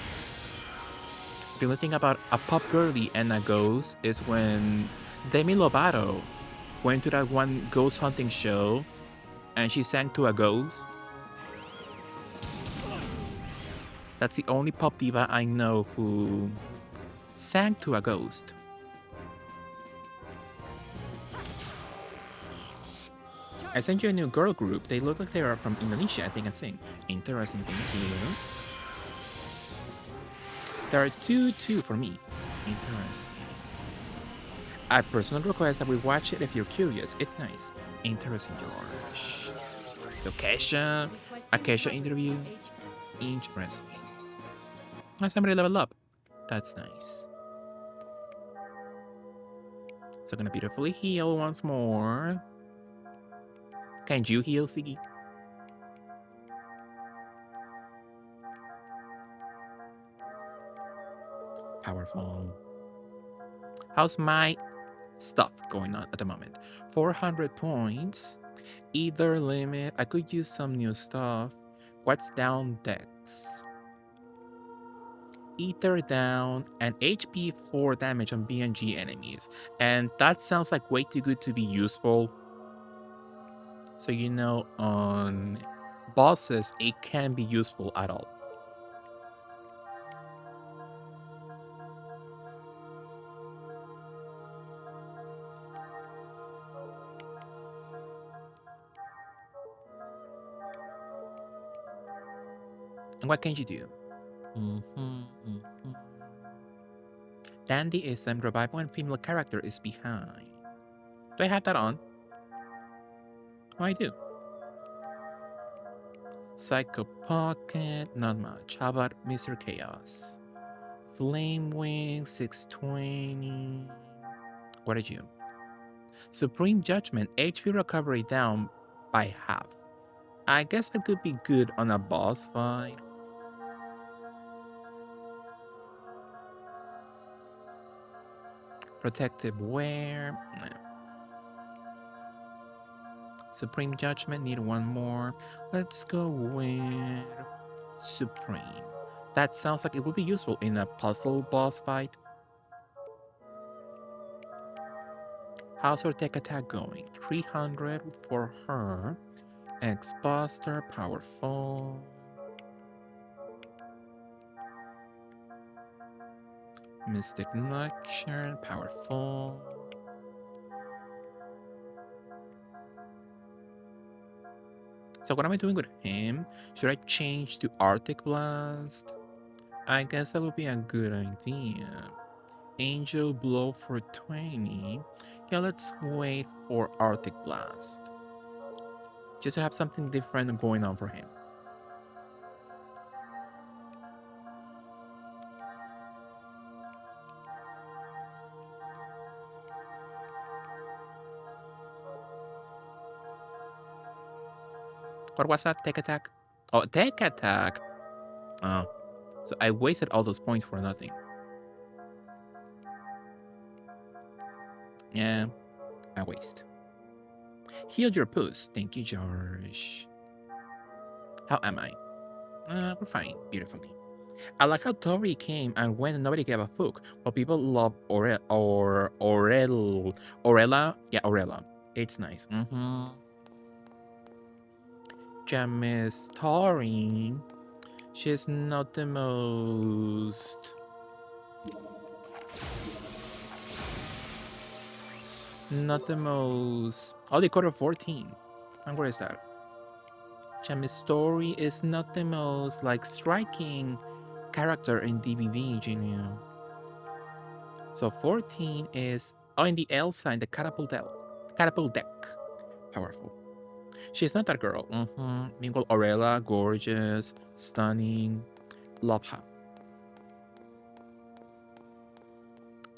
The only thing about a pop girly and a ghost is when Demi Lovato went to that one ghost hunting show and she sang to a ghost. That's the only pop diva I know who sang to a ghost. I sent you a new girl group. They look like they are from Indonesia. I think I sing. Interesting, thank you. There are two for me. Interesting. I personal request that we watch it if you're curious. It's nice. Interesting, George. So Kesha, a Kesha interview. Interesting. Somebody level up. That's nice. So gonna beautifully heal once more. Can you heal, Siggy? Powerful. How's my stuff going on at the moment? 400 points. Either limit. I could use some new stuff. What's down Dex? Ether down and HP 4 damage on BNG enemies. And that sounds like way too good to be useful. So you know, on bosses, it can be useful at all. And what can you do? Dandyism, revival and female character is behind. Do I have that on? Oh, I do. Psycho Pocket, not much. How about Mr. Chaos? Flame Wing, 620. What did you? Supreme Judgment, HP recovery down by half. I guess that could be good on a boss fight. Protective Wear. No. Supreme Judgment, need one more. Let's go with Supreme. That sounds like it would be useful in a puzzle boss fight. How's her tech attack going? 300 for her. X-Buster, powerful. Mystic Nurture, powerful. So what am I doing with him? Should I change to Arctic Blast? I guess that would be a good idea. Angel Blow for 20. Yeah, let's wait for Arctic Blast. Just to have something different going on for him. What was that? Tech attack? Oh, tech attack! Oh. So I wasted all those points for nothing. Yeah, I waste. Heal your puss. Thank you, George. How am I? We're fine. Beautifully. I like how Tori came and went and nobody gave a fuck. Well, people love Orella. Yeah, Orella. It's nice. Miss Tori. She's not the most... Oh, they got a 14. And where is that? Miss Story is not the most, like, striking character in DVD, you know. So 14 is... Oh, in the L sign, the catapult deck. Powerful. She's not that girl. Meanwhile, Aurela, gorgeous, stunning, love her.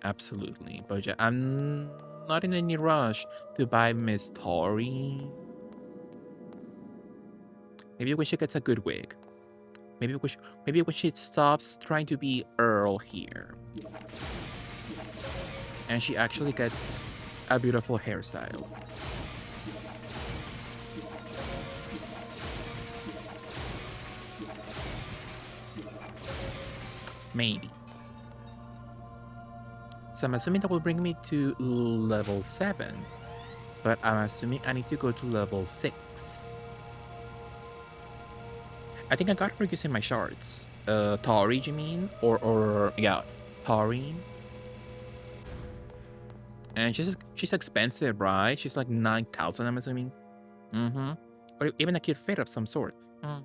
Absolutely. But yeah, I'm not in any rush to buy Miss Tori. Maybe when she gets a good wig. Maybe when she stops trying to be Earl here. And she actually gets a beautiful hairstyle. Maybe. So I'm assuming that will bring me to level 7. But I'm assuming I need to go to level 6. I think I got her using my shards. Tori, you mean? Or yeah, Tori. And she's expensive, right? She's like 9,000, I'm assuming. Mm-hmm. Or even a cute fit of some sort. Mm.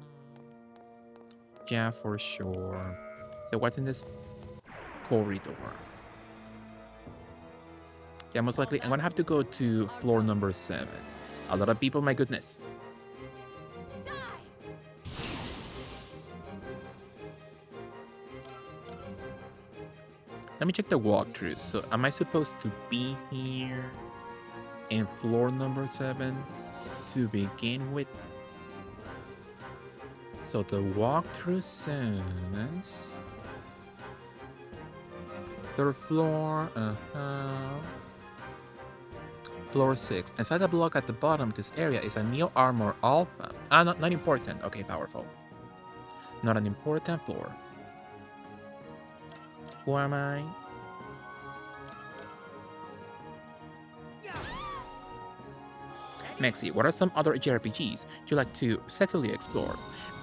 Yeah, for sure. So what's in this corridor? Yeah, most likely I'm gonna have to go to floor number 7. A lot of people, my goodness. Die! Let me check the walkthrough. So am I supposed to be here in floor number 7 to begin with? So the walkthrough says 3rd floor, floor 6. Inside the block at the bottom of this area is a Neo Armor Alpha. Not important. Okay, powerful. Not an important floor. Who am I? Mexi, what are some other JRPGs you like to sexily explore?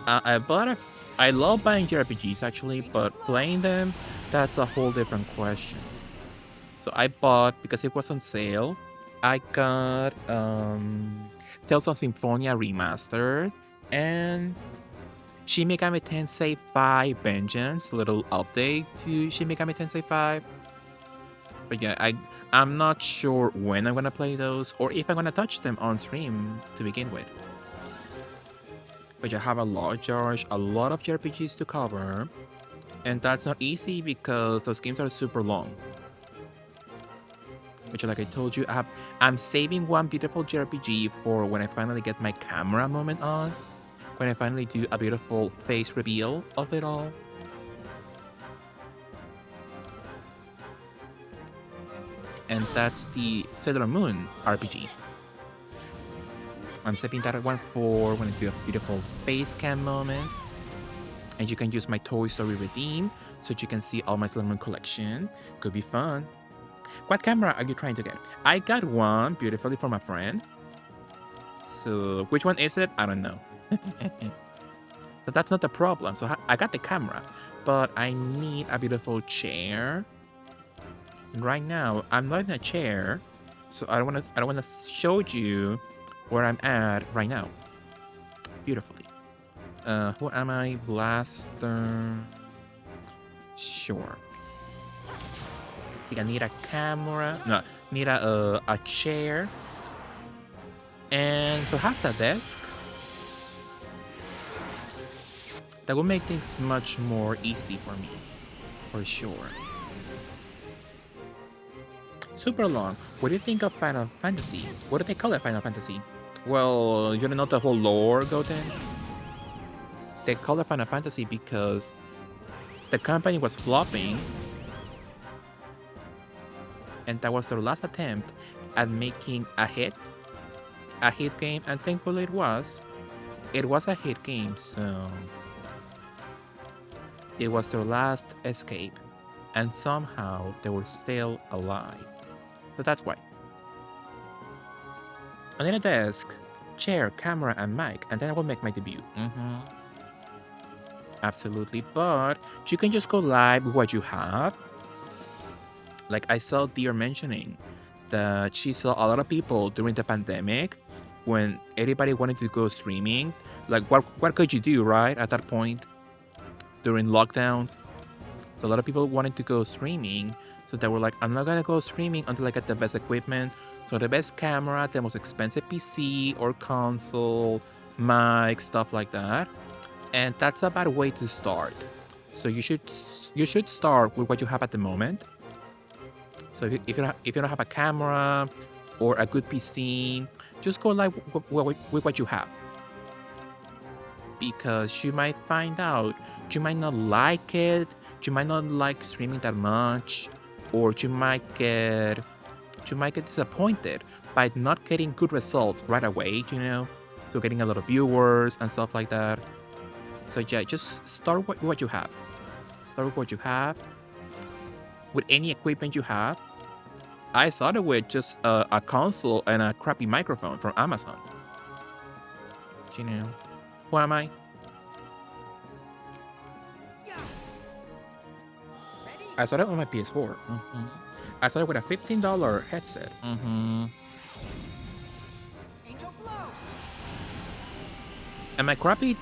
I love buying JRPGs actually, but playing them, that's a whole different question. So I bought, because it was on sale, I got Tales of Symphonia Remastered and Shin Megami Tensei 5 Vengeance, little update to Shin Megami Tensei 5. But yeah, I'm not sure when I'm gonna play those or if I'm gonna touch them on stream to begin with. But you have a lot, George, a lot of JRPGs to cover, and that's not easy because those games are super long. Which, like I told you, I'm saving one beautiful JRPG for when I finally get my camera moment on, when I finally do a beautiful face reveal of it all. And that's the Sailor Moon RPG. I'm saving that one for when I do a beautiful face cam moment. And you can use my Toy Story redeem so you can see all my Sailor Moon collection. Could be fun. What camera are you trying to get? I got one beautifully from a friend. So which one is it? I don't know. So that's not the problem. So I got the camera, but I need a beautiful chair. Right now, I'm not in a chair, so I don't wanna show you where I'm at right now. Beautifully. Who am I? Blaster. Sure. I think I need a camera. No, need a chair. And perhaps a desk. That would make things much more easy for me. For sure. Super long. What do you think of Final Fantasy? What do they call it, Final Fantasy? Well, you don't know the whole lore, Gotens? They call it Final Fantasy because the company was flopping, and that was their last attempt at making a hit game, and thankfully it was. It was a hit game, so it was their last escape, and somehow they were still alive. So that's why. I need a desk, chair, camera, and mic, and then I will make my debut. Absolutely, but you can just go live with what you have. Like I saw Dear mentioning that she saw a lot of people during the pandemic when everybody wanted to go streaming. Like what could you do, right? At that point during lockdown. So a lot of people wanted to go streaming. So they were like, I'm not gonna go streaming until I get the best equipment. So the best camera, the most expensive PC or console, mic, stuff like that. And that's a bad way to start. So you should start with what you have at the moment. So if you don't have a camera or a good PC, just go live with what you have. Because you might find out you might not like it, you might not like streaming that much, or you might get disappointed by not getting good results right away, you know? So getting a lot of viewers and stuff like that. So yeah, just start with what you have. Start with what you have. With any equipment you have. I started with just a console and a crappy microphone from Amazon. You know, who am I? I started on my PS4. I started with a $15 headset. Angel Blow! And my crappy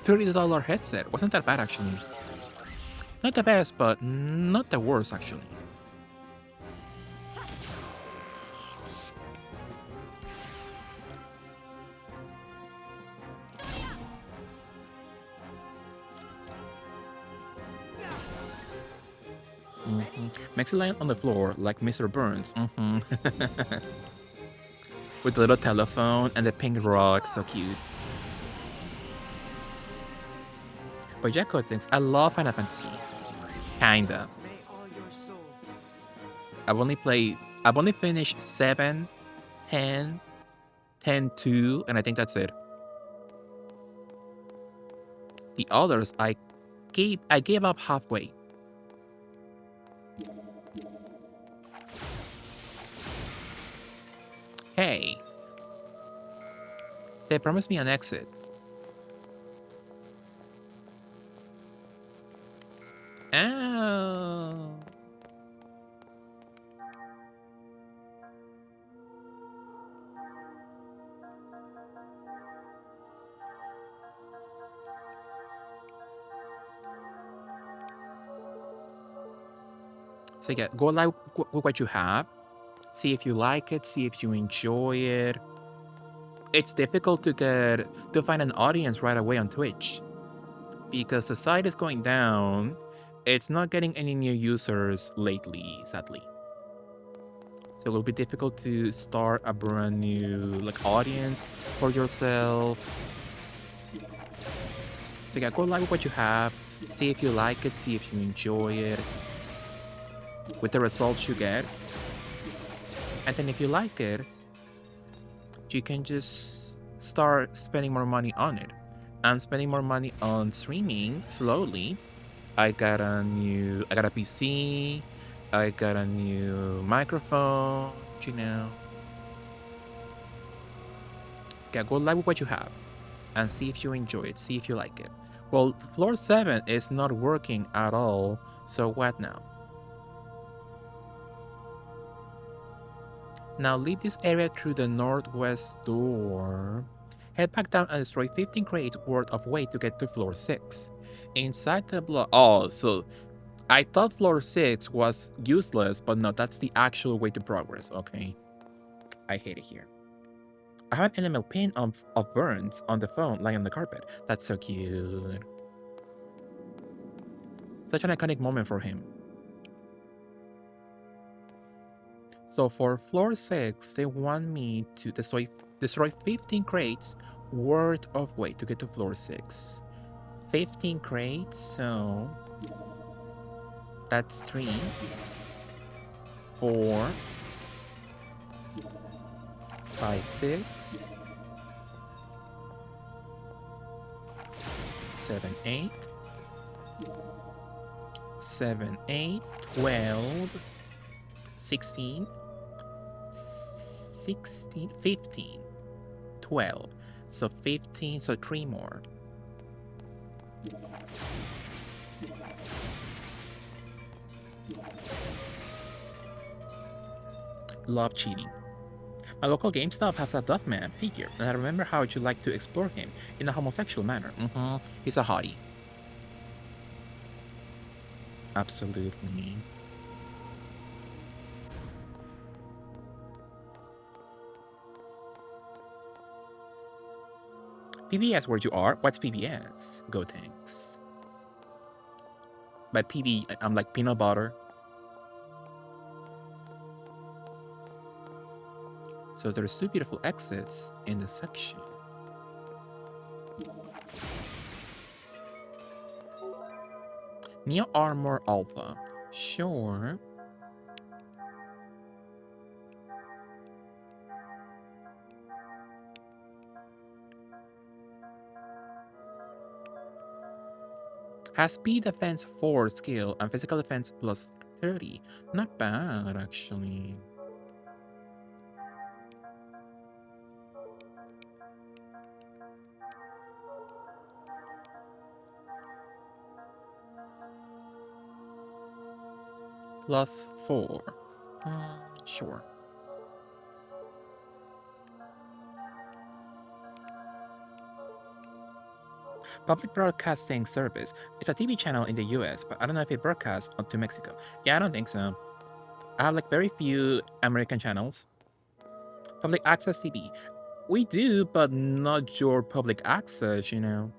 $30 headset wasn't that bad actually. Not the best, but not the worst actually. Makes it land on the floor like Mr. Burns. With the little telephone and the pink rock, so cute. But yeah, good things. I love Final Fantasy. Kinda. May all your souls. I've only finished 7, 10, 10, 2, and I think that's it. The others I gave up halfway. Hey. They promised me an exit. Oh. So yeah, go live with what you have. See if you like it. See if you enjoy it. It's difficult to find an audience right away on Twitch because the site is going down. It's not getting any new users lately, sadly. So it will be difficult to start a brand new audience for yourself. So yeah, go live with what you have. See if you like it. See if you enjoy it. With the results you get. And then if you like it, you can just start spending more money on it. I'm spending more money on streaming slowly. I got a PC. I got a new microphone, you know. Yeah, go live with what you have and see if you enjoy it, see if you like it. Well, floor 7 is not working at all, so what now? Now leave this area through the northwest door. Head back down and destroy 15 crates worth of weight to get to floor 6. Inside the block. Oh, so I thought floor 6 was useless, but no, that's the actual way to progress, okay? I hate it here. I have an enamel pin of Burns on the phone lying on the carpet. That's so cute. Such an iconic moment for him. So for floor 6, they want me to destroy 15 crates worth of weight to get to floor 6. 15 crates, so that's 3, 4, 5, 6, 7, 8, 7, 8, 12, 16, 16, 15, 12. So 15, so 3 more. Love cheating. My local GameStop has a Duffman figure, and I remember how you'd like to explore him in a homosexual manner. He's a hottie. Absolutely. PBS where you are? What's PBS? Go tanks. By PB, I'm like peanut butter. So there's 2 beautiful exits in the section. Neo Armor Alpha. Sure. Has speed defense 4 skill and physical defense plus 30. Not bad, actually. Plus 4. Sure. Public Broadcasting Service. It's a TV channel in the US, but I don't know if it broadcasts to Mexico. Yeah, I don't think so. I have like very few American channels. Public access TV. We do, but not your public access, you know.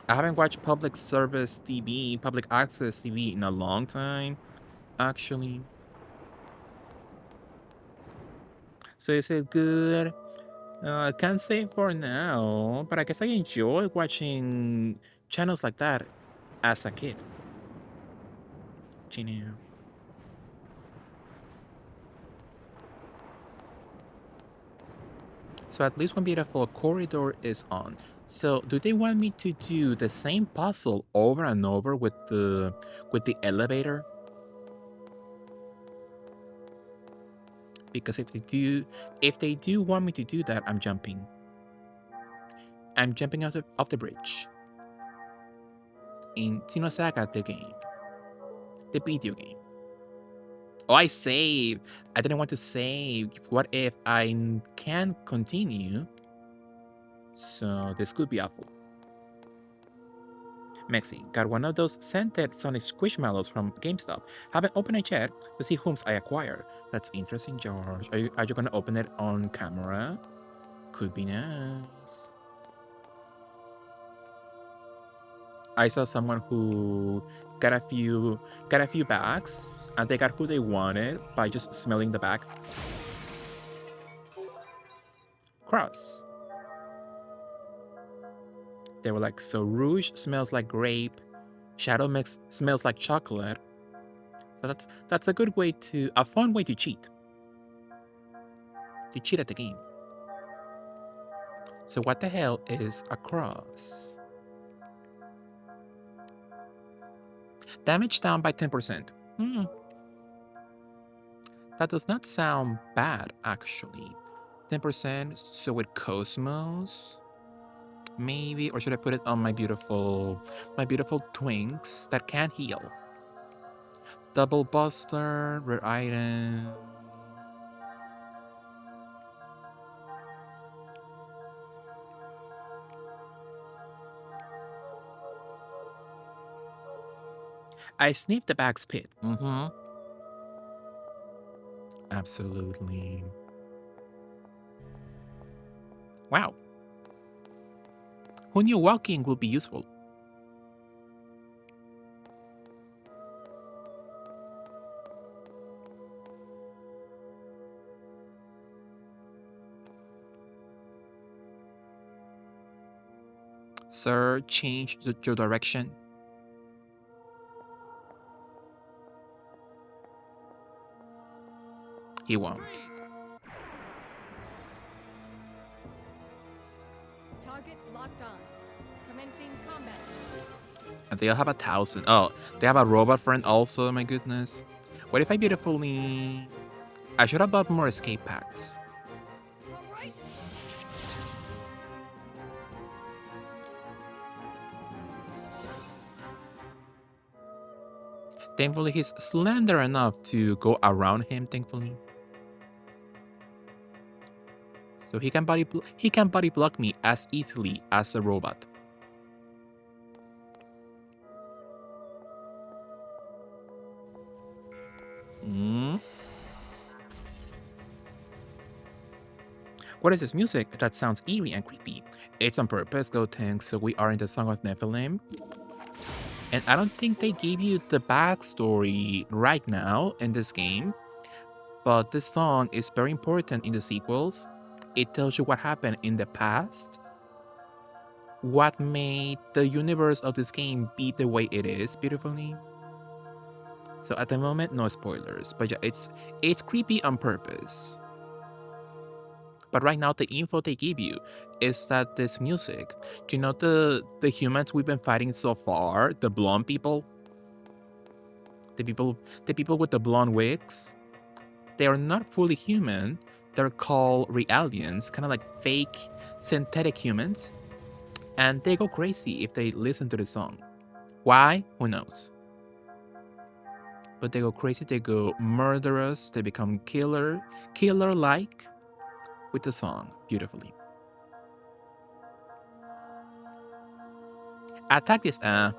I haven't watched public service TV, public access TV in a long time, actually. So is it good? I can't say for now, but I guess I enjoy watching channels like that as a kid. You know. So at least one beautiful corridor is on. So do they want me to do the same puzzle over and over with the elevator? Because if they do want me to do that, I'm jumping. I'm jumping off the bridge. In Xenosaga, the game. The video game. Oh, I saved. I didn't want to save. What if I can't continue? So this could be awful. Mexi, got one of those scented Sonic Squishmallows from GameStop. Haven't opened it yet to see whom I acquire. That's interesting, George. Are you gonna open it on camera? Could be nice. I saw someone who got a few bags and they got who they wanted by just smelling the bag. Cross. They were like, so Rouge smells like grape, Shadow Mix smells like chocolate. So that's a good way a fun way to cheat. To cheat at the game. So what the hell is a cross? Damage down by 10%. That does not sound bad, actually. 10%, so with Cosmos? Maybe, or should I put it on my beautiful twinks that can heal? Double Buster, rare item. I sniffed the bag's pit. Absolutely. Wow. Who knew walking would be useful? Sir, change your direction. He won't. Target locked on. Commencing combat. And they'll have 1,000. Oh, they have a robot friend also, my goodness. What if I beautifully... I should have bought more escape packs. Alright. Thankfully, he's slender enough to go around him, thankfully. So he can body block me as easily as a robot. What is this music? That sounds eerie and creepy. It's on purpose, go tank, so we are in the Song of Nephilim. And I don't think they gave you the backstory right now in this game. But this song is very important in the sequels. It tells you what happened in the past. What made the universe of this game be the way it is beautifully. So at the moment, no spoilers. But yeah, it's creepy on purpose. But right now, the info they give you is that this music, you know, the humans we've been fighting so far, the blonde people, the people with the blonde wigs, they are not fully human. They're called realians, kind of like fake synthetic humans, and they go crazy if they listen to the song. Why? Who knows? But they go crazy. They go murderous. They become killer-like. With the song beautifully. Attack this. I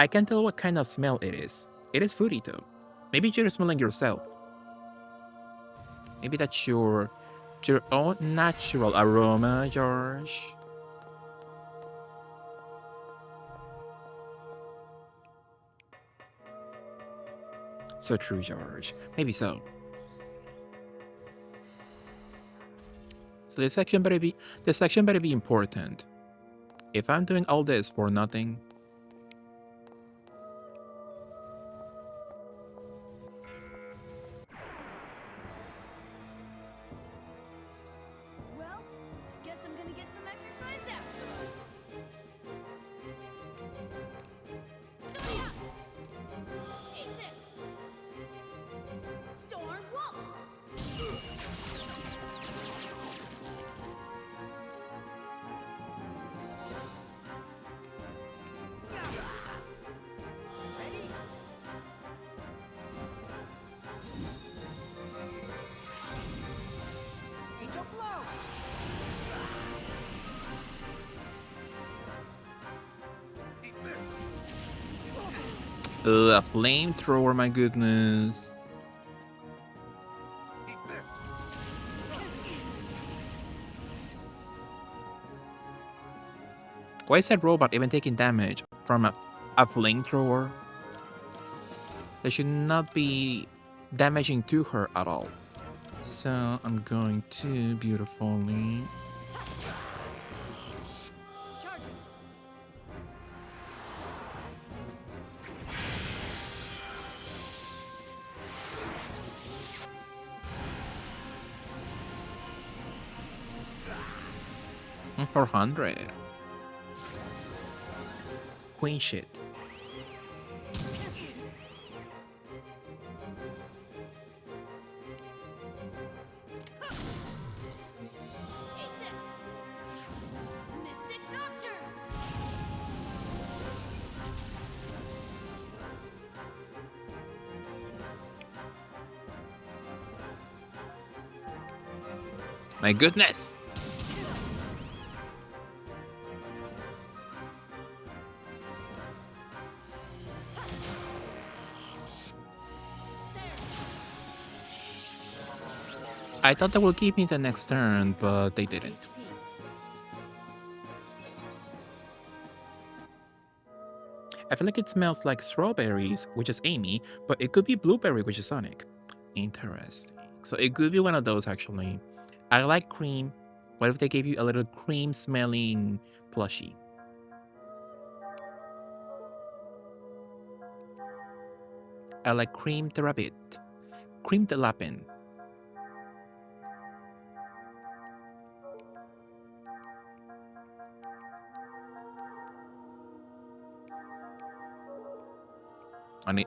can't tell what kind of smell it is. It is fruity though. Maybe you're smelling yourself. Maybe that's your own natural aroma, George. So true, George. Maybe so. So this section better be important. If I'm doing all this for nothing. Well, I guess I'm gonna get some exercise after all. Eat this! Storm Wolf! Ready? Angel blow! Ugh, a flamethrower, my goodness. Why is that robot even taking damage from a flamethrower? They should not be damaging to her at all. So I'm going to beautifully. Charging! 400. Queen shit. Eat this! Mystic Nocturne! My goodness. I thought they would give me the next turn, but they didn't. HP. I feel like it smells like strawberries, which is Amy, but it could be blueberry, which is Sonic. Interesting. So it could be one of those, actually. I like cream. What if they gave you a little cream smelling plushie? I like cream the rabbit. Cream the lapin.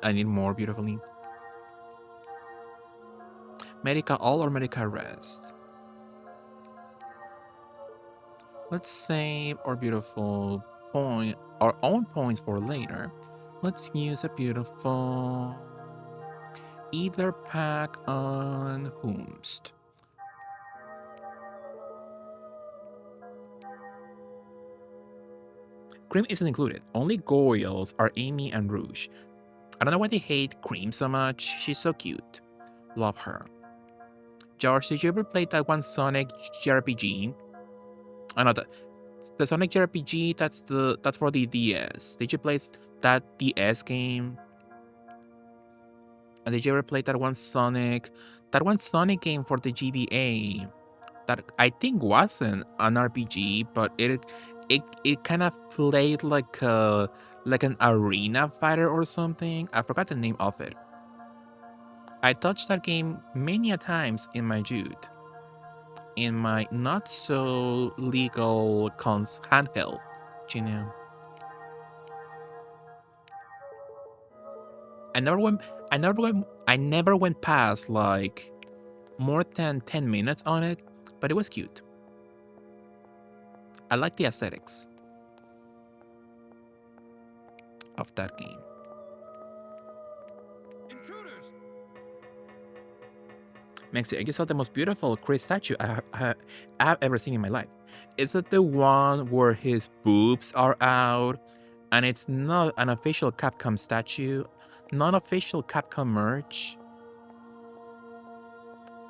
I need more beautifully. Medica all or Medica rest? Let's save our beautiful point, our own points for later. Let's use a beautiful either pack on Whomst. Cream isn't included. Only Goyles are Amy and Rouge. I don't know why they hate Cream so much. She's so cute. Love her. George, did you ever play that one Sonic JRPG? I know the Sonic JRPG. That's for the DS. Did you play that DS game? And did you ever play that one Sonic game for the GBA? That I think wasn't an RPG, but it kind of played like an arena fighter or something. I forgot the name of it. I touched that game many a times in my youth, in my not so legal handheld, you know. I never went past like more than 10 minutes on it, but it was cute. I like the aesthetics of that game. Intruders! Maxi, I just saw the most beautiful Chris statue I have ever seen in my life. Is it the one where his boobs are out? And it's not an official Capcom statue, non official Capcom merch.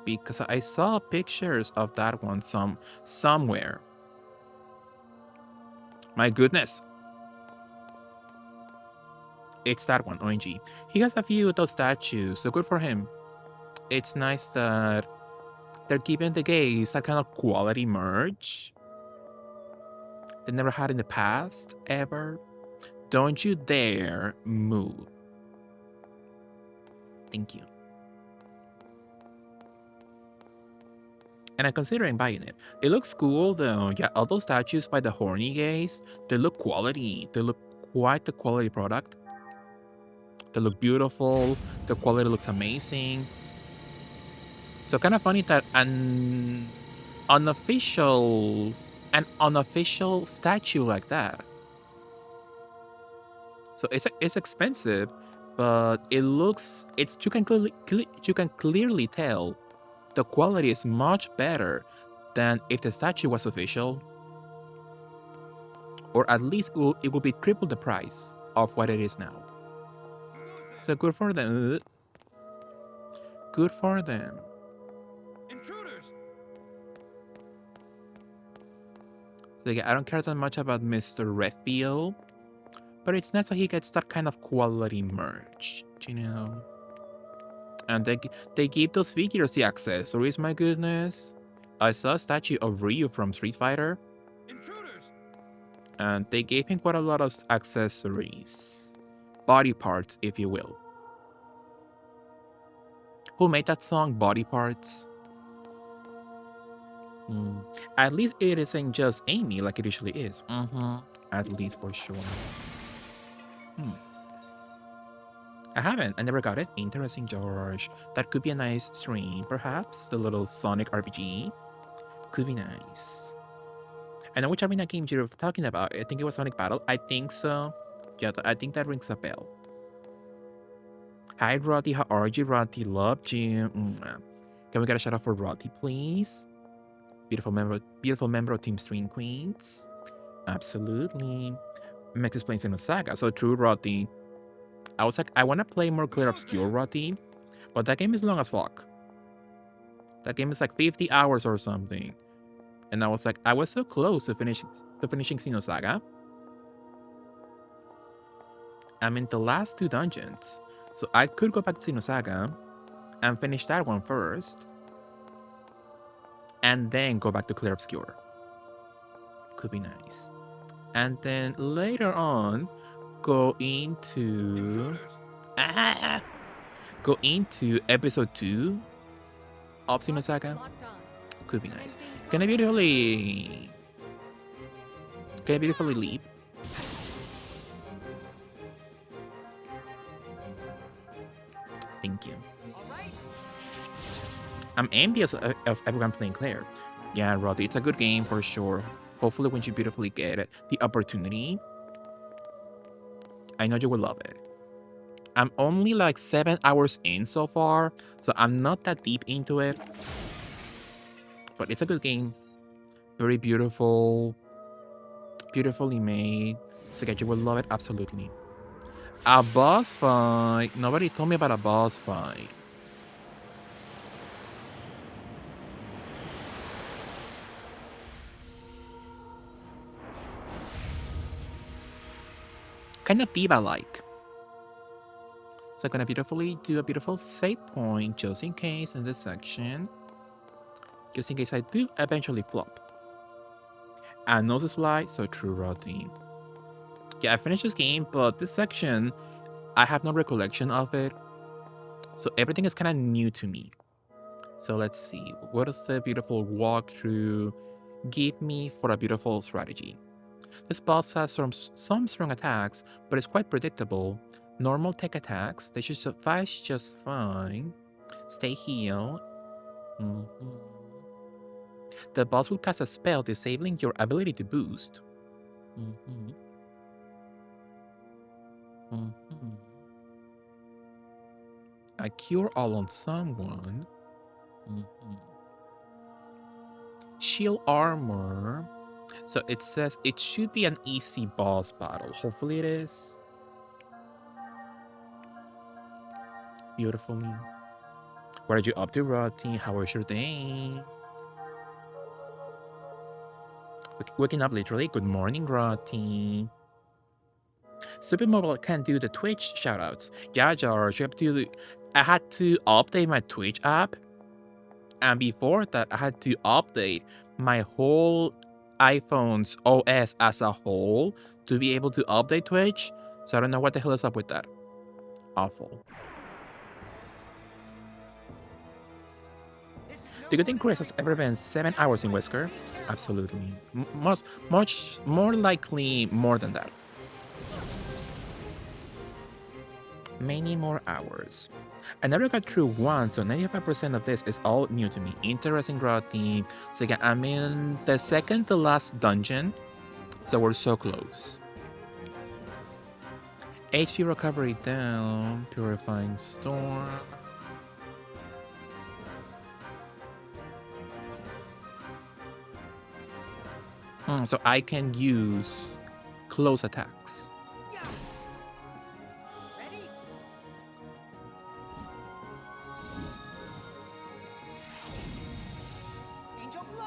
Because I saw pictures of that one somewhere. My goodness. It's that one, ONG. He has a few of those statues, so good for him. It's nice that they're giving the gays that kind of quality merch they never had in the past, ever. Don't you dare move. Thank you. And I'm considering buying it. It looks cool though. Yeah, all those statues by the horny gays, they look quality. They look quite the quality product. They look beautiful. The quality looks amazing. So kind of funny that an unofficial statue like that. So it's expensive, but it looks you can clearly tell the quality is much better than if the statue was official, or at least it will be triple the price of what it is now. So good for them. Good for them. Intruders! So yeah, I don't care that much about Mr. Redfield, but it's nice that he gets that kind of quality merch, you know. And they give those figures the accessories. My goodness, I saw a statue of Ryu from Street Fighter. Intruders! And they gave him quite a lot of accessories. Body parts, if you will. Who made that song, Body Parts? At least it isn't just Amy like it usually is. At least for sure. I haven't. I never got it. Interesting, George. That could be a nice stream, perhaps. The little Sonic RPG. Could be nice. I know which arena games you're talking about. I think it was Sonic Battle. I think so. Yeah, I think that rings a bell. Hi, Roddy. How are you, Roddy? Love you. Can we get a shout out for Roddy, please? Beautiful member of Team Stream Queens. Absolutely. Max is playing Xenosaga. So true, Roddy. I was like, I want to play more Clear Obscure, Roddy, but that game is long as fuck. That game is like 50 hours or something. And I was like, I was so close to finishing Xenosaga. I'm in the last 2 dungeons. So I could go back to Xenosaga and finish that one first. And then go back to Clear Obscure. Could be nice. And then later on, go into episode 2 of Xenosaga. Locked on. Could be nice. Commencing Can I beautifully leap? Thank you. I'm envious of everyone playing Claire. Yeah, Roddy, it's a good game for sure. Hopefully when you beautifully get it, the opportunity, I know you will love it. I'm only like 7 hours in so far, so I'm not that deep into it. But it's a good game. Very beautiful. Beautifully made. So yeah, you will love it absolutely. A boss fight. Nobody told me about a boss fight. Kind of diva-like. So I'm gonna beautifully do a beautiful save point just in case in this section. Just in case I do eventually flop. And no supply, so true Rodney. Yeah, I finished this game, but this section, I have no recollection of it. So everything is kind of new to me. So let's see, what does the beautiful walkthrough give me for a beautiful strategy? This boss has some strong attacks, but it's quite predictable. Normal tech attacks, they should suffice just fine. Stay healed. The boss will cast a spell disabling your ability to boost. A cure all on someone. Mhm. Shield armor. So it says it should be an easy boss battle. Hopefully it is. Beautifully. What are you up to, Rodney? How was your day? Waking up literally. Good morning, Rodney. Supermobile can do the Twitch shoutouts. Yeah, George, I had to update my Twitch app. And before that, I had to update my whole iPhone's OS as a whole to be able to update Twitch. So I don't know what the hell is up with that. Awful. Do you think Chris has ever been 7 hours in Whisker? Absolutely. Much more likely more than that. Many more hours. I never got through one, so 95% of this is all new to me. Interesting grotty. So again, I'm in the second to last dungeon, so we're so close. HP recovery down, purifying storm. So I can use close attacks. Ready? Angel blow.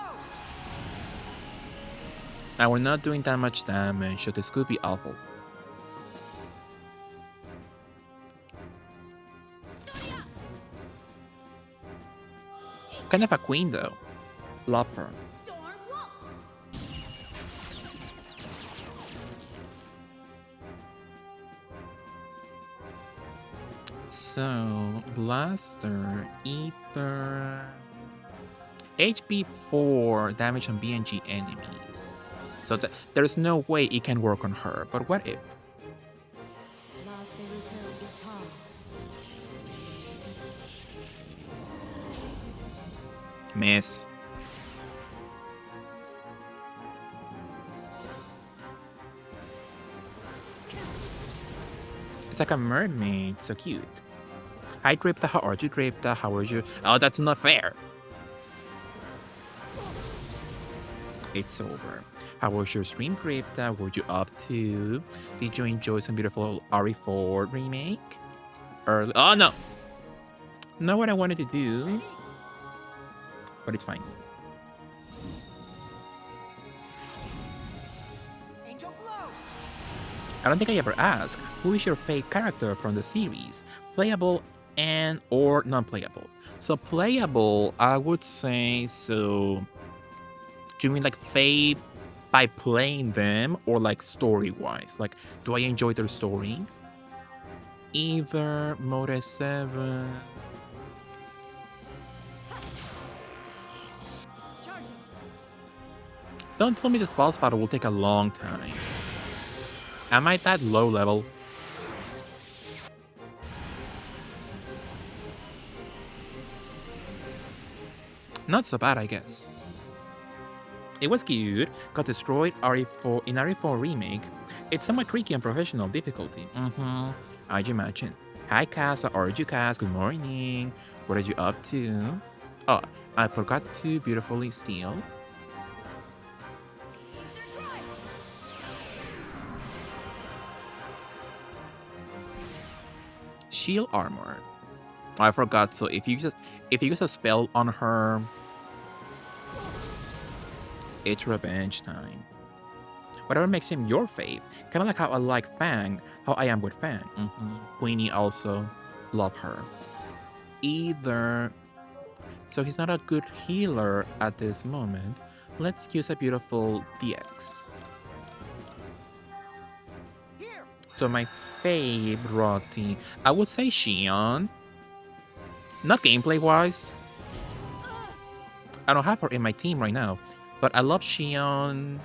Now we're not doing that much damage, so this could be awful. Kind of a queen though. Love her. So, Blaster, Ether, HP 4 damage on BNG enemies. So there's no way it can work on her, but what if? Miss. It's like a mermaid, so cute. Hi Dripta, how are you Dripta? How are you? Oh, that's not fair. It's over. How was your stream, Dripta? What were you up to? Did you enjoy some beautiful RE4 remake? Early. Oh no! Not what I wanted to do. But it's fine. Angel blow. I don't think I ever asked, who is your fave character from the series? Playable and or non-playable. So playable, I would say, so do you mean like fave by playing them or like story-wise? Like, do I enjoy their story? Either Mode 7. Charging. Don't tell me this boss battle will take a long time. Am I that low level? Not so bad, I guess. It was cute, got destroyed RE4 in RE4 remake. It's somewhat tricky and professional difficulty. I'd imagine. Hi Cass, how are you Cass? Good morning. What are you up to? Oh, I forgot to beautifully steal. Shield armor. I forgot. So if you use a spell on her, it's revenge time. Whatever makes him your fave. Kind of like how I like Fang, how I am with Fang. Queenie also, love her. Either. So he's not a good healer at this moment. Let's use a beautiful DX. Here. So my fave, Rotty, I would say Xion. Not gameplay-wise. I don't have her in my team right now, but I love Xion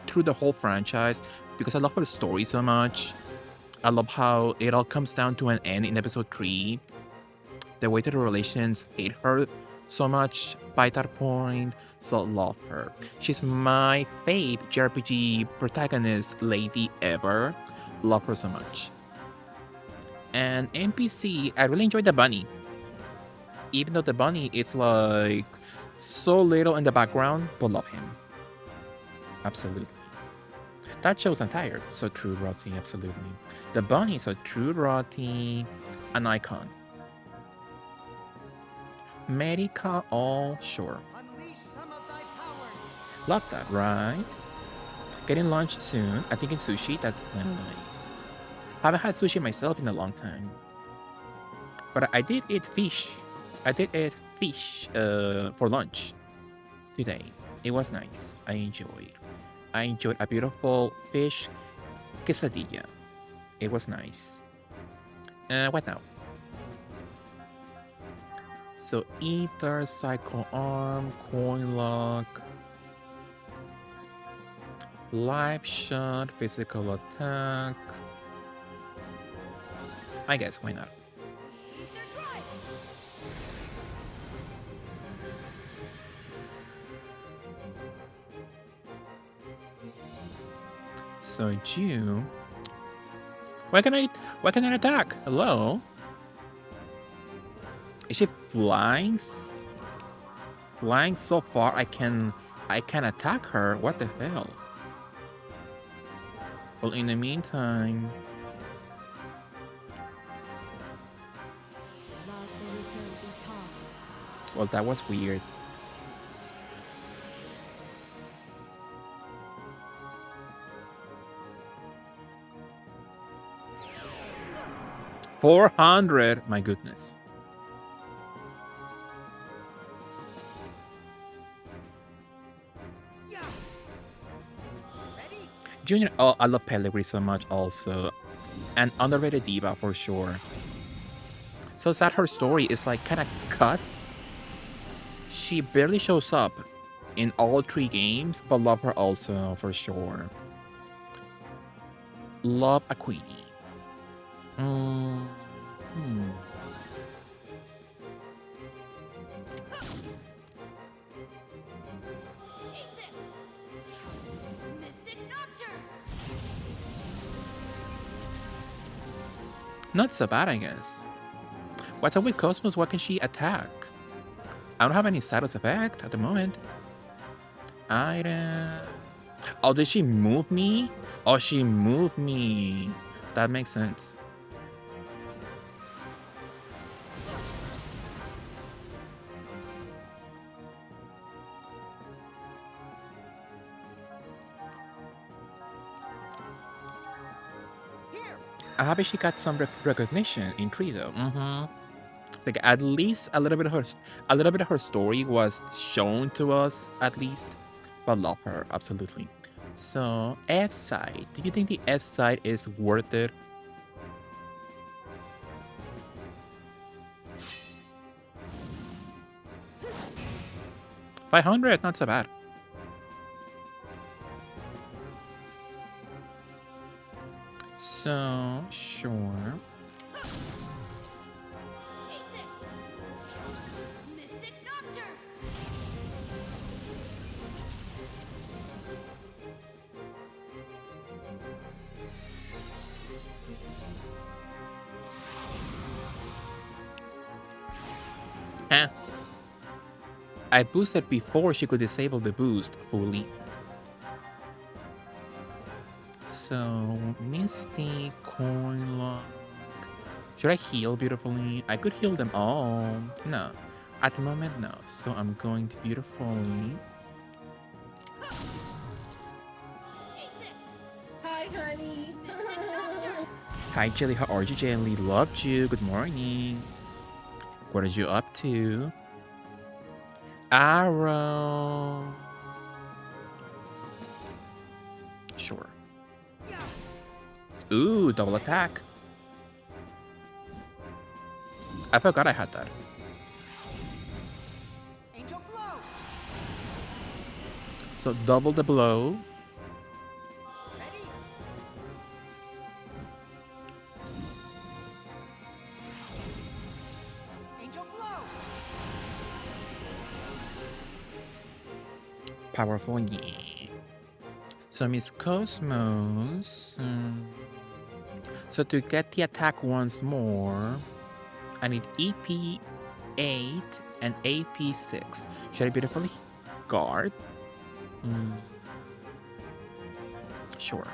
through the whole franchise because I love her story so much. I love how it all comes down to an end in episode 3. The way that the relations hate her so much by that point, so love her. She's my fave JRPG protagonist lady ever. Love her so much. And NPC, I really enjoyed the bunny. Even though the bunny is like so little in the background, but love him. Absolutely. That shows I'm tired. So true, Rotty, absolutely. The bunny, so true, Rotty. An icon. Medica, all sure. Unleash some of thy powers. Love that, right? Getting lunch soon. I think it's sushi. That's nice. Haven't had sushi myself in a long time. But I did eat fish. I did eat fish for lunch today. It was nice. I enjoyed. I enjoyed a beautiful fish quesadilla. It was nice. What now? So ether, cycle arm, coin lock, live shot, physical attack. I guess, why not? So Jew. Why can I attack? Hello? Is she flying? Flying so far I can attack her? What the hell? Well, in the meantime. Well, that was weird. $400, my goodness. Junior, oh, I love Pellegrini so much also. An underrated diva for sure. So sad her story is like kind of cut. She barely shows up in all 3 games, but love her also for sure. Love Aquini. Not so bad, I guess. What's up with Cosmos? What can she attack? I don't have any status effect at the moment. Item. Oh, did she move me? Oh, she moved me. That makes sense. I'm happy she got some recognition in 3 though. Like at least a little bit of her story was shown to us at least. But love her, absolutely. So F side. Do you think the F side is worth it? $500, not so bad. So sure. I boosted before she could disable the boost fully. So, Misty, Coin Lock. Should I heal beautifully? I could heal them all. No. At the moment, no. So I'm going to beautifully. Hi, honey. Hi, Jelly. How are you, Jelly? Loved you. Good morning. What are you up to? Arrow. Sure. Ooh, double attack. I forgot I had that. Angel blow. So double the blow. Ready? Angel blow. Powerful, yeah. So Miss Cosmos. So to get the attack once more, I need EP 8 and AP 6. Should I beautifully guard? Sure.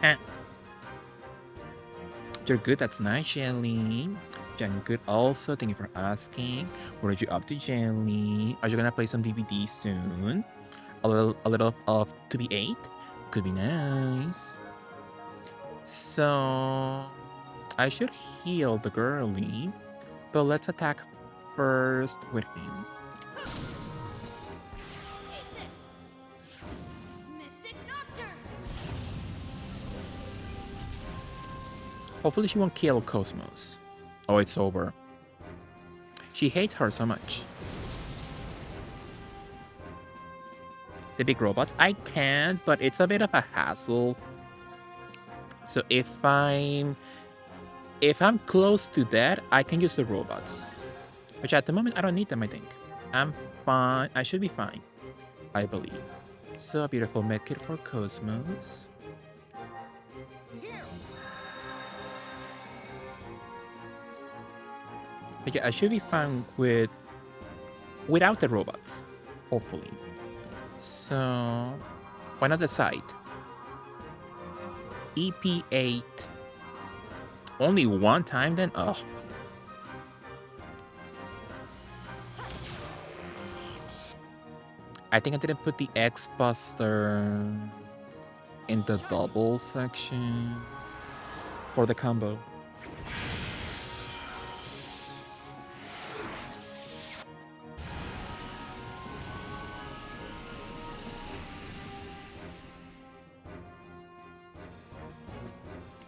Eh. You're good, that's nice, Jelly. I'm good also, thank you for asking. What are you up to, Jelly? Are you gonna play some DVD soon? A little of 2B8? Could be nice. So I should heal the girly, but let's attack first with him. Hopefully she won't kill Cosmos. Oh, it's over. She hates her so much. The big robots? I can, but it's a bit of a hassle. So if I'm close to that, I can use the robots. Which at the moment, I don't need them, I think. I'm fine. I should be fine. I believe. So a beautiful medkit for Cosmos. But yeah, I should be fine without the robots. Hopefully. So why not the side? EP8. Only one time then? Ugh. I think I didn't put the X-Buster in the double section for the combo.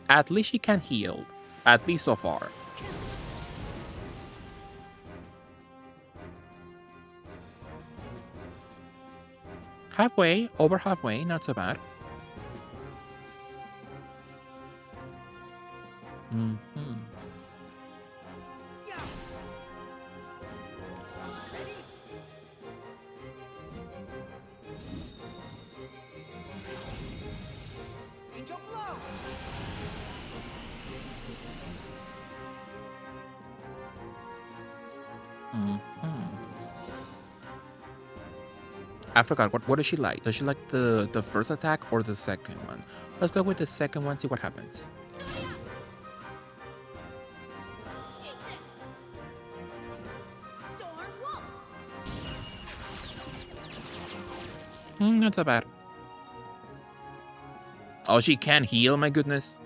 At least she can heal. At least so far. Halfway, over halfway, not so bad. I forgot, what does she like? Does she like the first attack or the second one? Let's go with the second one, see what happens. Not so bad. Oh, she can heal, my goodness.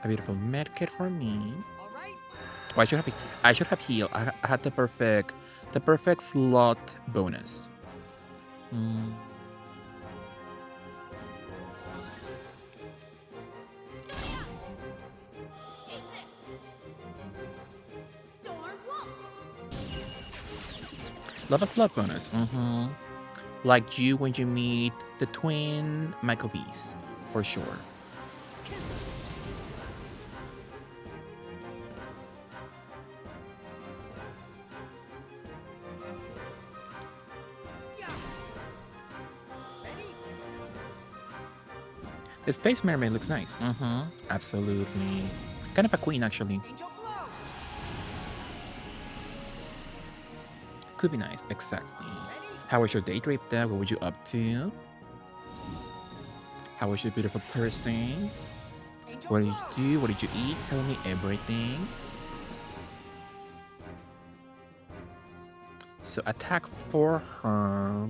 A beautiful medkit for me. Oh, I should have heal. I had the perfect slot bonus. Love a slot bonus. Like you when you meet the twin Michael B's, for sure. The Space Mermaid looks nice. Absolutely. Kind of a queen, actually. Could be nice, exactly. How was your day trip there? What were you up to? How was your beautiful Thursday? What did you do? What did you eat? Tell me everything. So attack for her.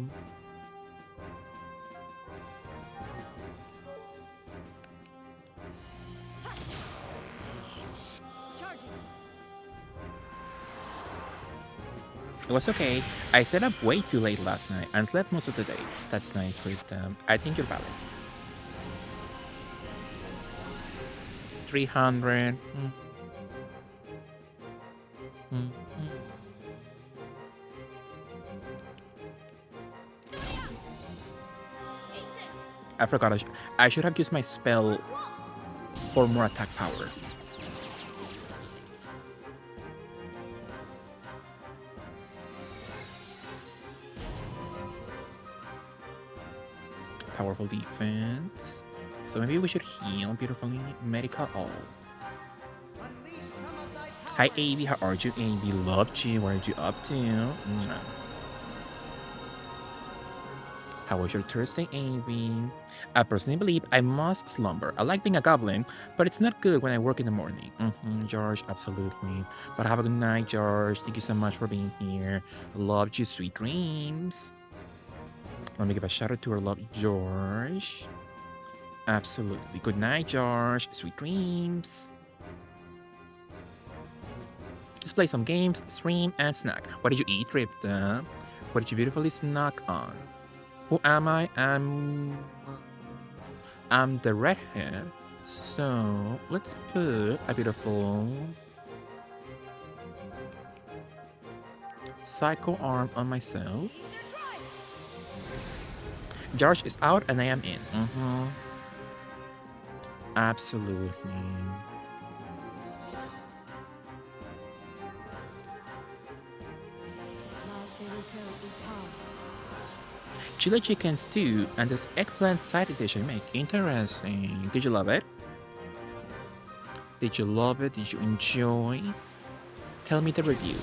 It was okay. I stayed up way too late last night and slept most of the day. That's nice for them. I think you're valid. 300. I forgot. I should have used my spell for more attack power. Powerful defense. So maybe we should heal beautifully. Medical all. Hi, Avi. How are you, Avi? Loved you. What are you up to? How was your Thursday, Avi? I personally believe I must slumber. I like being a goblin, but it's not good when I work in the morning. George, absolutely. But have a good night, George. Thank you so much for being here. Loved you. Sweet dreams. Let me give a shout out to our love, George. Absolutely. Good night, George. Sweet dreams. Just play some games, stream, and snack. What did you eat, Ripta? What did you beautifully snack on? Who am I? I'm the redhead. So let's put a beautiful psycho arm on myself. George is out and I am in. Absolutely. Chili chicken stew and this eggplant side dish I make. Interesting. Did you love it? Did you love it? Did you enjoy? Tell me the review.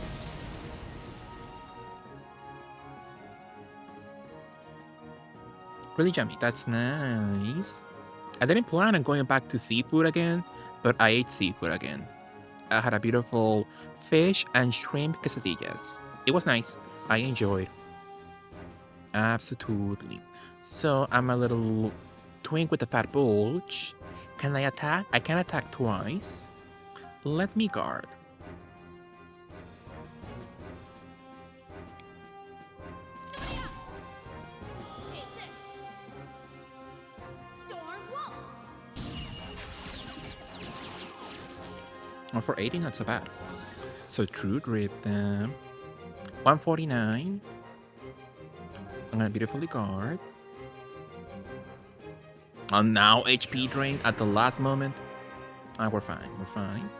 Really yummy. That's nice. I didn't plan on going back to seafood again, but I ate seafood again. I had a beautiful fish and shrimp quesadillas. It was nice. I enjoyed. Absolutely. So I'm a little twink with a fat bulge. Can I attack? I can attack twice. Let me guard. Oh, for 80, not so bad. So true drip them. 149. I'm gonna beautifully guard. Oh, now HP drain at the last moment. We're fine, we're fine.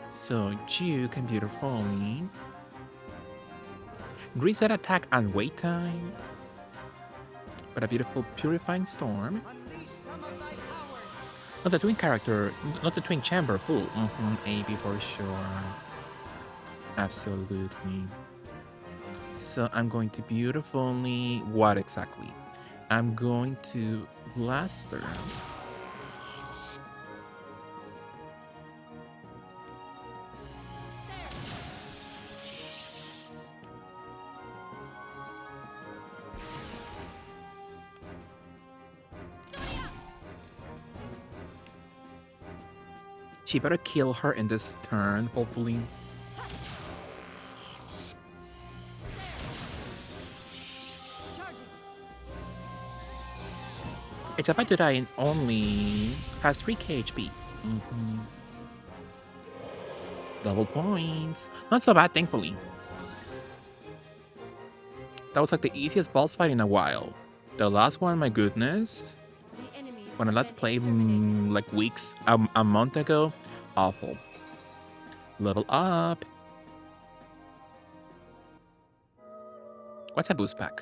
So you can beautifully reset attack and wait time. But a beautiful purifying storm. Not the twin character, not the twin chamber full. AB for sure. Absolutely. So I'm going to beautifully. What exactly? I'm going to blaster. She better kill her in this turn, hopefully. It's about to die and only has 3k HP. Double points. Not so bad, thankfully. That was like the easiest boss fight in a while. The last one, my goodness. When I last played like weeks, a month ago, awful. Level up. What's a boost pack?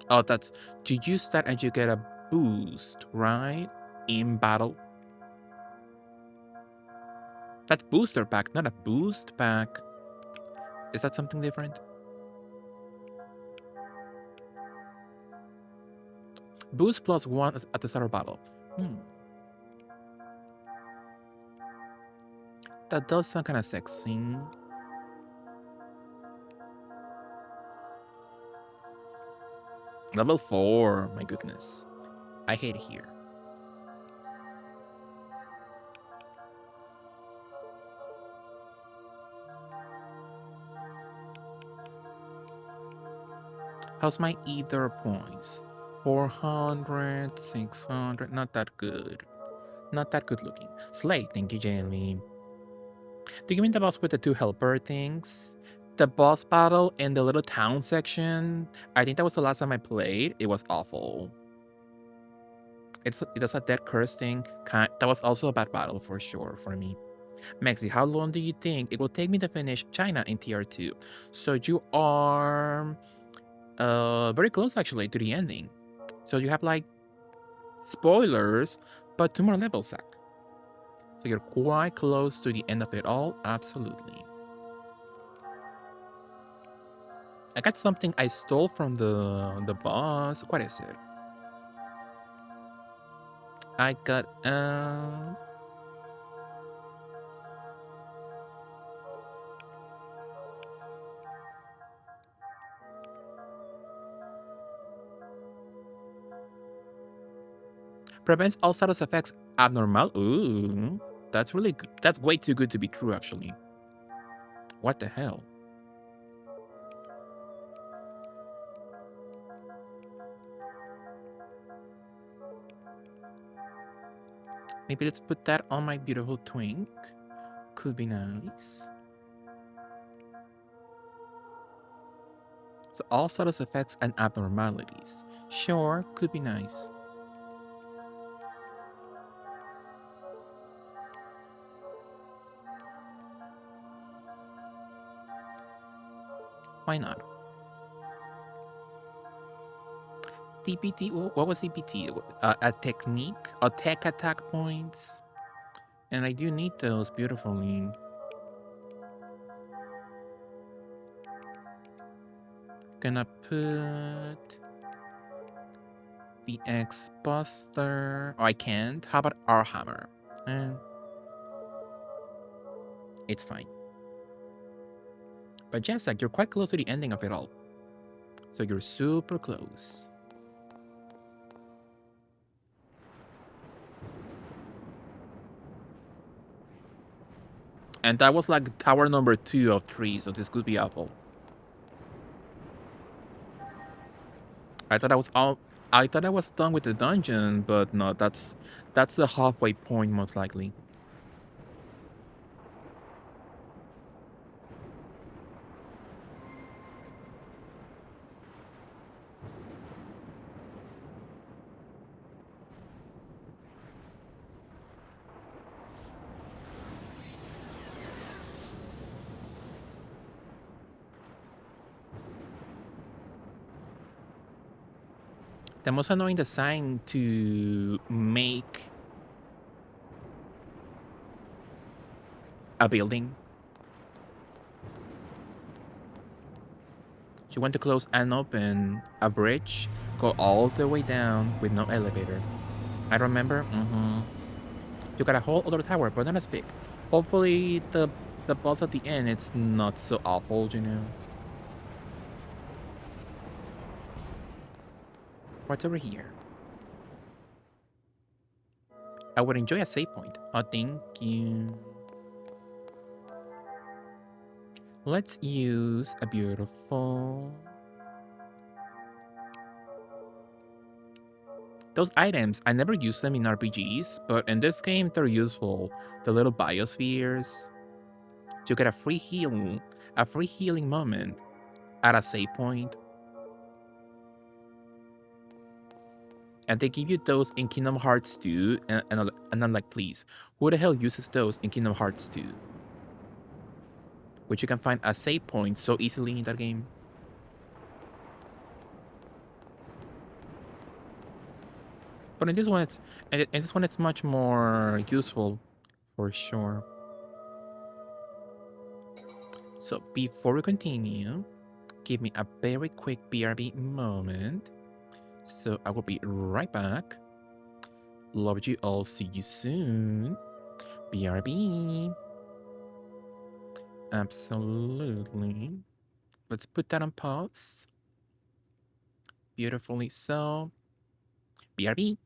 Oh, that's, you use that and you get a boost, right? In battle. That's booster pack, not a boost pack. Is that something different? Boost +1 at the start of battle. That does sound kind of sexy. Level 4, my goodness. I hate it here. How's my ether points? 400, 600, not that good. Not that good looking. Slay, thank you, Jelly. Do you mean the boss with the 2 helper things? The boss battle in the little town section, I think that was the last time I played. It was awful. It does a dead curse thing. That was also a bad battle for sure for me. Maxi, how long do you think it will take me to finish China in tier 2? So you are very close actually to the ending. So you have like spoilers, but 2 more levels, Zach. So you're quite close to the end of it all, absolutely. I got something I stole from the boss. What is it? I got prevents all status effects abnormal. Ooh, that's really good. That's way too good to be true, actually. What the hell? Maybe let's put that on my beautiful twink. Could be nice. So all status effects and abnormalities. Sure, could be nice. Why not? DPT, what was DPT? A technique? A tech attack points? And I do need those beautifully. Gonna put the X Buster. Oh, I can't. How about our hammer? It's fine. But Jessica, you're quite close to the ending of it all. So you're super close. And that was like tower number 2 of 3, so this could be awful. I thought I was done with the dungeon, but no, that's the halfway point most likely. The most annoying design to make a building. You want to close and open a bridge, go all the way down with no elevator. I remember. You got a whole other tower, but not as big. Hopefully, the boss at the end it's not so awful, you know. What's over here? I would enjoy a save point. Oh, thank you. Let's use a beautiful... Those items, I never use them in RPGs, but in this game, they're useful. The little biospheres. You get a free healing moment at a save point. And they give you those in Kingdom Hearts 2, and I'm like, please, who the hell uses those in Kingdom Hearts 2? Which you can find a save point so easily in that game. But in this one, it's much more useful, for sure. So before we continue, give me a very quick BRB moment. So I will be right back. Love you all. See you soon. BRB. Absolutely. Let's put that on pause. Beautifully so. BRB.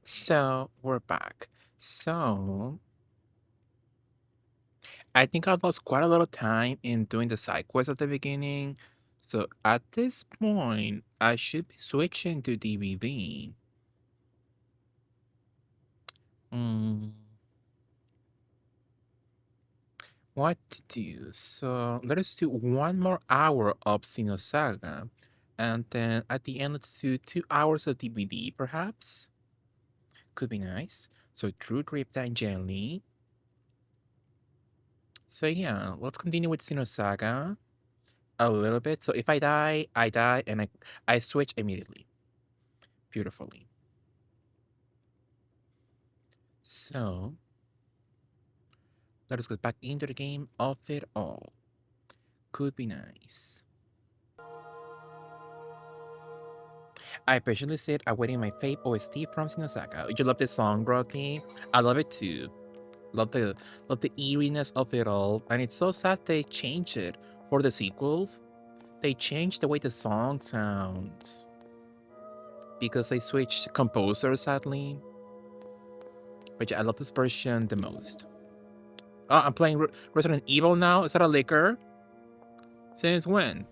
So we're back. So I think I lost quite a lot of time in doing the side quest at the beginning. So at this point, I should be switching to DVD. Mm, what to do? So let us do one more hour of Xenosaga. And then at the end, let's do 2 hours of DVD, perhaps? Could be nice. So True Riptide Jelly. So yeah, let's continue with Xenosaga a little bit. So if I die, and I switch immediately. Beautifully. So let us get back into the game of it all. Could be nice. I patiently sit awaiting my fave OST from Xenosaga. You love this song, Brody? I love it too. Love the eeriness of it all. And it's so sad they changed it for the sequels. They changed the way the song sounds. Because they switched composers, sadly. But yeah, I love this version the most. Oh, I'm playing Resident Evil now? Is that a liquor? Since when?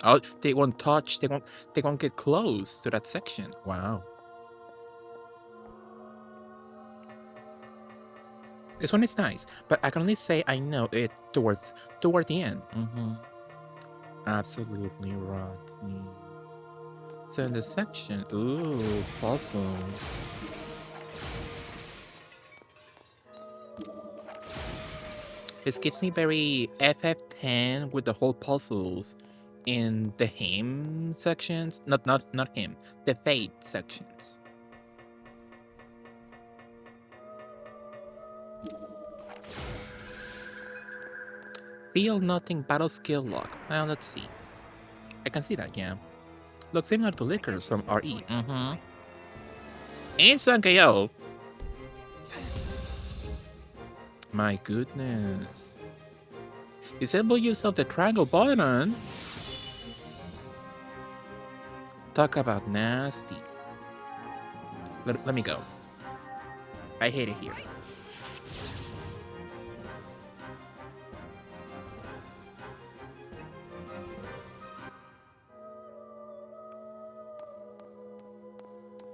Oh, they won't touch. They won't get close to that section. Wow. This one is nice, but I can only say I know it toward the end. Absolutely right. So in this section, ooh, puzzles. This gives me very FF10 with the whole puzzles in the him sections. Not him. The fate sections. Feel nothing battle skill lock. Well, let's see. I can see that, yeah. Looks similar to liquors from RE. Instant KO. My goodness. Disable use of the triangle button. Talk about nasty. Let me go. I hate it here.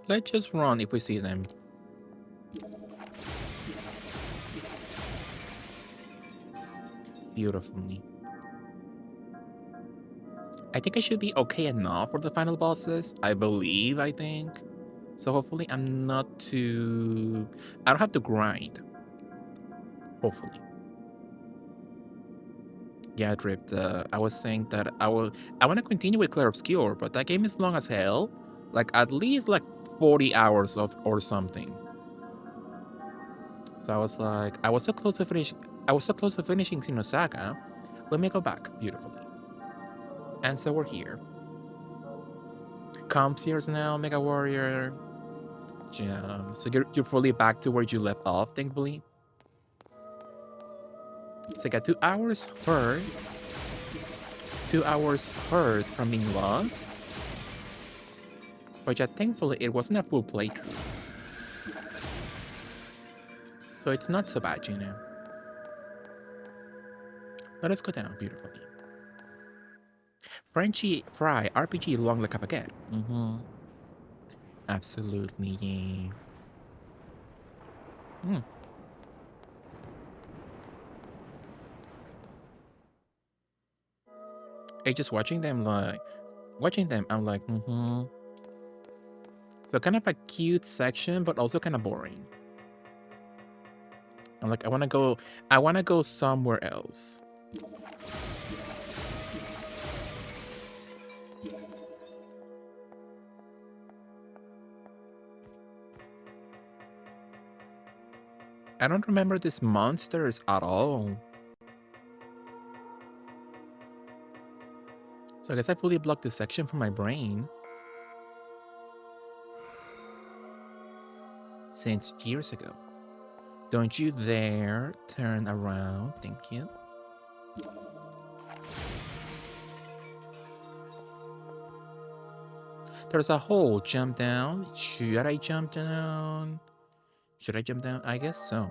Let's just run if we see them. Beautifully. I think I should be okay enough for the final bosses. I think. So hopefully I'm not too... I don't have to grind. Hopefully. Yeah, Dripped. I was saying that I want to continue with Clair Obscure, but that game is long as hell. Like at least like 40 hours of or something. So I was like, I was so close to finishing Xenosaga. Let me go back beautifully. And so we're here. Comps years now, Mega Warrior. Yeah. So you're fully back to where you left off, thankfully. So I got 2 hours hurt. 2 hours hurt from being lost. But yeah, thankfully it wasn't a full playthrough. So it's not so bad, you know. Let us go down beautifully. Frenchy Fry RPG long like a baguette. Absolutely, yeah. Hey, just watching them, I'm like, So kind of a cute section, but also kind of boring. I'm like, I wanna go somewhere else. I don't remember these monsters at all. So I guess I fully blocked this section from my brain. Since years ago. Don't you dare turn around, thank you. there's a hole. Jump down. Should I jump down? Should I jump down? I guess so.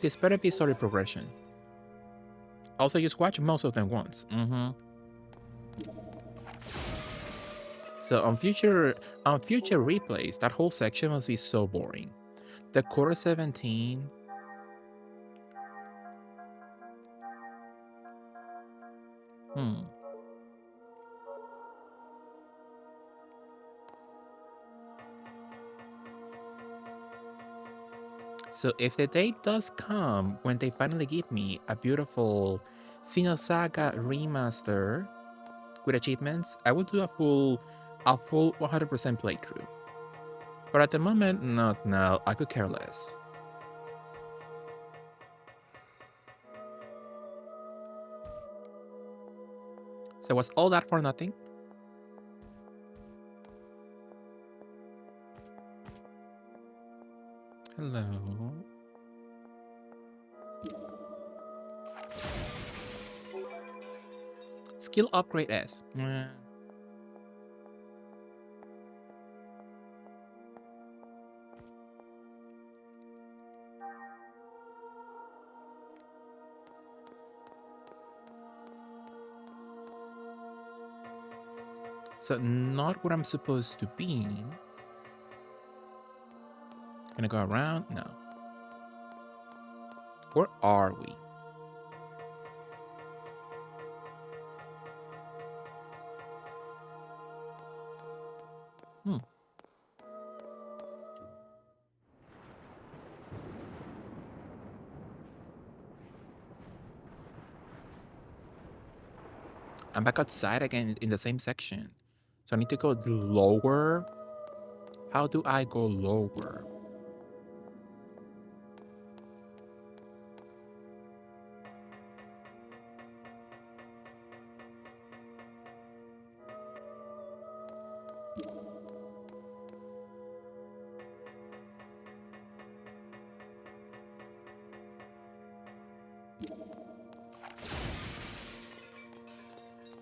This better be story progression. Also, just watch most of them once. So on future replays, that whole section must be so boring. The quarter 17. So if the day does come when they finally give me a beautiful Xenosaga remaster with achievements, I will do a full 100% playthrough. But at the moment, not now. I could care less. So was all that for nothing? Hello. Skill upgrade S. So not where I'm supposed to be. Gonna go around? No. Where are we? I'm back outside again in the same section. So I need to go lower. How do I go lower?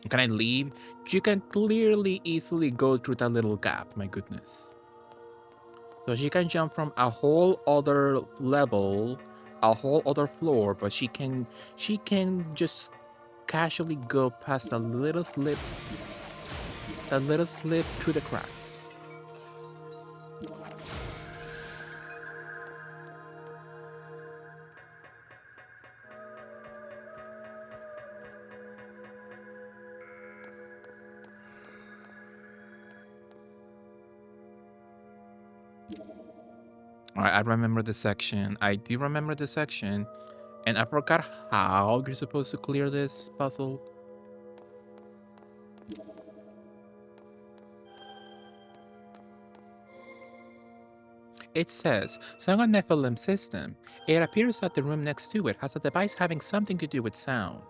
Can I leave? You can clearly easily go through that little gap, my goodness. So she can jump from a whole other level, a whole other floor, but she can just casually go past a little slip through the cracks. Alright, I remember the section. I do remember the section. And I forgot how you're supposed to clear this puzzle. It says, Sound Nephilim system. It appears that the room next to it has a device having something to do with sound.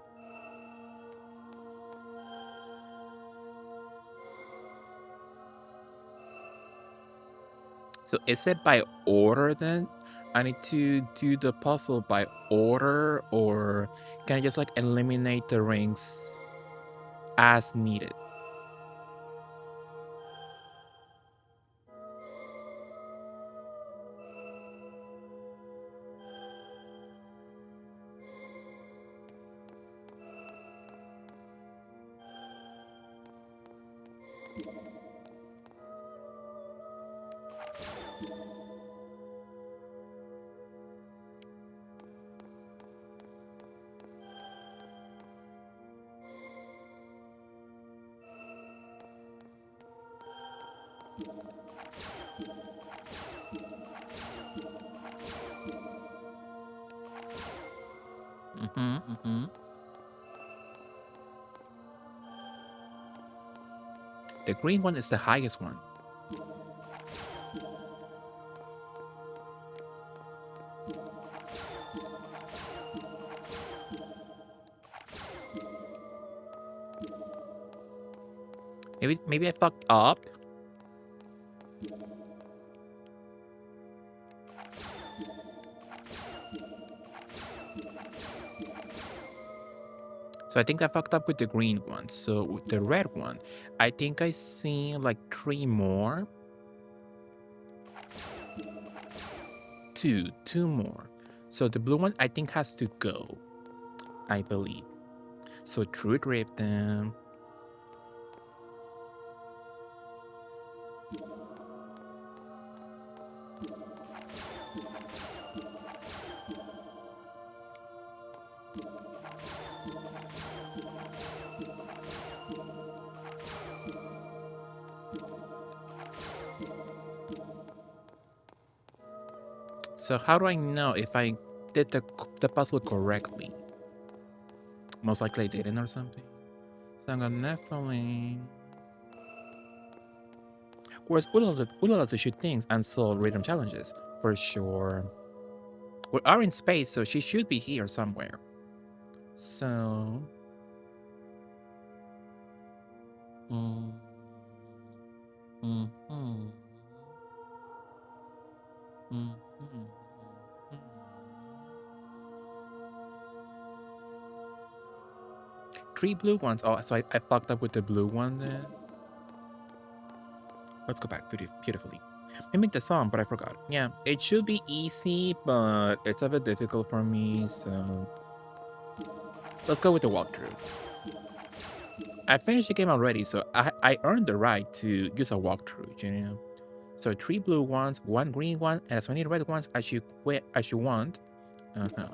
So is it by order then? I need to do the puzzle by order, or can I just like eliminate the rings as needed? The green one is the highest one. Maybe I fucked up. So I think I fucked up with the green one. So with the red one, I think I seen like 3 more. Two more. So the blue one I think has to go, I believe. So Truth ripped them. So how do I know if I did the puzzle correctly? Most likely I didn't or something. So I'm gonna definitely. Whereas we love to shoot things and solve random challenges, for sure. We are in space, so she should be here somewhere. So. Mm, mm-hmm. Mm-hmm. Three blue ones. Oh, so I fucked up with the blue one then. Let's go back beautifully. I made the song, but I forgot. Yeah, it should be easy, but it's a bit difficult for me, so let's go with the walkthrough. I finished the game already, so I earned the right to use a walkthrough, you know? So 3 blue ones, 1 green one, and as many red ones as you want. Uh-huh.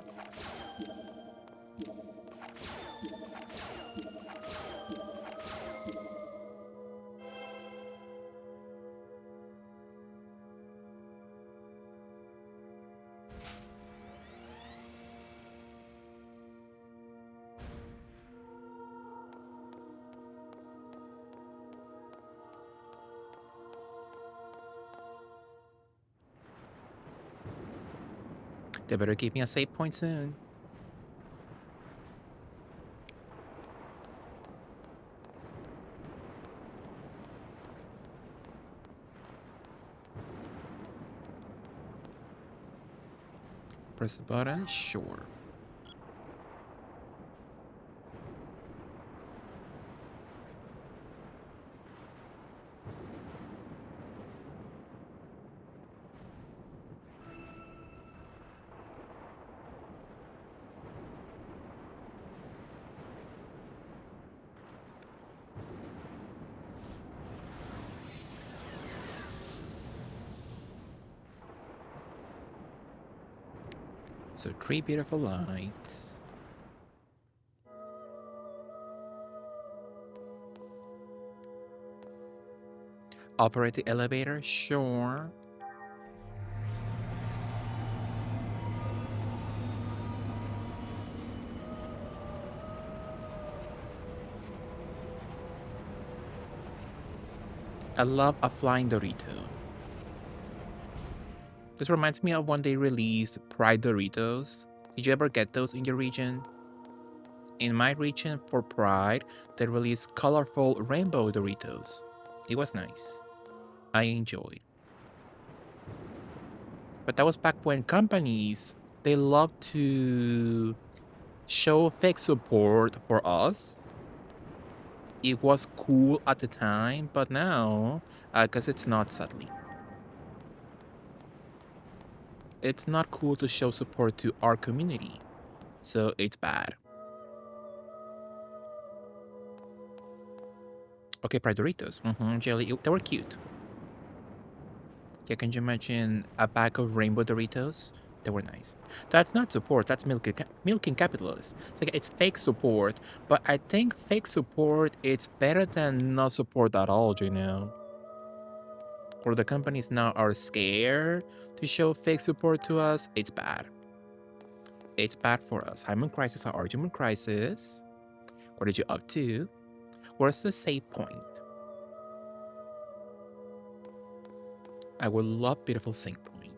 They better give me a save point soon. Press the button, sure. So 3 beautiful lights. Operate the elevator, sure. I love a flying Dorito. This reminds me of when they released Pride Doritos. Did you ever get those in your region? In my region, for Pride, they released colorful rainbow Doritos. It was nice. I enjoyed. But that was back when companies, they loved to show fake support for us. It was cool at the time, but now, because it's not, sadly. It's not cool to show support to our community, so it's bad. Okay, Pride Doritos. Jelly, they were cute. Yeah, can you imagine a bag of rainbow Doritos? They were nice. That's not support, that's milking capitalists. It's like it's fake support, but I think fake support it's better than no support at all, you know? Or the companies now are scared to show fake support to us, it's bad. It's bad for us. Hyman Crisis, our argument crisis. What did you up to? Where's the save point? I would love beautiful save point.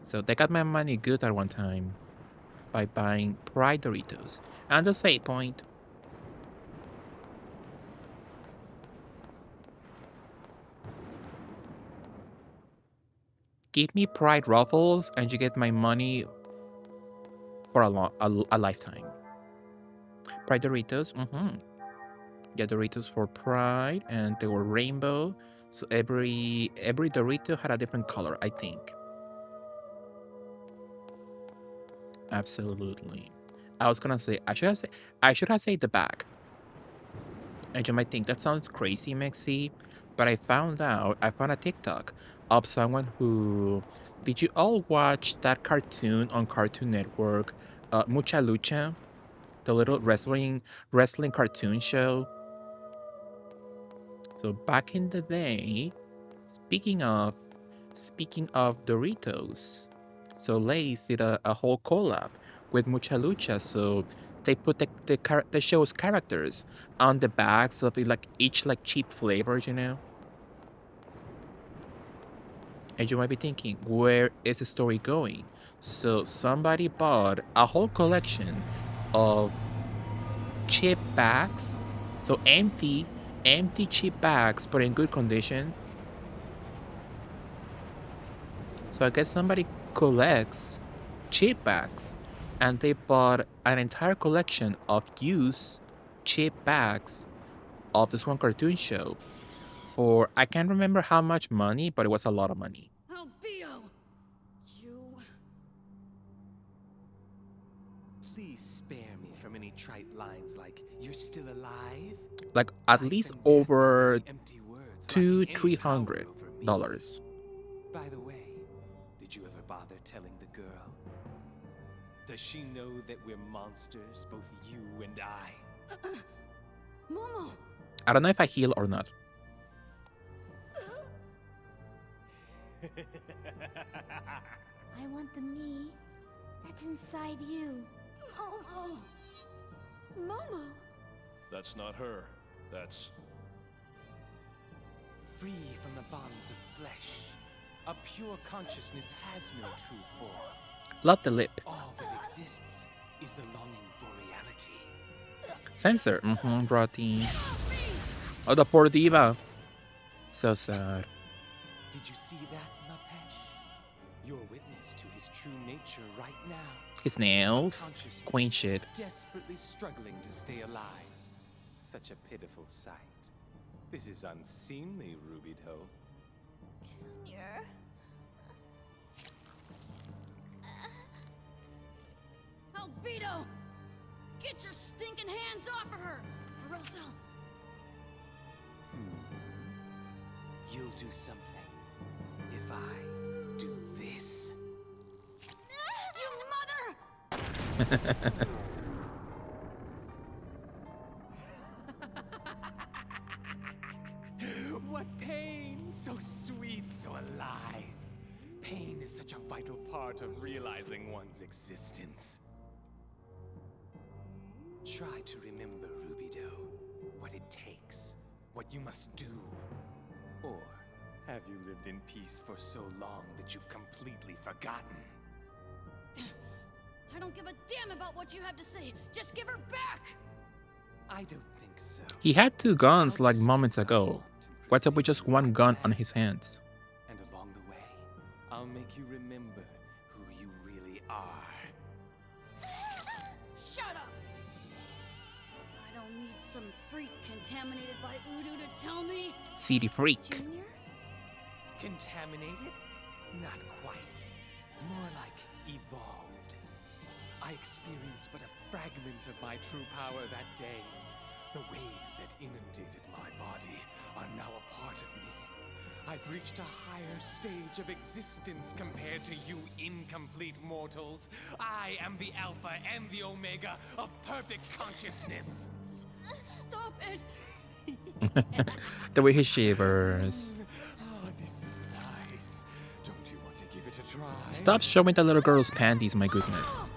So they got my money good at one time by buying Pride Doritos and the save point. Give me Pride Ruffles and you get my money for a lifetime. Pride Doritos, yeah, Doritos for Pride, and they were rainbow. So every Dorito had a different color, I think. Absolutely. I was gonna say I should have said the bag. And you might think that sounds crazy, Mexi, but I found a TikTok of someone who. Did you all watch that cartoon on Cartoon Network, Mucha Lucha, the little wrestling cartoon show? So back in the day, speaking of Doritos, so Lay's did a whole collab with Mucha Lucha. So they put the show's characters on the bags of like each like cheap flavor. And you might be thinking, where is the story going? So somebody bought a whole collection of cheap bags, so empty cheap bags, but in good condition. So I guess somebody collects cheap bags, and they bought an entire collection of used cheap bags of this one cartoon show for I can't remember how much money, but it was a lot of money. Albedo! You... Please spare me from any trite lines like, "You're still alive?" Like at Life least and death are over merely empty words two, lacking any power $300. over me. By the way, did you ever bother telling the girl? Does she know that we're monsters, both you and I? Momo! I don't know if I heal or not. I want the me that's inside you. Momo! Momo! That's not her. That's... Free from the bonds of flesh, a pure consciousness has no true form. Love the lip. All that exists is the longing for reality. Sensor. Rotty. Oh, the poor diva. So sad. Did you see that, Mapesh? You're witness to his true nature right now. His nails. Consciousness Queen shit. desperately struggling to stay alive. Such a pitiful sight. This is unseemly, Ruby Toe. Junior. Albedo! Get your stinking hands off of her! Or else I'll... You'll do something if I do this. You mother! What pain! So sweet, so alive. Pain is such a vital part of realizing one's existence. Try to remember, Rubido, what it takes, what you must do. Or have you lived in peace for so long that you've completely forgotten? I don't give a damn about what you have to say. Just give her back! I don't think so. He had two guns I'll like just moments take a ago. moment and What's up with just proceed one with gun my on his plans. hands? And along the way, I'll make you remember who you really are. Shut up! I don't need some freak contaminated by Udu to tell me. CD freak. Junior? Contaminated? Not quite. More like evolved. I experienced but a fragment of my true power that day. The waves that inundated my body are now a part of me. I've reached a higher stage of existence compared to you incomplete mortals. I am the Alpha and the Omega of perfect consciousness. Stop it! The way he shivers. Oh, this is nice. Don't you want to give it a try? Stop showing the little girl's panties, my goodness.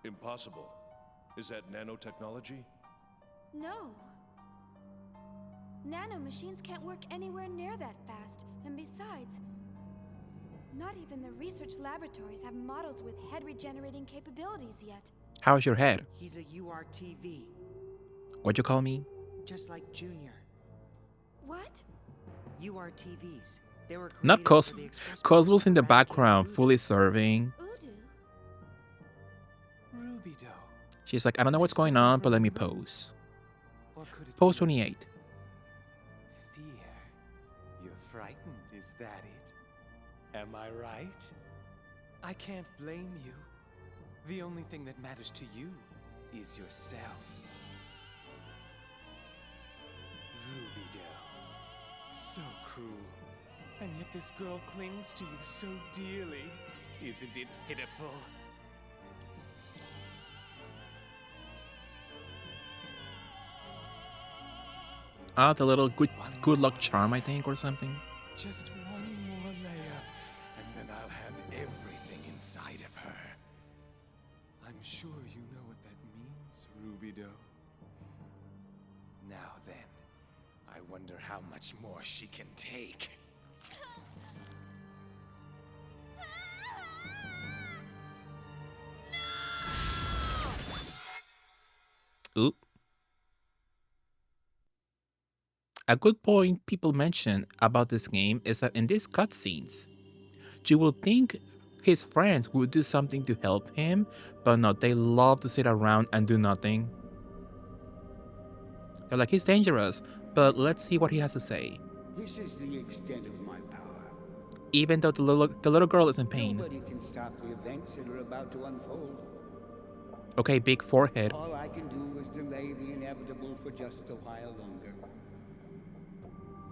Impossible. Is that nanotechnology? No. Nano machines can't work anywhere near that fast. And besides, not even the research laboratories have models with head regenerating capabilities yet. How's your head? He's a URTV, What'd you call me? just like Junior. What? URTVs. They were Not created for the express purpose Cosmo's in of the eradicating background, voodoo. fully serving. Voodoo? Rubido. She's like, I don't know You what's going still on, don't but let me remember? pose. Or could it Pose be 28. fear? You're frightened, is that it? Am I right? I can't blame you. The only thing that matters to you is yourself. Rubido. So cruel. And yet this girl clings to you so dearly. Isn't it pitiful? Ah, the little good luck charm, I think, or something. Just one more layer, and then I'll have everything inside of her. I'm sure you know what that means, Rubido. Now then, I wonder how much more she can take. Oop. A good point people mention about this game is that in these cutscenes, you would think his friends would do something to help him, but no, they love to sit around and do nothing. They're like, he's dangerous, but let's see what he has to say. This is the extent of my power. Even though the little girl is in pain. Nobody can stop the events that are about to unfold. Okay, big forehead. All I can do is delay the inevitable for just a while longer.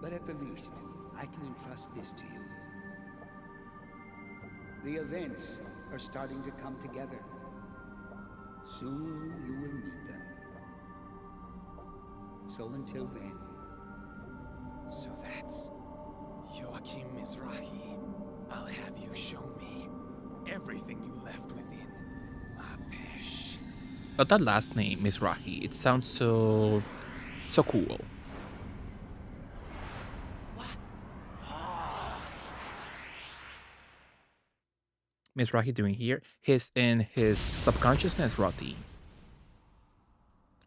But at the least, I can entrust this to you. The events are starting to come together. Soon you will meet them. So until then... So that's Joachim Mizrahi. I'll have you show me everything you left within Mapesh. But that last name, Mizrahi, it sounds so cool. Mizrahi doing here? He's in his subconsciousness routine.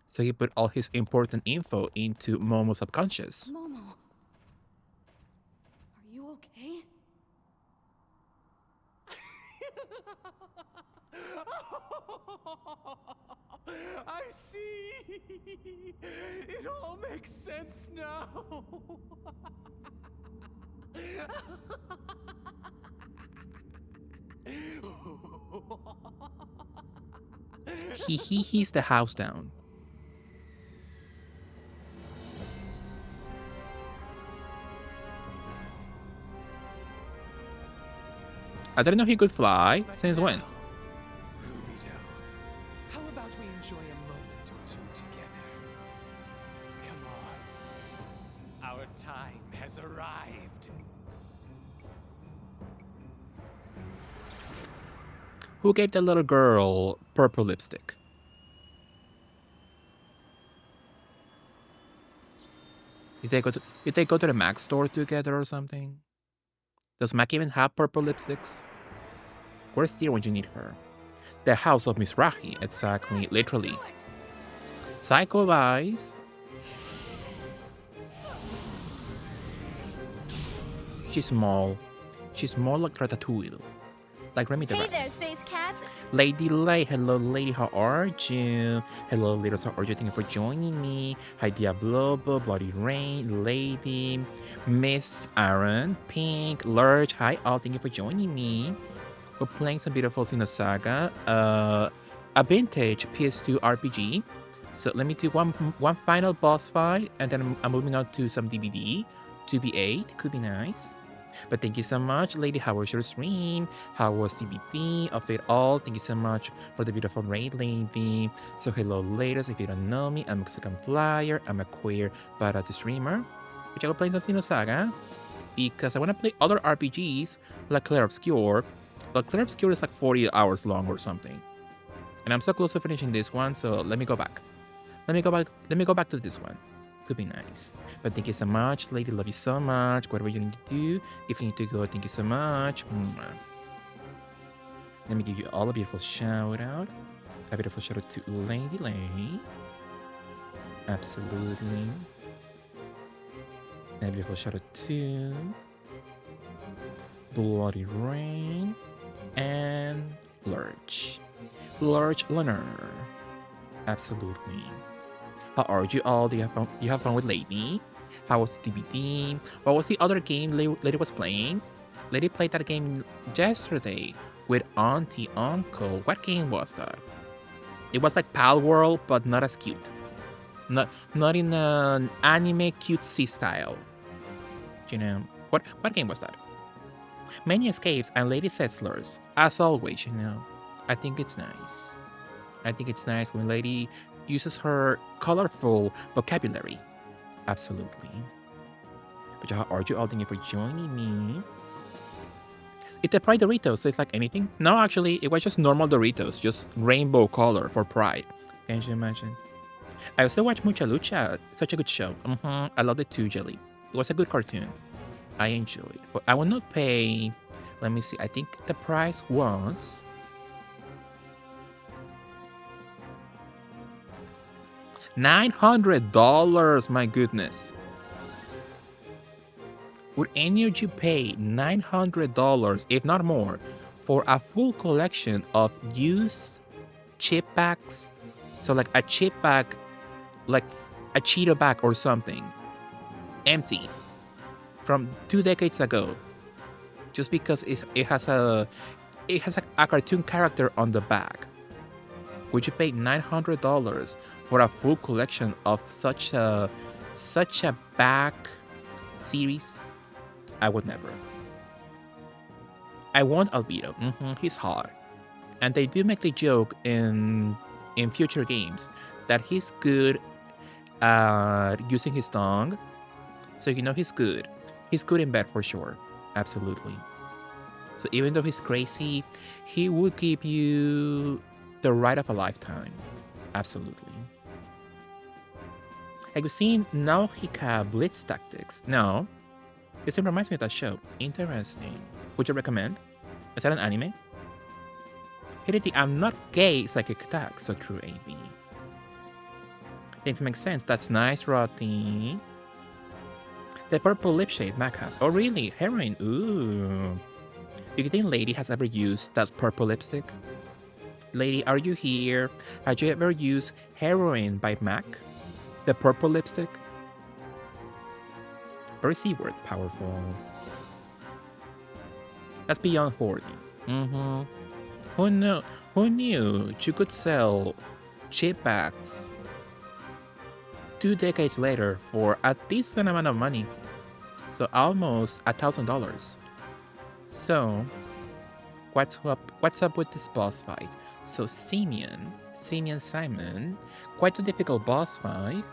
So he put all his important info into Momo's subconscious. Momo. Are you okay? I see. It all makes sense now. He's the house down. I didn't know he could fly. Since when? Rubido, how about we enjoy a moment or two together? Come on. Our time has arrived. Who gave the little girl purple lipstick? Did they go to the Mac store together or something? Does Mac even have purple lipsticks? Where's Tyr when you need her? The house of Mizrahi, exactly, literally. Psycho Vice. She's small. She's more like Ratatouille. Like Remy the Hey Rat. there, space cats. Lady Lay, hello lady, how are you? Hello ladies, how are you? Thank you for joining me. Hi Diablobo, Bloody Rain, Lady, Miss Aaron, Pink, Lurch, hi all, thank you for joining me. We're playing some beautiful Xenosaga, a vintage PS2 RPG. So let me do one final boss fight, and then I'm moving on to some DVD. 2B8, could be nice. But thank you so much, lady. How was your stream? How was TBT of it all? Thank you so much for the beautiful raid, lady. So hello, ladies. If you don't know me, I'm Mexican Flyer. I'm a queer badass streamer. Which I will play some Xenosaga because I want to play other RPGs like Clair Obscur. But Clair Obscur is like 40 hours long or something. And I'm so close to finishing this one, so let me go back. Let me go back to this one. Could be nice. But thank you so much, lady. Love you so much. Whatever you need to do. If you need to go, thank you so much. Mwah. Let me give you all a beautiful shout out. A beautiful shout out to Lady Lay. Absolutely. Beautiful Shadow 2, Bloody Rain, and Lurch. Lurch Lunar. Absolutely. How are you all? Do you have fun with Lady? How was DVD? What was the other game Lady was playing? Lady played that game yesterday with Auntie Uncle. What game was that? It was like Pal World, but not as cute. Not in an anime cutesy style. You know what game was that? Many escapes and Lady said slurs. As always, you know. I think it's nice. I think it's nice when Lady uses her colorful vocabulary. Absolutely. But how are you all? Thank you for joining me. It the Pride Doritos tastes like anything? No, actually, it was just normal Doritos, just rainbow color for Pride. Can you imagine? I also watched Mucha Lucha, such a good show. I loved it too, Jelly. It was a good cartoon. I enjoyed. But I will not pay. Let me see. I think the price was $900. My goodness. Would any of you pay $900, if not more, for a full collection of used chip packs? So like a chip pack, like a Cheeto bag or something, empty, from 2 decades ago, just because it has a cartoon character on the back. Would you pay $900 for a full collection of such a back series? I would never. I want Albedo. He's hot, and they do make the joke in future games that he's good at using his tongue, so you know he's good. He's good in bed for sure. Absolutely. So even though he's crazy, he would give you the ride of a lifetime. Absolutely. Have you seen Naohika Blitz Tactics? No. This reminds me of that show. Interesting. Would you recommend? Is that an anime? Hideti, I'm not gay, psychic attack, so true, AB. Things make sense. That's nice, Rotty. The purple lip shade Mac has. Oh, really? Heroin. Ooh. Do you think Lady has ever used that purple lipstick? Lady, are you here? Have you ever used Heroin by MAC? The purple lipstick? Very C-word, powerful. That's beyond hoarding. Who knew you could sell chip bags 2 decades later for a decent amount of money? So almost $1,000. So what's up with this boss fight? So Simeon Simon, quite a difficult boss fight.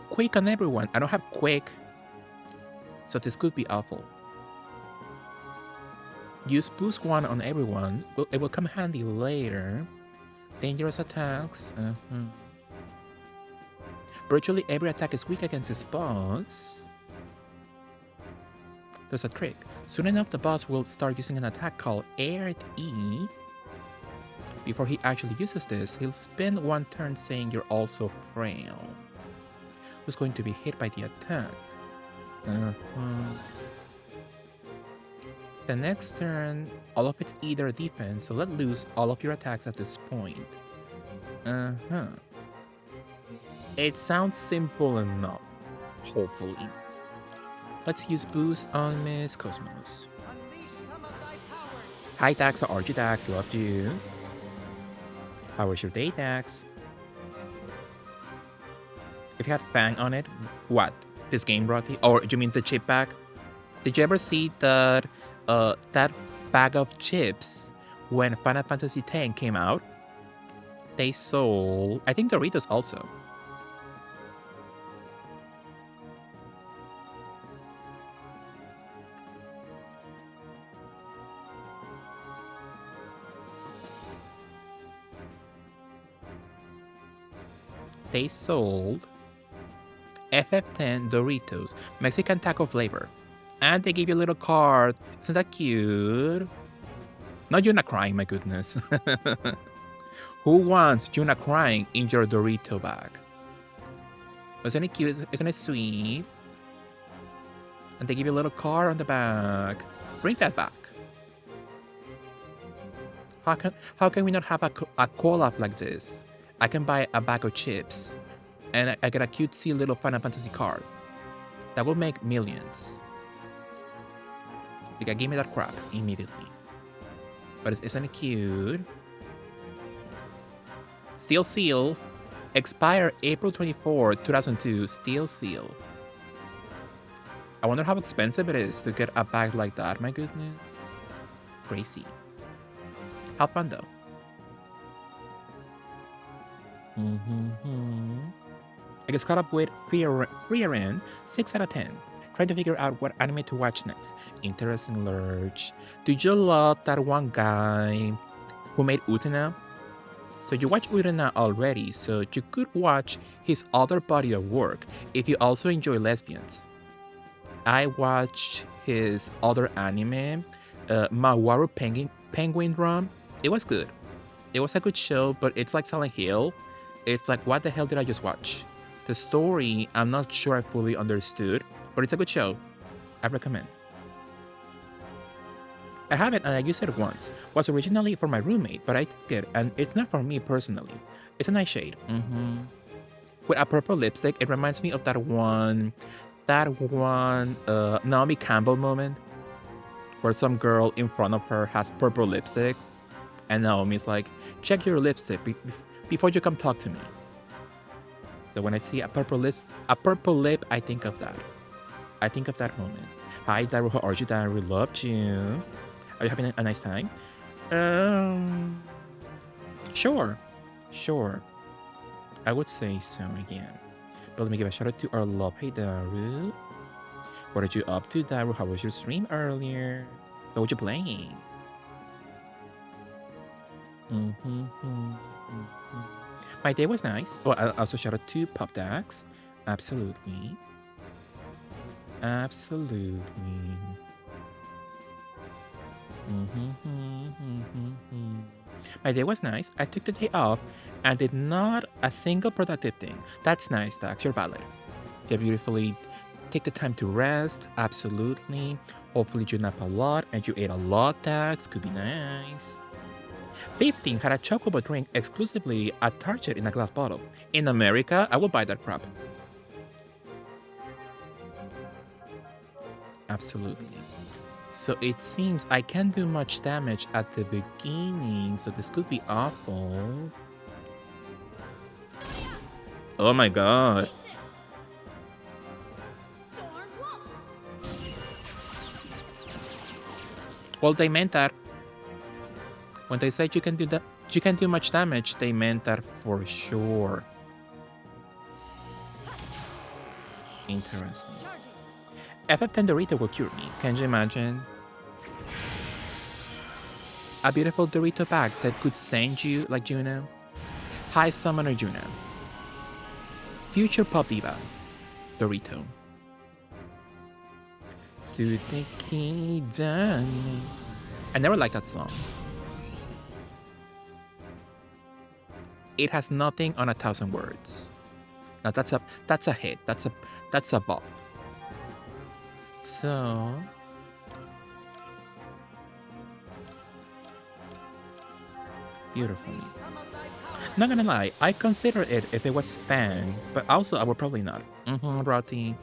Quick on everyone. I don't have quick, so this could be awful. Use boost 1 on everyone. It will come handy later. Dangerous attacks. Virtually every attack is weak against this boss. There's a trick. Soon enough, the boss will start using an attack called Aired E. Before he actually uses this, he'll spend 1 turn saying you're also frail. Who's going to be hit by the attack? The next turn, all of it's either defense, so let loose all of your attacks at this point. It sounds simple enough, hopefully. Let's use boost on Miss Cosmos. Hi Dax, or RG Dax, loved you. How was your day, Dax? If you had Fang on it, what? This game brought you? Or do you mean the chip bag? Did you ever see that bag of chips when Final Fantasy X came out? They sold, I think Doritos also. They sold FF10 Doritos, Mexican taco flavor. And they gave you a little card. Isn't that cute? Not Yuna crying, my goodness. Who wants Yuna crying in your Dorito bag? Isn't it cute? Isn't it sweet? And they give you a little card on the back. Bring that back. How can we not have a collab like this? I can buy a bag of chips, and I get a cutesy little Final Fantasy card. That will make millions. Like, give me that crap immediately. But isn't it cute? Steel Seal. Expire April 24, 2002. Steel Seal. I wonder how expensive it is to get a bag like that. My goodness. Crazy. How fun though. I just caught up with Frieren, 6 out of 10. Trying to figure out what anime to watch next. Interesting Lurch. Do you love that one guy who made Utena? So you watch Utena already, so you could watch his other body of work if you also enjoy lesbians. I watched his other anime, Mawaru Penguin Drum. It was good. It was a good show, but it's like Silent Hill. It's like, what the hell did I just watch? The story, I'm not sure I fully understood, but it's a good show. I recommend. I haven't, and I used it once. Was originally for my roommate, but I took it, and it's not for me personally. It's a nice shade. With a purple lipstick, it reminds me of that one Naomi Campbell moment, where some girl in front of her has purple lipstick, and Naomi's like, check your lipstick before you come talk to me. So when I see a purple lip, I think of that. I think of that moment. Hi, Daru, how are you, Daru? Loved you. Are you having a nice time? Sure. I would say so again. But let me give a shout out to our love. Hey, Daru. What are you up to, Daru? How was your stream earlier? What were you playing? My day was nice. Oh, I also shout out to Pop Dax. Absolutely. My day was nice. I took the day off and did not a single productive thing. That's nice, Dax. You're valid. You beautifully take the time to rest. Absolutely. Hopefully you nap a lot and you ate a lot, Dax. Could be nice. 15 had a chocobo drink exclusively at Target in a glass bottle. In America, I will buy that crap. Absolutely. So it seems I can't do much damage at the beginning, so this could be awful. Oh my god. Well, they meant that. When they said you can do much damage, they meant that for sure. Interesting. FF10 Dorito will cure me. Can you imagine? A beautiful Dorito bag that could send you like Juno. High Summoner Juno. Future Pop Diva. Dorito. Suteki Dani. I never liked that song. It has nothing on 1,000 words. Now that's a hit. That's a bop. So beautiful. Not gonna lie, I consider it if it was Fang, but also I would probably not. Roti.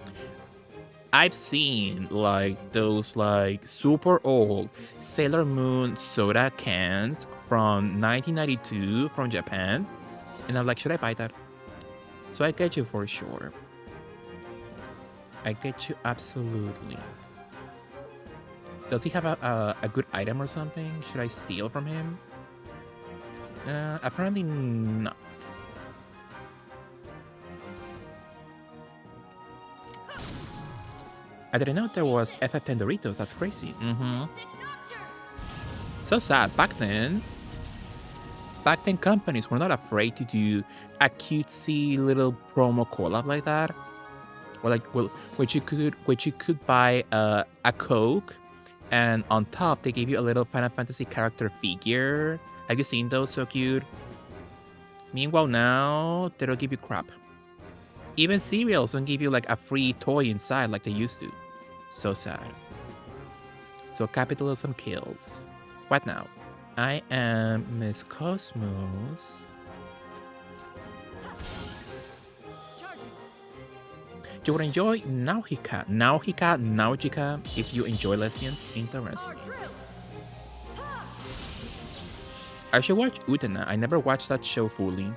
I've seen like those like super old Sailor Moon soda cans from 1992 from Japan, and I'm like, should I buy that? So I get you for sure. I get you absolutely. Does he have a good item or something? Should I steal from him? Apparently not. I didn't know there was FF10 Doritos. That's crazy. So sad. Back then, companies were not afraid to do a cutesy little promo collab like that. Or like, which you could buy a Coke, and on top they gave you a little Final Fantasy character figure. Have you seen those? So cute. Meanwhile, now they don't give you crap. Even cereals don't give you like a free toy inside like they used to. So sad. So capitalism kills. What now? I am Miss Cosmos. You would enjoy Naujika if you enjoy lesbians. Interesting. I should watch Utena. I never watched that show fully.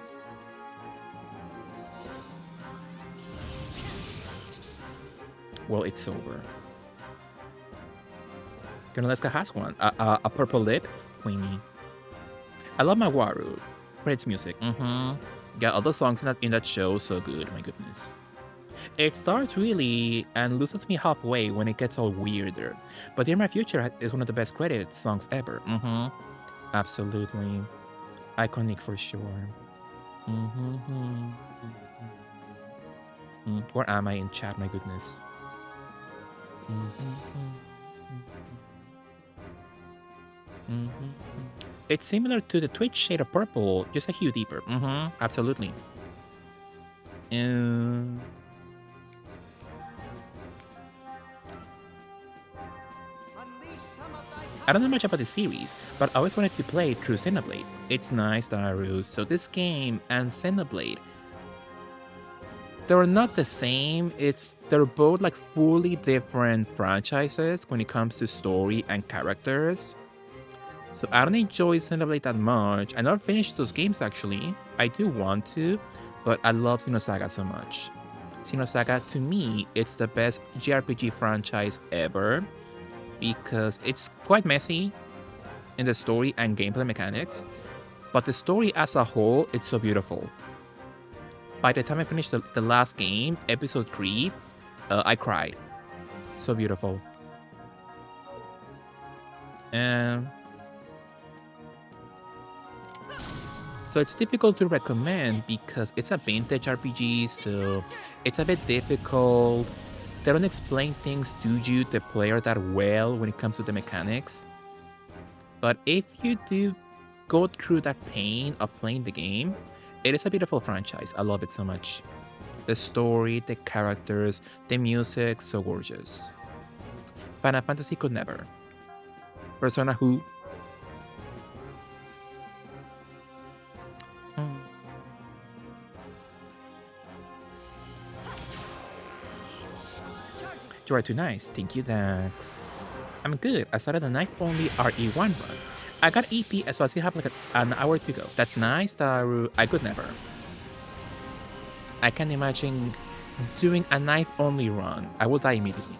Well, it's over. Gonaleska has one. A purple lip. Queenie. I love Mawaru. Great music. Yeah, all the songs in that show, so good. My goodness. It starts really and loses me halfway when it gets all weirder. But Dear My Future is one of the best credited songs ever. Absolutely. Iconic for sure. Where am I in chat? My goodness. It's similar to the Twitch shade of purple, just a hue deeper. Absolutely. I don't know much about the series, but I always wanted to play through Xenoblade. It's nice, Daru. So this game and Xenoblade, they're not the same. They're both like fully different franchises when it comes to story and characters. So I don't enjoy Xenoblade that much. I never finished those games actually. I do want to, but I love Xenosaga so much. Xenosaga, to me, it's the best JRPG franchise ever because it's quite messy in the story and gameplay mechanics, but the story as a whole, it's so beautiful. By the time I finished the last game, episode 3, I cried. So beautiful. So it's difficult to recommend because it's a vintage RPG, so it's a bit difficult. They don't explain things to you, the player, that well when it comes to the mechanics. But if you do go through that pain of playing the game, it is a beautiful franchise. I love it so much. The story, the characters, the music, so gorgeous. Final Fantasy could never. Persona who? You are too nice. Thank you, Dax. I'm good. I started a night-only RE1 run. I got EP, so I still have like an hour to go. That's nice, Taru. I could never. I can't imagine doing a night-only run. I will die immediately.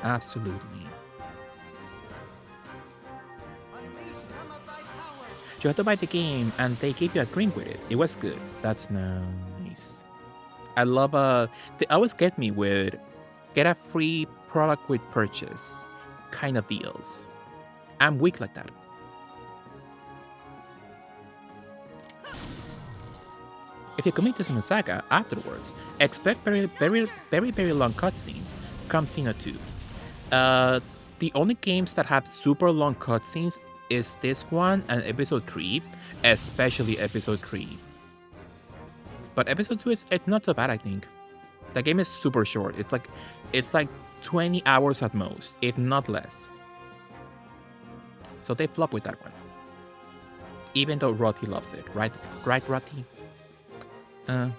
Absolutely. You had to buy the game and they gave you a drink with it. It was good. That's nice. I love they always get me with get a free product with purchase kind of deals. I'm weak like that. If you commit to Xenosaga afterwards, expect very long cutscenes. Come Xeno 2. The only games that have super long cutscenes is this one and episode 3, especially episode 3. But episode 2 it's not so bad, I think. The game is super short. It's like 20 hours at most, if not less. So they flop with that one. Even though Roti loves it, right? Right, Roti? I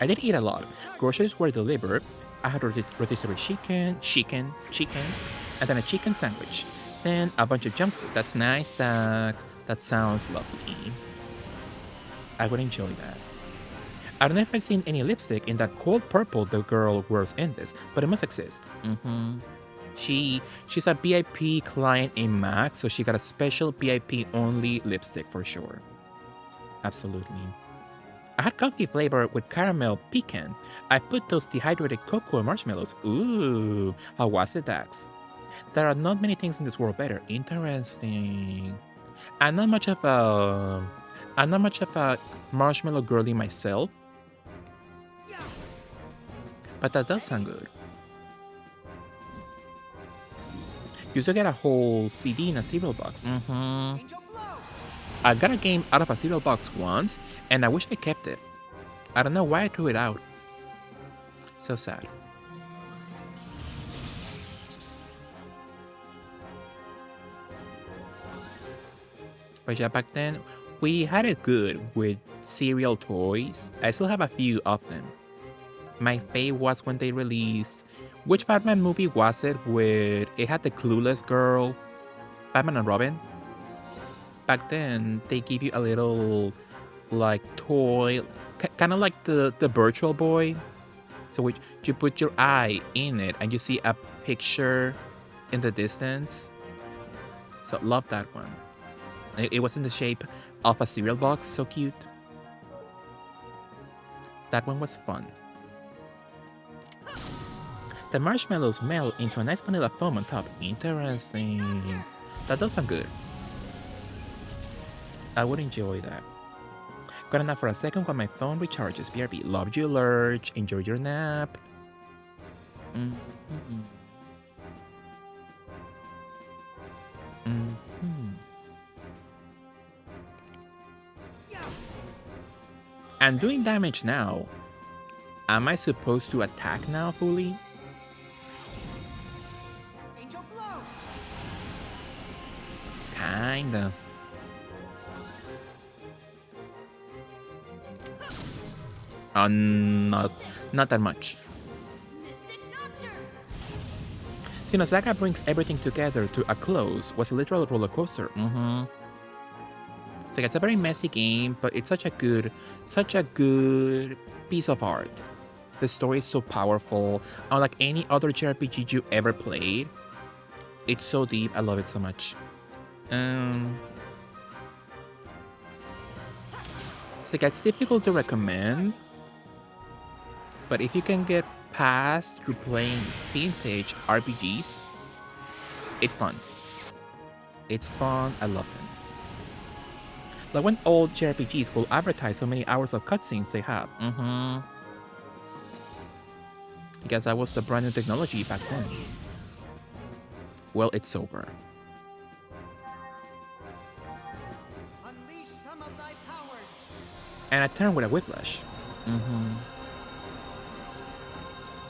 did eat a lot. Groceries were delivered. I had rotisserie chicken, and then a chicken sandwich. Then a bunch of junk food. That's nice. That sounds lovely. I would enjoy that. I don't know if I've seen any lipstick in that cold purple the girl wears in this, but it must exist. She's a VIP client in MAC, so she got a special VIP only lipstick for sure. Absolutely. I had coffee flavor with caramel pecan. I put those dehydrated cocoa marshmallows. Ooh, how was it, Dax? There are not many things in this world better. Interesting. I'm not much of a marshmallow girly myself. But that does sound good. You used to get a whole CD in a cereal box. I got a game out of a cereal box once, and I wish I kept it. I don't know why I threw it out. So sad. But yeah, back then, we had it good with cereal toys. I still have a few of them. My fave was when they released... Which Batman movie was it with... It had the clueless girl, Batman and Robin? Back then, they give you a little, like, toy, kind of like the Virtual Boy. So which you put your eye in it and you see a picture in the distance. So love that one. It was in the shape of a cereal box, so cute. That one was fun. The marshmallows melt into a nice vanilla foam on top. Interesting. That does sound good. I would enjoy that. Got enough for a second while my phone recharges. BRB. Love you, Lurch. Enjoy your nap. I'm doing damage now. Am I supposed to attack now fully? Kinda. Not that much. Xenosaga brings everything together to a close. Was a literal roller coaster. So it's a very messy game, but it's such a good piece of art. The story is so powerful, unlike any other JRPG you ever played. It's so deep. I love it so much. So it's difficult to recommend, but if you can get past through playing vintage RPGs, it's fun. It's fun. I love them. Like when old JRPGs will advertise how many hours of cutscenes they have. Because that was the brand new technology back then. Well, it's over. Unleash some of thy powers. And I turned with a whiplash.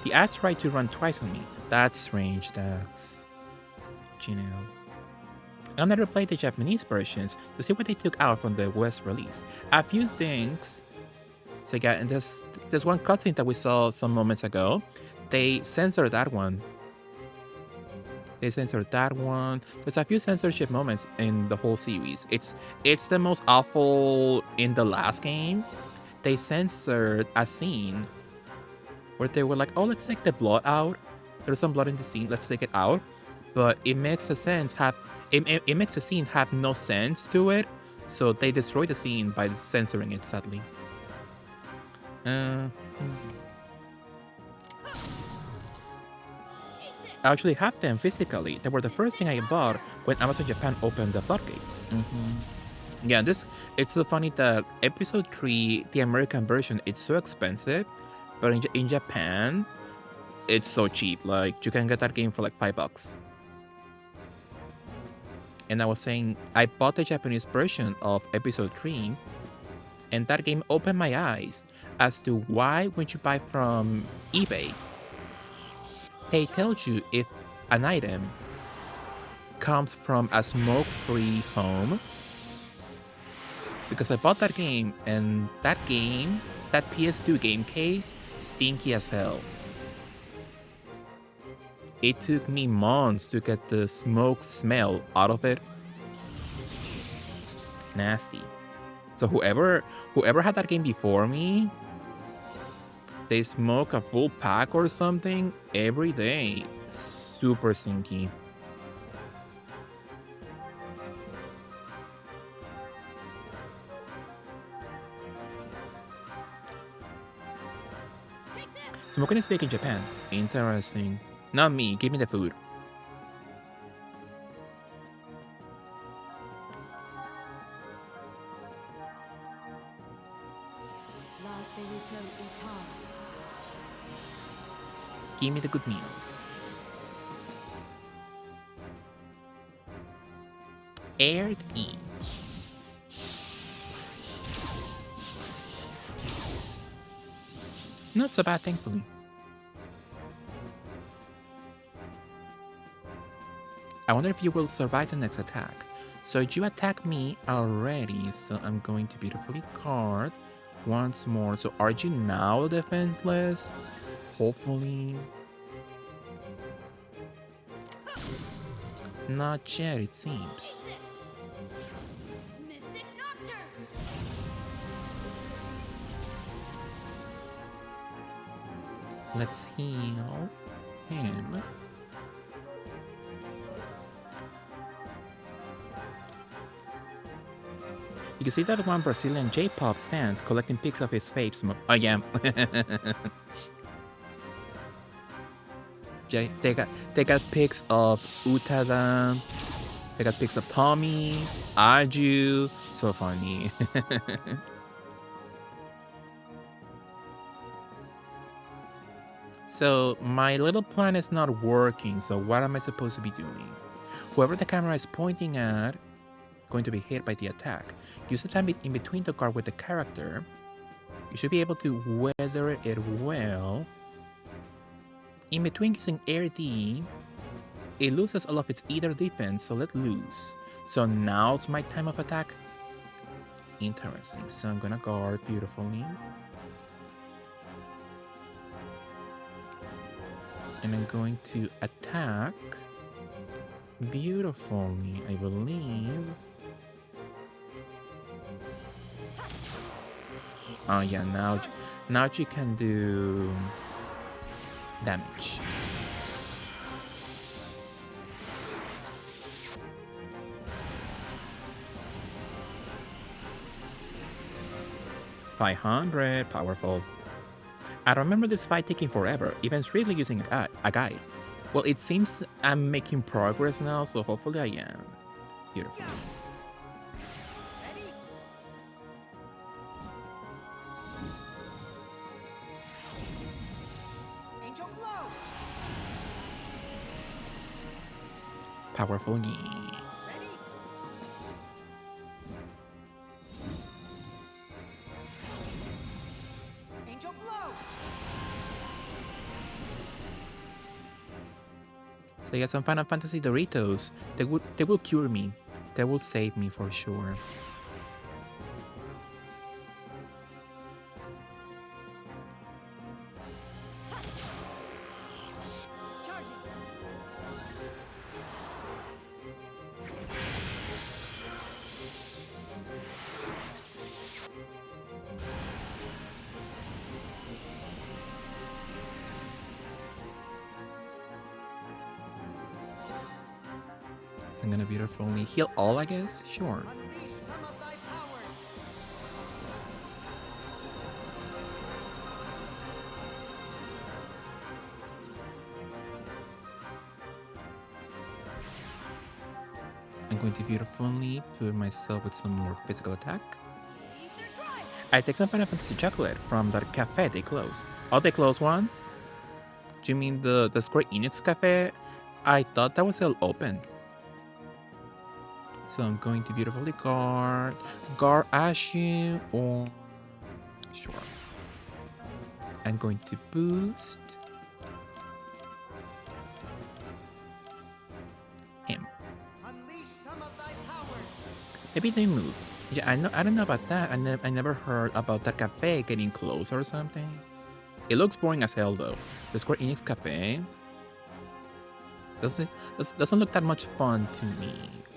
The ads tried to run twice on me. That's strange, Dax. You know. I'll never play the Japanese versions to see what they took out from the West release. A few things. So yeah, and there's one cutscene that we saw some moments ago. They censored that one. There's a few censorship moments in the whole series. It's the most awful in the last game. They censored a scene where they were like, oh, let's take the blood out. There's some blood in the scene, let's take it out. But it makes the scene have no sense to it. So they destroyed the scene by censoring it, sadly. I actually have them physically. They were the first thing I bought when Amazon Japan opened the floodgates. Yeah, it's so funny that episode 3, the American version, it's so expensive, but in Japan, it's so cheap. Like, you can get that game for like $5. And I was saying, I bought the Japanese version of episode 3, and that game opened my eyes as to why when you buy from eBay, they tell you if an item comes from a smoke-free home. Because I bought that game, and that PS2 game case, stinky as hell. It took me months to get the smoke smell out of it. Nasty. So whoever had that game before me, they smoke a full pack or something every day. Super stinky. Smoking is big in Japan. Interesting. Not me, give me the food. Give me the good news. Aired E. Not so bad, thankfully. I wonder if you will survive the next attack. So you attack me already, so I'm going to beautifully guard once more. So are you now defenseless? Hopefully. Not yet, it seems. Let's heal him. You can see that one Brazilian J-pop stands collecting pics of his face. Oh yeah. Yeah, they got pics of Utada. They got pics of Tommy, Aju. So funny. So my little plan is not working. So what am I supposed to be doing? Whoever the camera is pointing at, going to be hit by the attack. Use the time in between the guard with the character. You should be able to weather it well. In between using Air D, it loses all of its either defense, so let loose. So now's my time of attack. Interesting. So I'm gonna guard beautifully. And I'm going to attack beautifully, I believe. Oh yeah, now you can do damage. $500, powerful. I remember this fight taking forever, even really using a guide. Well, it seems I'm making progress now, so hopefully I am. Beautiful. Powerful game. So yeah, some Final Fantasy Doritos. They will cure me. They will save me for sure. So I'm gonna beautifully heal all, I guess? Sure. I'm going to beautifully put myself with some more physical attack. I take some Final Fantasy chocolate from that cafe they closed. Oh, they closed one? Do you mean the Square Enix cafe? I thought that was still open. So I'm going to beautifully guard Ashu, or sure. I'm going to boost him. Maybe they move. Yeah, I don't know about that. I never heard about that cafe getting closed or something. It looks boring as hell though. The Square Enix cafe doesn't look that much fun to me.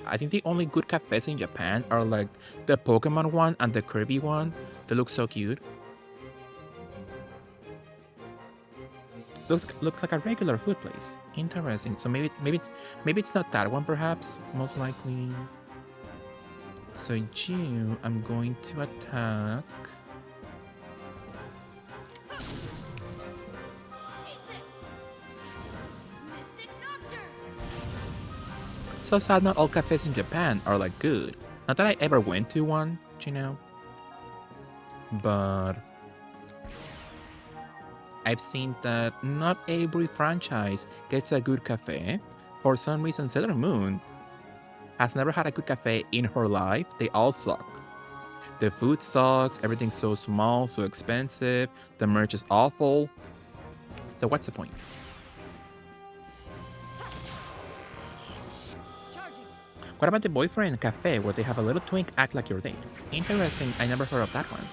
I think the only good cafes in Japan are like the Pokemon one and the Kirby one. They look so cute. Looks like a regular food place. Interesting. So maybe it's not that one, perhaps. Most likely. So you, I'm going to attack. So sad not all cafes in Japan are like good. Not that I ever went to one, you know. But I've seen that not every franchise gets a good cafe. For some reason, Sailor Moon has never had a good cafe in her life. They all suck. The food sucks, everything's so small, so expensive, the merch is awful. So what's the point? Charging. What about the boyfriend cafe where they have a little twink act like your date? Interesting, I never heard of that one.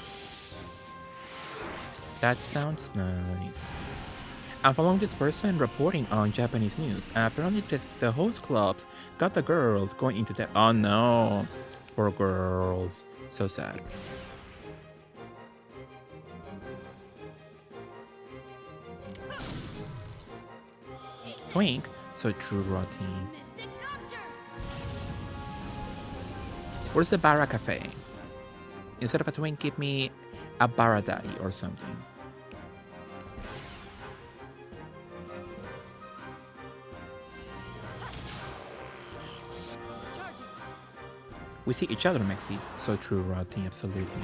That sounds nice. I'm following this person reporting on Japanese news. Apparently the host clubs got the girls going into debt. Oh no, poor girls. So sad. Twink, so true routine. Where's the Bara Cafe? Instead of a twink, give me a Baradai or something. We see each other, Mexi. So true, Rodney, absolutely.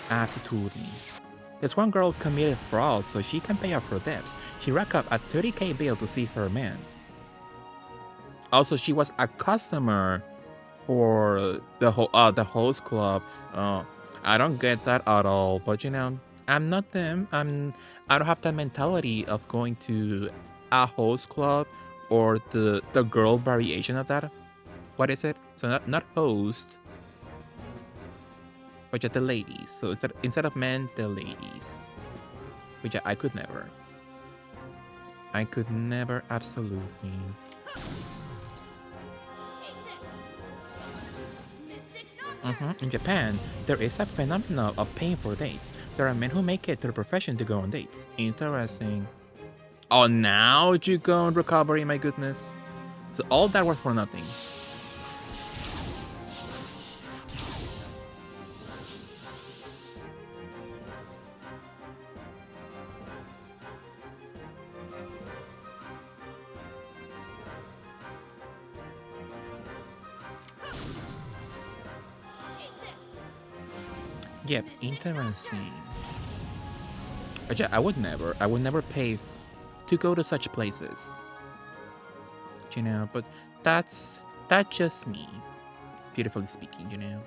Absolutely. There's one girl committed fraud so she can pay off her debts. She racked up a 30K bill to see her man. Also, she was a customer for the host club. I don't get that at all. But you know, I'm not them. I don't have that mentality of going to a host club or the girl variation of that. What is it? So not host, but just the ladies. So instead of men, the ladies. Which I could never. I could never, absolutely. In Japan, there is a phenomenon of paying for dates. There are men who make it their profession to go on dates. Interesting. Oh, now you go on recovery, my goodness. So all that was for nothing. Yep, interesting. But yeah, I would never pay to go to such places. You know, but that's just me. Beautifully speaking, you know.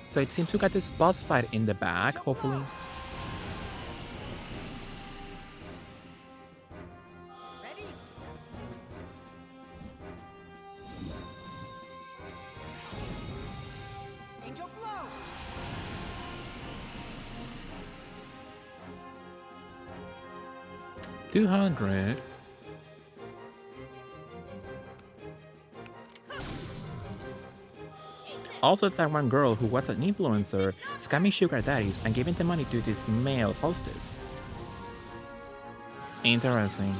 So it seems we got this boss fight in the back, hopefully. Ready? Angel blow. $200. Also, that one girl who was an influencer scamming sugar daddies and giving the money to this male hostess. Interesting.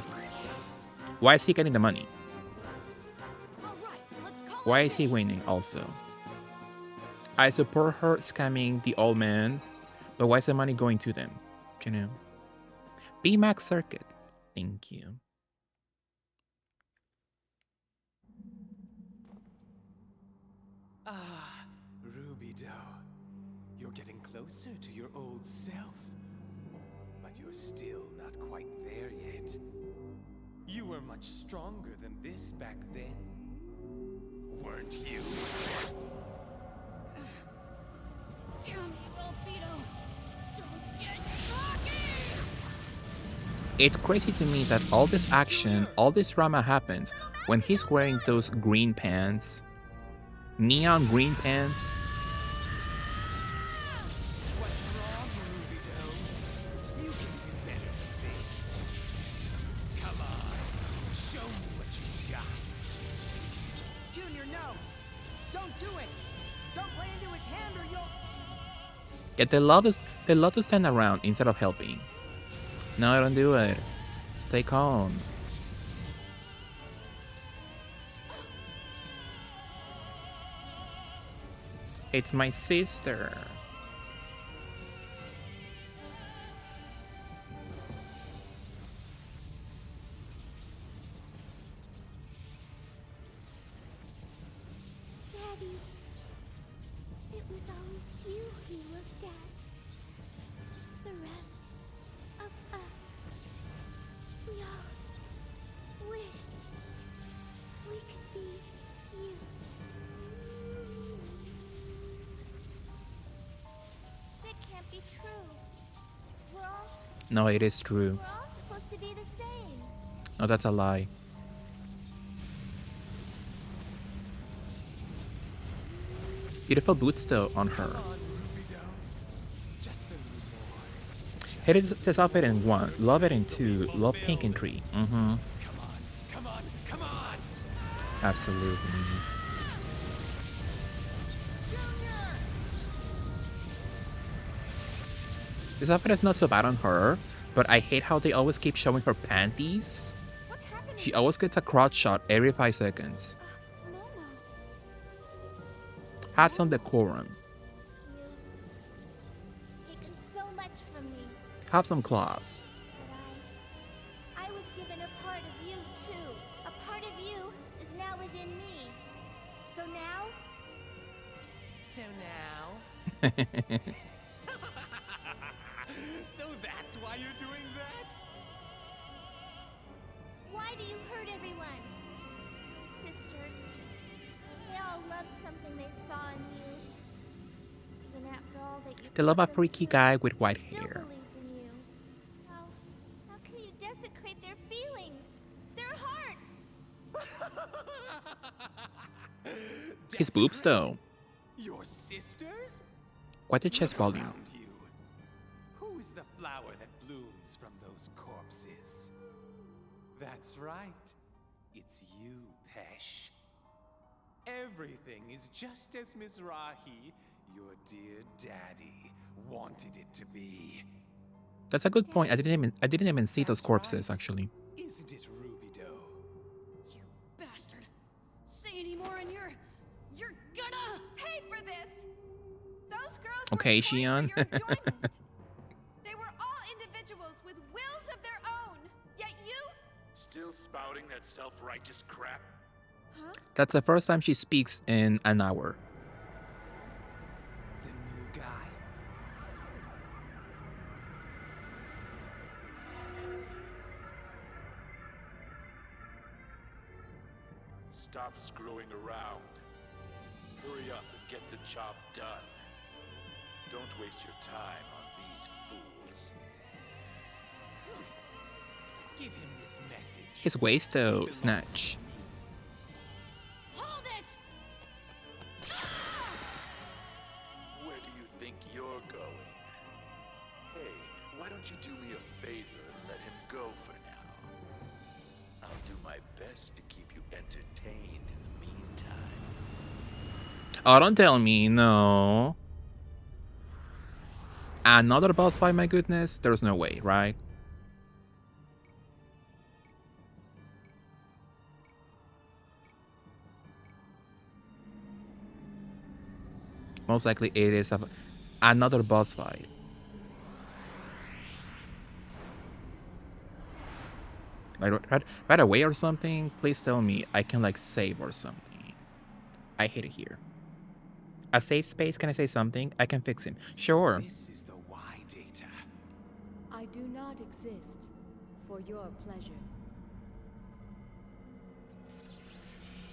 Why is he getting the money? Why is he winning also? I support her scamming the old man, but why is the money going to them? You know? BMAX Circuit. Thank you. Ah, Ruby Doe. You're getting closer to your old self. But you're still not quite there yet. You were much stronger than this back then. Weren't you? Damn you, Albedo! Don't get cocky! It's crazy to me that all this action, all this drama happens when he's wearing those green pants. Neon green pants. What's wrong, Ruby Doe? You can do better than this. Come on, show me what you got. Junior, no. Don't do it. Don't play into his hand or you'll... Yeah, they love to stand around instead of helping. No, don't do it. Stay calm. It's my sister. was always you he looked at. The rest of us. We all wished we could be you. That can't be true. No, it is true. We're all supposed to be the same. No, that's a lie. Beautiful boots though on her. Hated this outfit in 1, love it in 2, love pink in 3. Come on! Absolutely. This outfit is not so bad on her, but I hate how they always keep showing her panties. What's happening? She always gets a crotch shot every 5 seconds. Momo. Have some decorum. You've taken so much from me. Have some class. But I was given a part of you too. A part of you is now within me. So now? So that's why you're doing that? Why do you hurt everyone? Sisters. They all love something they saw in you. Even after all that you They love a put them freaky through, guy with white they still hair. believed in you. How can you desecrate their feelings? Their hearts? His boobs though. Your sisters? Quite the chest volume. Around you. Who is the flower that blooms from those corpses? That's right. It's you, Pesh. Everything is just as Mizrahi, your dear daddy, wanted it to be. That's a good point. I didn't even see those corpses actually. Isn't it, Rubido? You bastard. Say any more and you're gonna Pay for this! Those girls Okay, were toys for Xion. your enjoyment. They were all individuals with wills of their own. Yet you? Still spouting that self-righteous crap? Huh? That's the first time she speaks in an hour. The new guy? Stop screwing around. Hurry up and get the job done. Don't waste your time on these fools. Give him this message. His waist though, He belongs snatch. to me. hold it! Where do you think you're going? Hey, why don't you do me a favor and let him go for now? I'll do my best to keep you entertained in the meantime. Oh, don't tell me, no. Another boss fight, my goodness? There's no way, right? Most likely it is another boss fight. Like right away or something? Please tell me I can like save or something. I hate it here. A safe space, can I say something? I can fix him. Sure. This is the Y data. I do not exist for your pleasure.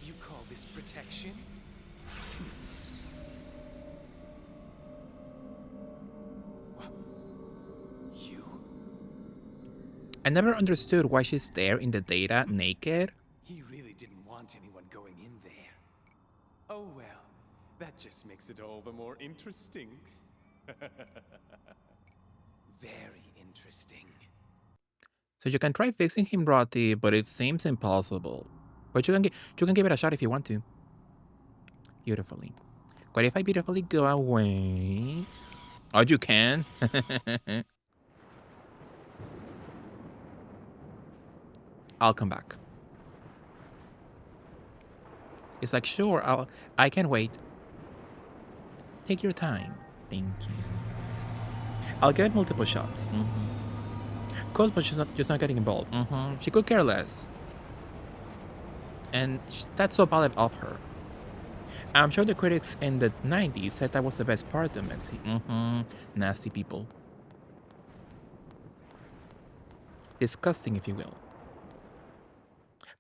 You call this protection? You? I never understood why she's there in the data naked. He really didn't want anyone going in there. Oh well, that just makes it all the more interesting. Very interesting. So you can try fixing him, Roti, but it seems impossible. But you can give it a shot if you want to. Beautifully. What if I beautifully go away? Oh, you can? I'll come back. It's like, sure, I can wait. Take your time. Thank you. I'll give it multiple shots. Course, but she's not getting involved. She could care less. And that's so valid of her. I'm sure the critics in the 90s said that was the best part of Mexi. Nasty people. Disgusting, if you will.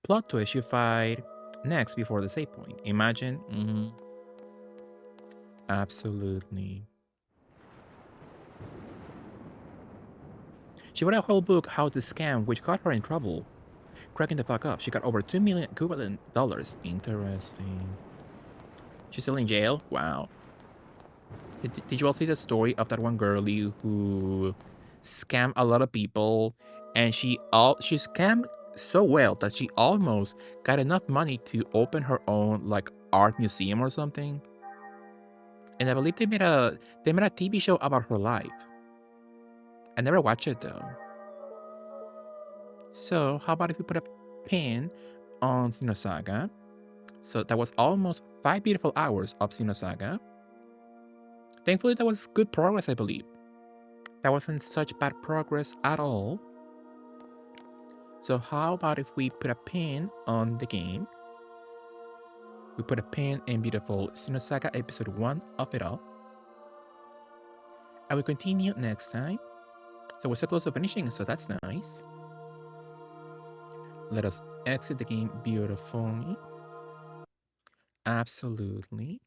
Plot twist, you fight next before the save point. Imagine. Absolutely. She wrote a whole book, How to Scam, which got her in trouble. Cracking the fuck up. She got over $2 million equivalent dollars. Interesting. She's still in jail? Wow. Did you all see the story of that one girlie who scammed a lot of people, and she scammed so well that she almost got enough money to open her own like art museum or something? And I believe they made a TV show about her life. I never watched it though. So how about if we put a pin on Xenosaga? So that was almost 5 beautiful hours of Xenosaga. Thankfully, that was good progress, I believe. That wasn't such bad progress at all. So how about if we put a pin on the game? We put a pin in beautiful Xenosaga episode 1 of it all. And we continue next time. So we're so close to finishing, so that's nice. Let us exit the game beautifully. Absolutely.